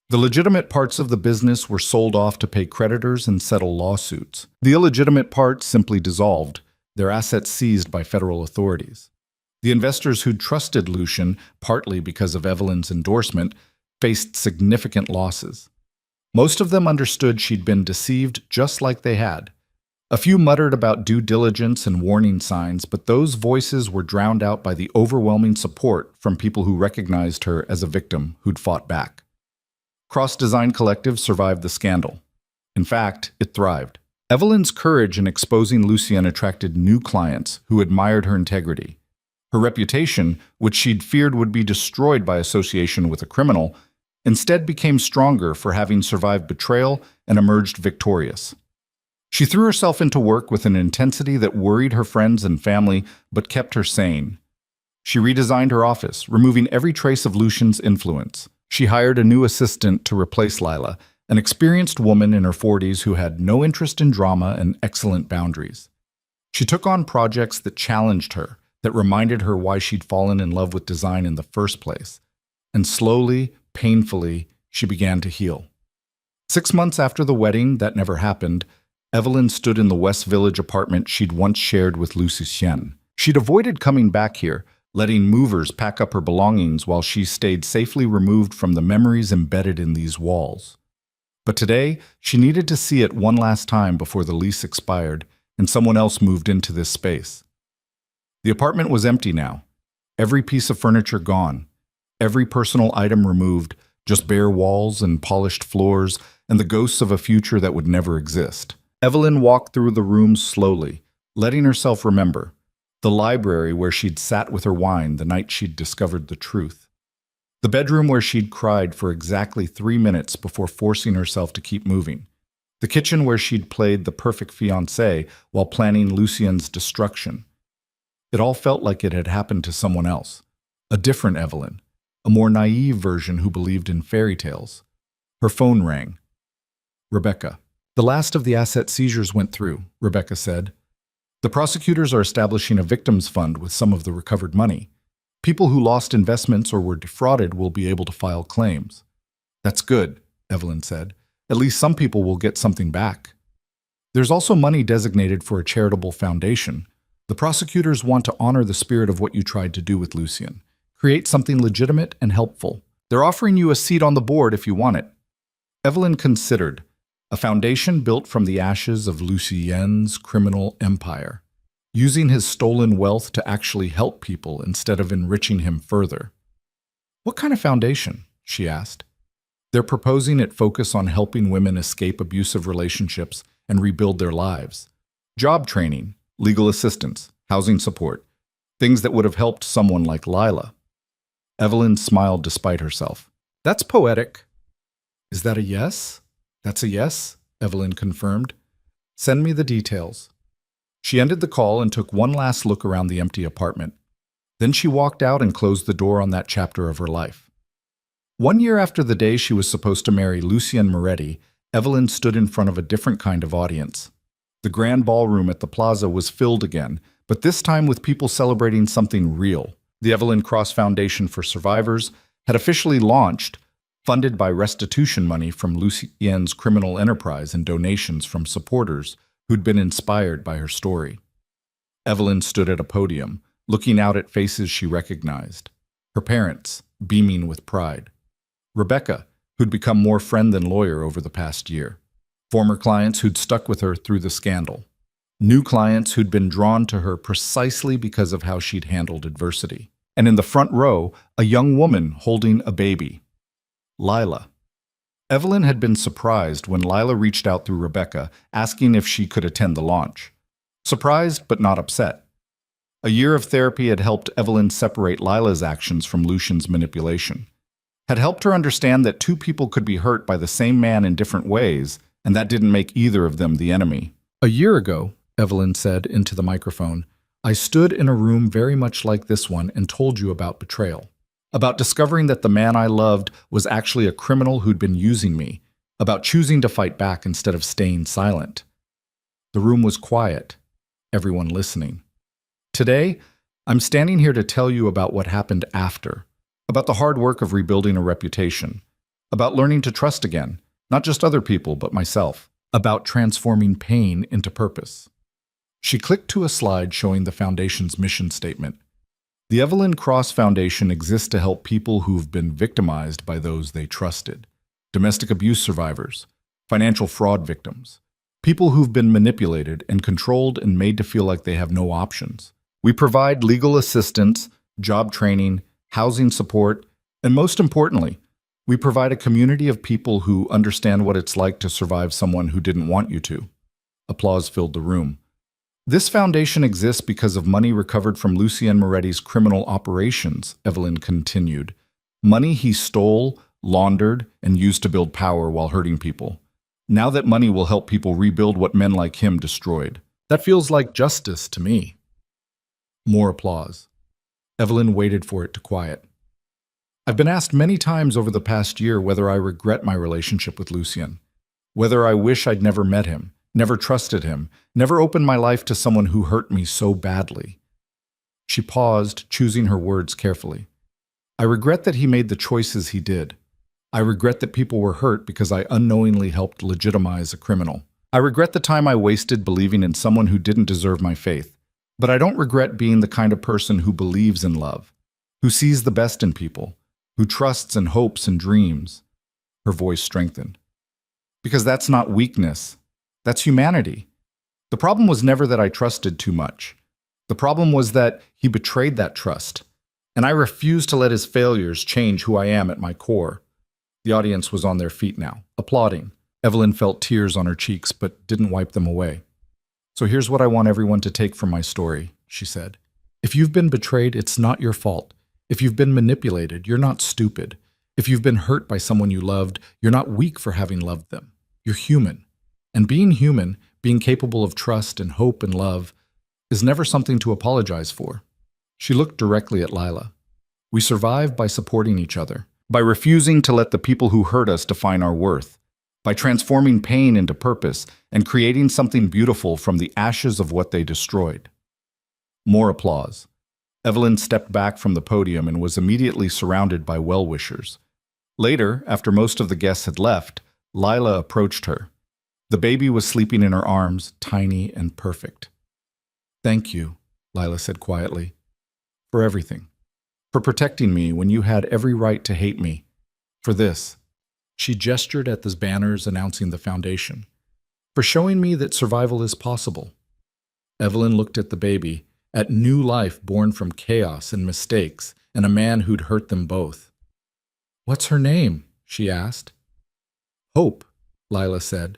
A: The legitimate parts of the business were sold off to pay creditors and settle lawsuits. The illegitimate parts simply dissolved, their assets seized by federal authorities. The investors who'd trusted Lucien, partly because of Evelyn's endorsement, faced significant losses. Most of them understood she'd been deceived just like they had. A few muttered about due diligence and warning signs, but those voices were drowned out by the overwhelming support from people who recognized her as a victim who'd fought back. Cross Design Collective survived the scandal. In fact, it thrived. Evelyn's courage in exposing Lucien attracted new clients who admired her integrity. Her reputation, which she'd feared would be destroyed by association with a criminal, instead became stronger for having survived betrayal and emerged victorious. She threw herself into work with an intensity that worried her friends and family but kept her sane. She redesigned her office, removing every trace of Lucien's influence. She hired a new assistant to replace Lila, an experienced woman in her 40s who had no interest in drama and excellent boundaries. She took on projects that challenged her, that reminded her why she'd fallen in love with design in the first place. And slowly, painfully, she began to heal. 6 months after the wedding that never happened, Evelyn stood in the West Village apartment she'd once shared with Lucien. She'd avoided coming back here, letting movers pack up her belongings while she stayed safely removed from the memories embedded in these walls. But today, she needed to see it one last time before the lease expired and someone else moved into this space. The apartment was empty now. Every piece of furniture gone. Every personal item removed, just bare walls and polished floors and the ghosts of a future that would never exist. Evelyn walked through the room slowly, letting herself remember. The library where she'd sat with her wine the night she'd discovered the truth. The bedroom where she'd cried for exactly 3 minutes before forcing herself to keep moving. The kitchen where she'd played the perfect fiancé while planning Lucien's destruction. It all felt like it had happened to someone else. A different Evelyn. A more naive version who believed in fairy tales. Her phone rang. Rebecca. The last of the asset seizures went through, Rebecca said. The prosecutors are establishing a victims fund with some of the recovered money. People who lost investments or were defrauded will be able to file claims. That's good, Evelyn said. At least some people will get something back. There's also money designated for a charitable foundation. The prosecutors want to honor the spirit of what you tried to do with Lucien. Create something legitimate and helpful. They're offering you a seat on the board if you want it. Evelyn considered. A foundation built from the ashes of Lucien's criminal empire, using his stolen wealth to actually help people instead of enriching him further. What kind of foundation? She asked. They're proposing it focus on helping women escape abusive relationships and rebuild their lives. Job training, legal assistance, housing support, things that would have helped someone like Lila. Evelyn smiled despite herself. That's poetic. Is that a yes? That's a yes, Evelyn confirmed. Send me the details. She ended the call and took one last look around the empty apartment. Then she walked out and closed the door on that chapter of her life. 1 year after the day she was supposed to marry Lucien Moretti, Evelyn stood in front of a different kind of audience. The grand ballroom at the plaza was filled again, but this time with people celebrating something real. The Evelyn Cross Foundation for Survivors had officially launched, funded by restitution money from Lucien's criminal enterprise and donations from supporters who'd been inspired by her story. Evelyn stood at a podium, looking out at faces she recognized. Her parents, beaming with pride. Rebecca, who'd become more friend than lawyer over the past year. Former clients who'd stuck with her through the scandal. New clients who'd been drawn to her precisely because of how she'd handled adversity. And in the front row, a young woman holding a baby. Lila. Evelyn had been surprised when Lila reached out through Rebecca, asking if she could attend the launch. Surprised, but not upset. A year of therapy had helped Evelyn separate Lila's actions from Lucien's manipulation. Had helped her understand that two people could be hurt by the same man in different ways, and that didn't make either of them the enemy. A year ago, Evelyn said into the microphone, I stood in a room very much like this one and told you about betrayal. about discovering that the man I loved was actually a criminal who'd been using me, about choosing to fight back instead of staying silent. The room was quiet, everyone listening. Today, I'm standing here to tell you about what happened after, about the hard work of rebuilding a reputation, about learning to trust again, not just other people, but myself, about transforming pain into purpose. She clicked to a slide showing the Foundation's mission statement. The Evelyn Cross Foundation exists to help people who've been victimized by those they trusted, domestic abuse survivors, financial fraud victims, people who've been manipulated and controlled and made to feel like they have no options. We provide legal assistance, job training, housing support, and most importantly, we provide a community of people who understand what it's like to survive someone who didn't want you to. Applause filled the room. This foundation exists because of money recovered from Lucien Moretti's criminal operations, Evelyn continued. Money he stole, laundered, and used to build power while hurting people. Now that money will help people rebuild what men like him destroyed. That feels like justice to me. More applause. Evelyn waited for it to quiet. I've been asked many times over the past year whether I regret my relationship with Lucien, whether I wish I'd never met him, never trusted him, never opened my life to someone who hurt me so badly. She paused, choosing her words carefully. I regret that he made the choices he did. I regret that people were hurt because I unknowingly helped legitimize a criminal. I regret the time I wasted believing in someone who didn't deserve my faith. But I don't regret being the kind of person who believes in love, who sees the best in people, who trusts and hopes and dreams. Her voice strengthened. Because that's not weakness. That's humanity. The problem was never that I trusted too much. The problem was that he betrayed that trust. And I refused to let his failures change who I am at my core. The audience was on their feet now, applauding. Evelyn felt tears on her cheeks, but didn't wipe them away. So here's what I want everyone to take from my story, she said. If you've been betrayed, it's not your fault. If you've been manipulated, you're not stupid. If you've been hurt by someone you loved, you're not weak for having loved them. You're human. And being human, being capable of trust and hope and love, is never something to apologize for. She looked directly at Lila. We survive by supporting each other, by refusing to let the people who hurt us define our worth, by transforming pain into purpose and creating something beautiful from the ashes of what they destroyed. More applause. Evelyn stepped back from the podium and was immediately surrounded by well-wishers. Later, after most of the guests had left, Lila approached her. The baby was sleeping in her arms, tiny and perfect. Thank you, Lila said quietly, for everything. For protecting me when you had every right to hate me. For this. She gestured at the banners announcing the foundation. For showing me that survival is possible. Evelyn looked at the baby, at new life born from chaos and mistakes, and a man who'd hurt them both. What's her name? She asked. Hope, Lila said.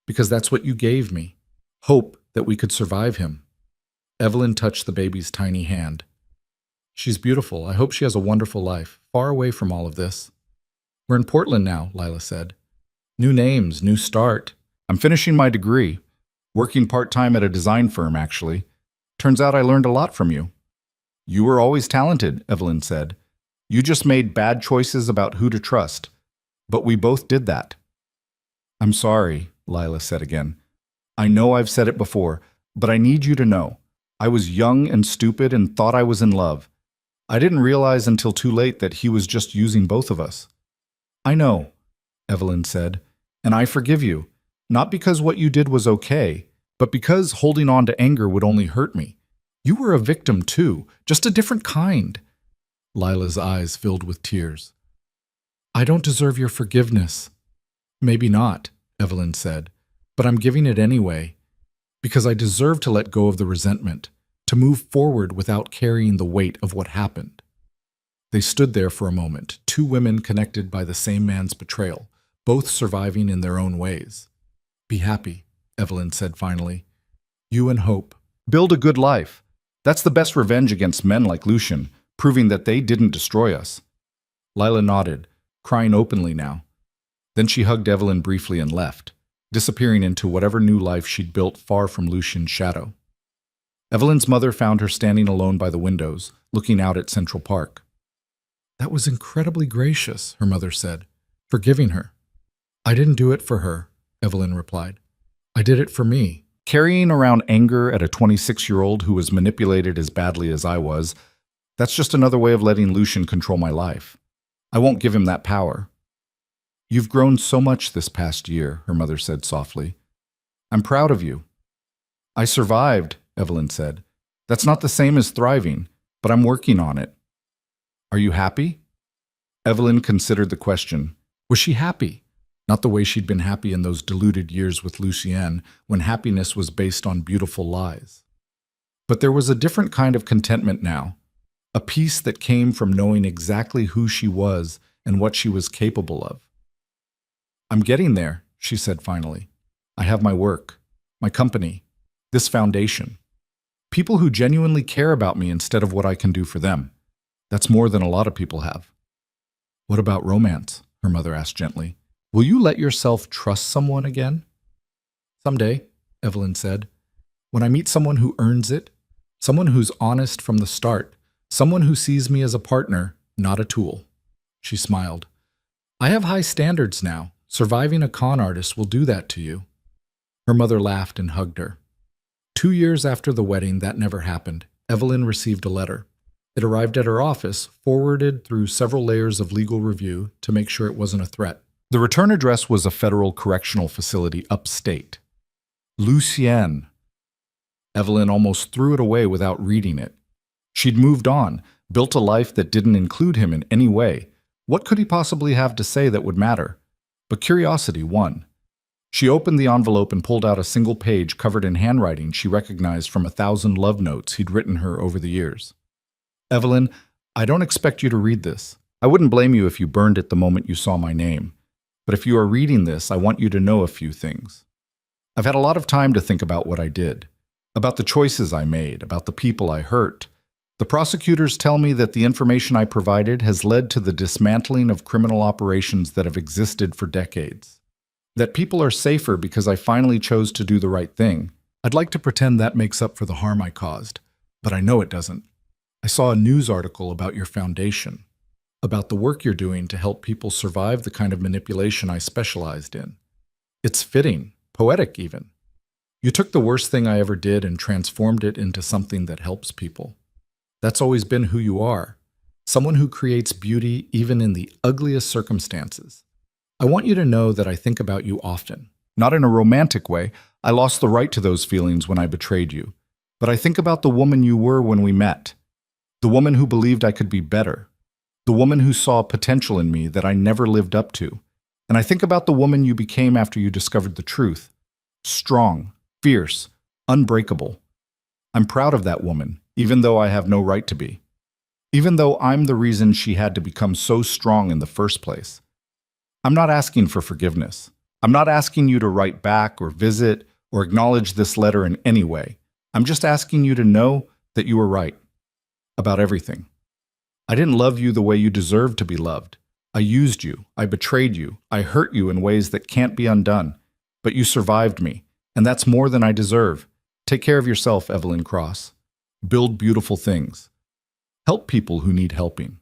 A: Because that's what you gave me. Hope that we could survive him. Evelyn touched the baby's tiny hand. She's beautiful. I hope she has a wonderful life, far away from all of this. We're in Portland now, Lila said. New names, new start. I'm finishing my degree. Working part-time at a design firm, actually. Turns out I learned a lot from you. You were always talented, Evelyn said. You just made bad choices about who to trust. But we both did that. I'm sorry, Lila said again. I know I've said it before, but I need you to know. I was young and stupid and thought I was in love. I didn't realize until too late that he was just using both of us. I know, Evelyn said, and I forgive you, not because what you did was okay, but because holding on to anger would only hurt me. You were a victim too, just a different kind. Lila's eyes filled with tears. I don't deserve your forgiveness. Maybe not, Evelyn said, but I'm giving it anyway, because I deserve to let go of the resentment, to move forward without carrying the weight of what happened. They stood there for a moment, two women connected by the same man's betrayal, both surviving in their own ways. Be happy, Evelyn said finally. You and Hope. Build a good life. That's the best revenge against men like Lucien, proving that they didn't destroy us. Lila nodded, crying openly now. Then she hugged Evelyn briefly and left, disappearing into whatever new life she'd built far from Lucien's shadow. Evelyn's mother found her standing alone by the windows, looking out at Central Park. That was incredibly gracious, her mother said, forgiving her. I didn't do it for her, Evelyn replied. I did it for me. Carrying around anger at a 26-year-old who was manipulated as badly as I was, that's just another way of letting Lucian control my life. I won't give him that power. You've grown so much this past year, her mother said softly. I'm proud of you. I survived, Evelyn said. That's not the same as thriving, but I'm working on it. Are you happy? Evelyn considered the question. Was she happy? Not the way she'd been happy in those deluded years with Lucien, when happiness was based on beautiful lies. But there was a different kind of contentment now, a peace that came from knowing exactly who she was and what she was capable of. I'm getting there, she said finally. I have my work, my company, this foundation. People who genuinely care about me instead of what I can do for them. That's more than a lot of people have. What about romance? Her mother asked gently. Will you let yourself trust someone again? Someday, Evelyn said. When I meet someone who earns it, someone who's honest from the start, someone who sees me as a partner, not a tool. She smiled. I have high standards now. Surviving a con artist will do that to you. Her mother laughed and hugged her. 2 years after the wedding, that never happened. Evelyn received a letter. It arrived at her office, forwarded through several layers of legal review to make sure it wasn't a threat. The return address was a federal correctional facility upstate. Lucien. Evelyn almost threw it away without reading it. She'd moved on, built a life that didn't include him in any way. What could he possibly have to say that would matter? But curiosity won. She opened the envelope and pulled out a single page covered in handwriting she recognized from 1,000 love notes he'd written her over the years. Evelyn, I don't expect you to read this. I wouldn't blame you if you burned it the moment you saw my name. But if you are reading this, I want you to know a few things. I've had a lot of time to think about what I did, about the choices I made, about the people I hurt. The prosecutors tell me that the information I provided has led to the dismantling of criminal operations that have existed for decades. That people are safer because I finally chose to do the right thing. I'd like to pretend that makes up for the harm I caused, but I know it doesn't. I saw a news article about your foundation, about the work you're doing to help people survive the kind of manipulation I specialized in. It's fitting, poetic even. You took the worst thing I ever did and transformed it into something that helps people. That's always been who you are, someone who creates beauty even in the ugliest circumstances. I want you to know that I think about you often. Not in a romantic way. I lost the right to those feelings when I betrayed you. But I think about the woman you were when we met. The woman who believed I could be better. The woman who saw potential in me that I never lived up to. And I think about the woman you became after you discovered the truth. Strong, fierce, unbreakable. I'm proud of that woman, even though I have no right to be. Even though I'm the reason she had to become so strong in the first place. I'm not asking for forgiveness. I'm not asking you to write back or visit or acknowledge this letter in any way. I'm just asking you to know that you were right about everything. I didn't love you the way you deserved to be loved. I used you. I betrayed you. I hurt you in ways that can't be undone. But you survived me, and that's more than I deserve. Take care of yourself, Evelyn Cross. Build beautiful things. Help people who need helping.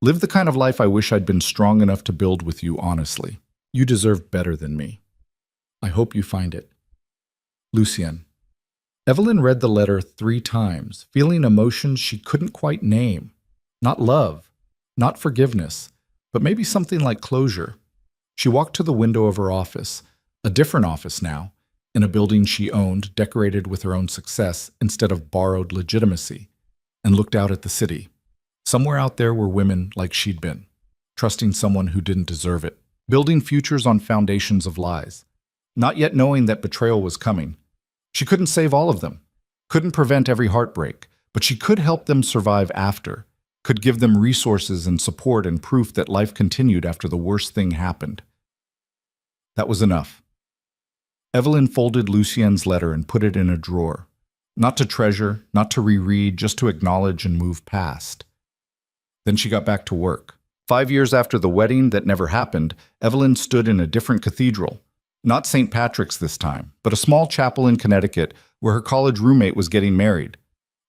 A: Live the kind of life I wish I'd been strong enough to build with you honestly. You deserve better than me. I hope you find it. Lucien. Evelyn read the letter 3 times, feeling emotions she couldn't quite name. Not love, not forgiveness, but maybe something like closure. She walked to the window of her office, a different office now, in a building she owned, decorated with her own success instead of borrowed legitimacy, and looked out at the city. Somewhere out there were women like she'd been, trusting someone who didn't deserve it, building futures on foundations of lies, not yet knowing that betrayal was coming. She couldn't save all of them, couldn't prevent every heartbreak, but she could help them survive after, could give them resources and support and proof that life continued after the worst thing happened. That was enough. Evelyn folded Lucien's letter and put it in a drawer, not to treasure, not to reread, just to acknowledge and move past. Then she got back to work. 5 years after the wedding that never happened, Evelyn stood in a different cathedral. Not St. Patrick's this time, but a small chapel in Connecticut where her college roommate was getting married.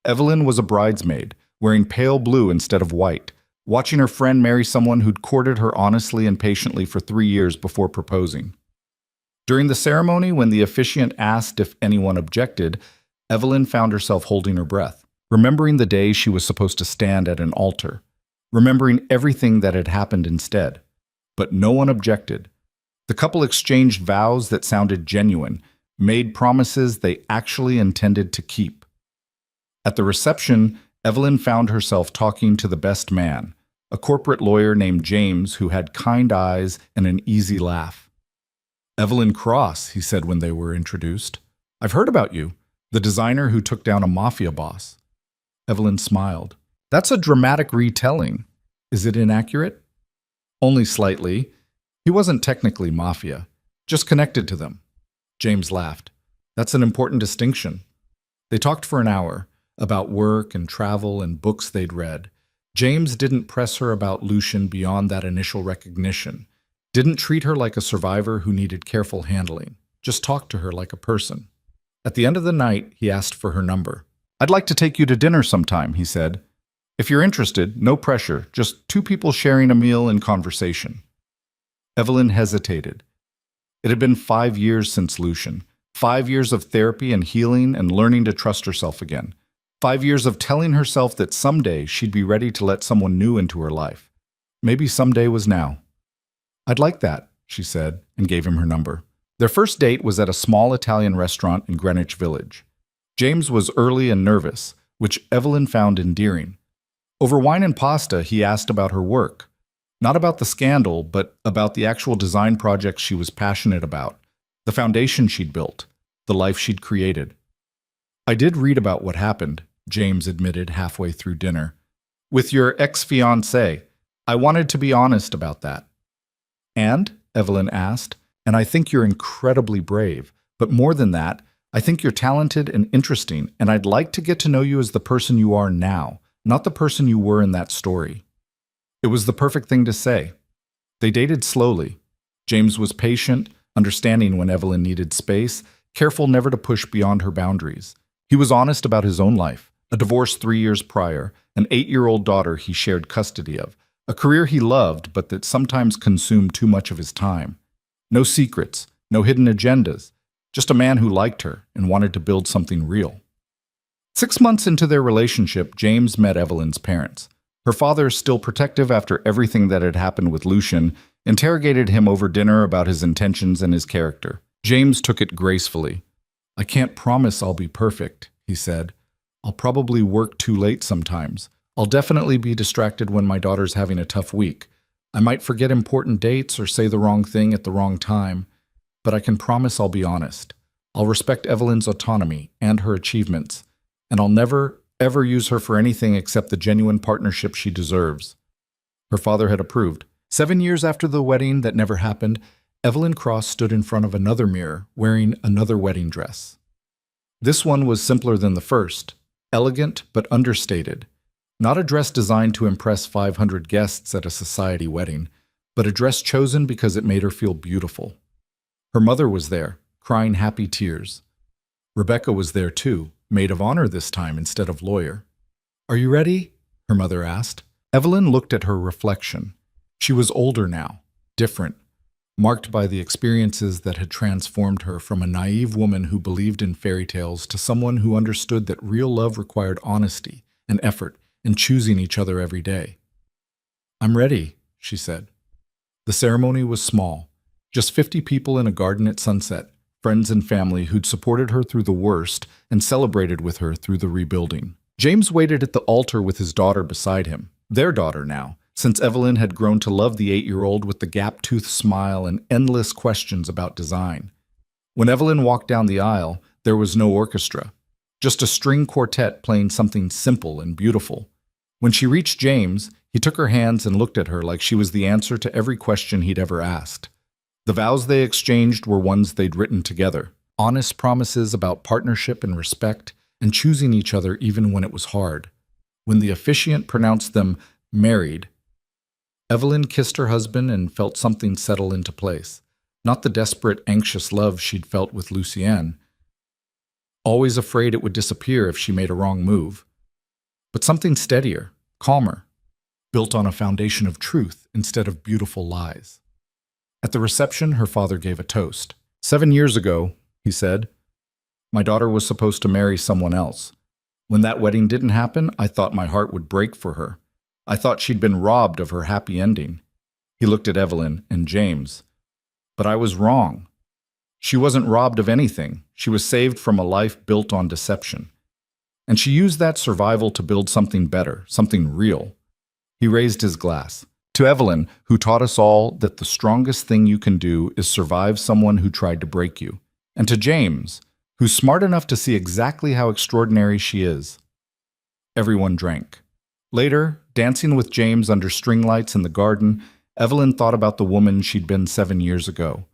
A: Evelyn was a bridesmaid, wearing pale blue instead of white, watching her friend marry someone who'd courted her honestly and patiently for 3 years before proposing. During the ceremony, when the officiant asked if anyone objected, Evelyn found herself holding her breath, remembering the day she was supposed to stand at an altar, remembering everything that had happened instead. But no one objected. The couple exchanged vows that sounded genuine, made promises they actually intended to keep. At the reception, Evelyn found herself talking to the best man, a corporate lawyer named James who had kind eyes and an easy laugh. "Evelyn Cross," he said when they were introduced. "I've heard about you, the designer who took down a Mafia boss." Evelyn smiled. "That's a dramatic retelling. Is it inaccurate?" "Only slightly. He wasn't technically Mafia, just connected to them." James laughed. "That's an important distinction." They talked for an hour, about work and travel and books they'd read. James didn't press her about Lucian beyond that initial recognition, didn't treat her like a survivor who needed careful handling, just talked to her like a person. At the end of the night, he asked for her number. "I'd like to take you to dinner sometime," he said. "If you're interested, no pressure, just two people sharing a meal and conversation." Evelyn hesitated. It had been 5 years since Lucian, 5 years of therapy and healing and learning to trust herself again. 5 years of telling herself that someday she'd be ready to let someone new into her life. Maybe someday was now. "I'd like that," she said, and gave him her number. Their first date was at a small Italian restaurant in Greenwich Village. James was early and nervous, which Evelyn found endearing. Over wine and pasta, he asked about her work. Not about the scandal, but about the actual design projects she was passionate about, the foundation she'd built, the life she'd created. "I did read about what happened," James admitted halfway through dinner. "With your ex-fiancé. I wanted to be honest about that." "And?" Evelyn asked. "And I think you're incredibly brave. But more than that, I think you're talented and interesting, and I'd like to get to know you as the person you are now, not the person you were in that story." It was the perfect thing to say. They dated slowly. James was patient, understanding when Evelyn needed space, careful never to push beyond her boundaries. He was honest about his own life, a divorce 3 years prior, an 8-year-old daughter he shared custody of, a career he loved but that sometimes consumed too much of his time. No secrets, no hidden agendas, just a man who liked her and wanted to build something real. 6 months into their relationship, James met Evelyn's parents. Her father, still protective after everything that had happened with Lucian, interrogated him over dinner about his intentions and his character. James took it gracefully. "I can't promise I'll be perfect," he said. "I'll probably work too late sometimes. I'll definitely be distracted when my daughter's having a tough week. I might forget important dates or say the wrong thing at the wrong time. But I can promise I'll be honest. I'll respect Evelyn's autonomy and her achievements, and I'll never, ever use her for anything except the genuine partnership she deserves." Her father had approved. 7 years after the wedding that never happened, Evelyn Cross stood in front of another mirror, wearing another wedding dress. This one was simpler than the first, elegant but understated. Not a dress designed to impress 500 guests at a society wedding, but a dress chosen because it made her feel beautiful. Her mother was there, crying happy tears. Rebecca was there too, maid of honor this time instead of lawyer. "Are you ready?" her mother asked. Evelyn looked at her reflection. She was older now, different, marked by the experiences that had transformed her from a naive woman who believed in fairy tales to someone who understood that real love required honesty and effort in choosing each other every day. "I'm ready," she said. The ceremony was small, just 50 people in a garden at sunset, friends and family who'd supported her through the worst and celebrated with her through the rebuilding. James waited at the altar with his daughter beside him, their daughter now, since Evelyn had grown to love the 8-year-old with the gap-toothed smile and endless questions about design. When Evelyn walked down the aisle, there was no orchestra, just a string quartet playing something simple and beautiful. When she reached James, he took her hands and looked at her like she was the answer to every question he'd ever asked. The vows they exchanged were ones they'd written together, honest promises about partnership and respect, and choosing each other even when it was hard. When the officiant pronounced them married, Evelyn kissed her husband and felt something settle into place. Not the desperate, anxious love she'd felt with Lucienne, always afraid it would disappear if she made a wrong move, but something steadier, calmer. built on a foundation of truth instead of beautiful lies. At the reception, her father gave a toast. 7 years ago, he said, my daughter was supposed to marry someone else. When that wedding didn't happen, I thought my heart would break for her. I thought she'd been robbed of her happy ending. He looked at Evelyn and James. But I was wrong. She wasn't robbed of anything. She was saved from a life built on deception. And she used that survival to build something better, something real. He raised his glass. To Evelyn, who taught us all that the strongest thing you can do is survive someone who tried to break you. And to James, who's smart enough to see exactly how extraordinary she is. Everyone drank. Later, dancing with James under string lights in the garden, Evelyn thought about the woman she'd been 7 years ago,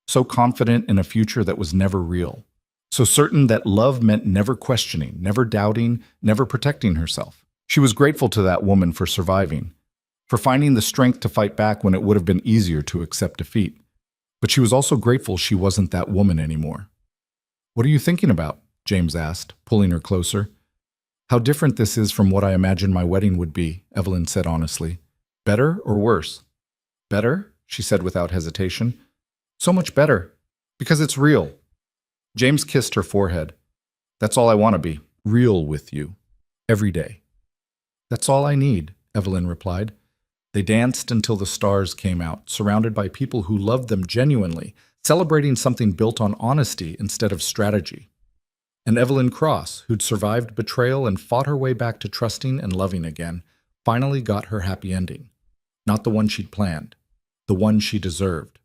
A: so confident in a future that was never real, so certain that love meant never questioning, never doubting, never protecting herself. She was grateful to that woman for surviving, for finding the strength to fight back when it would have been easier to accept defeat. But she was also grateful she wasn't that woman anymore. What are you thinking about? James asked, pulling her closer. How different this is from what I imagined my wedding would be, Evelyn said honestly. Better or worse? Better, she said without hesitation. So much better, because it's real. James kissed her forehead. That's all I want to be, real with you, every day. That's all I need, Evelyn replied. They danced until the stars came out, surrounded by people who loved them genuinely, celebrating something built on honesty instead of strategy. And Evelyn Cross, who'd survived betrayal and fought her way back to trusting and loving again, finally got her happy ending. Not the one she'd planned, the one she deserved.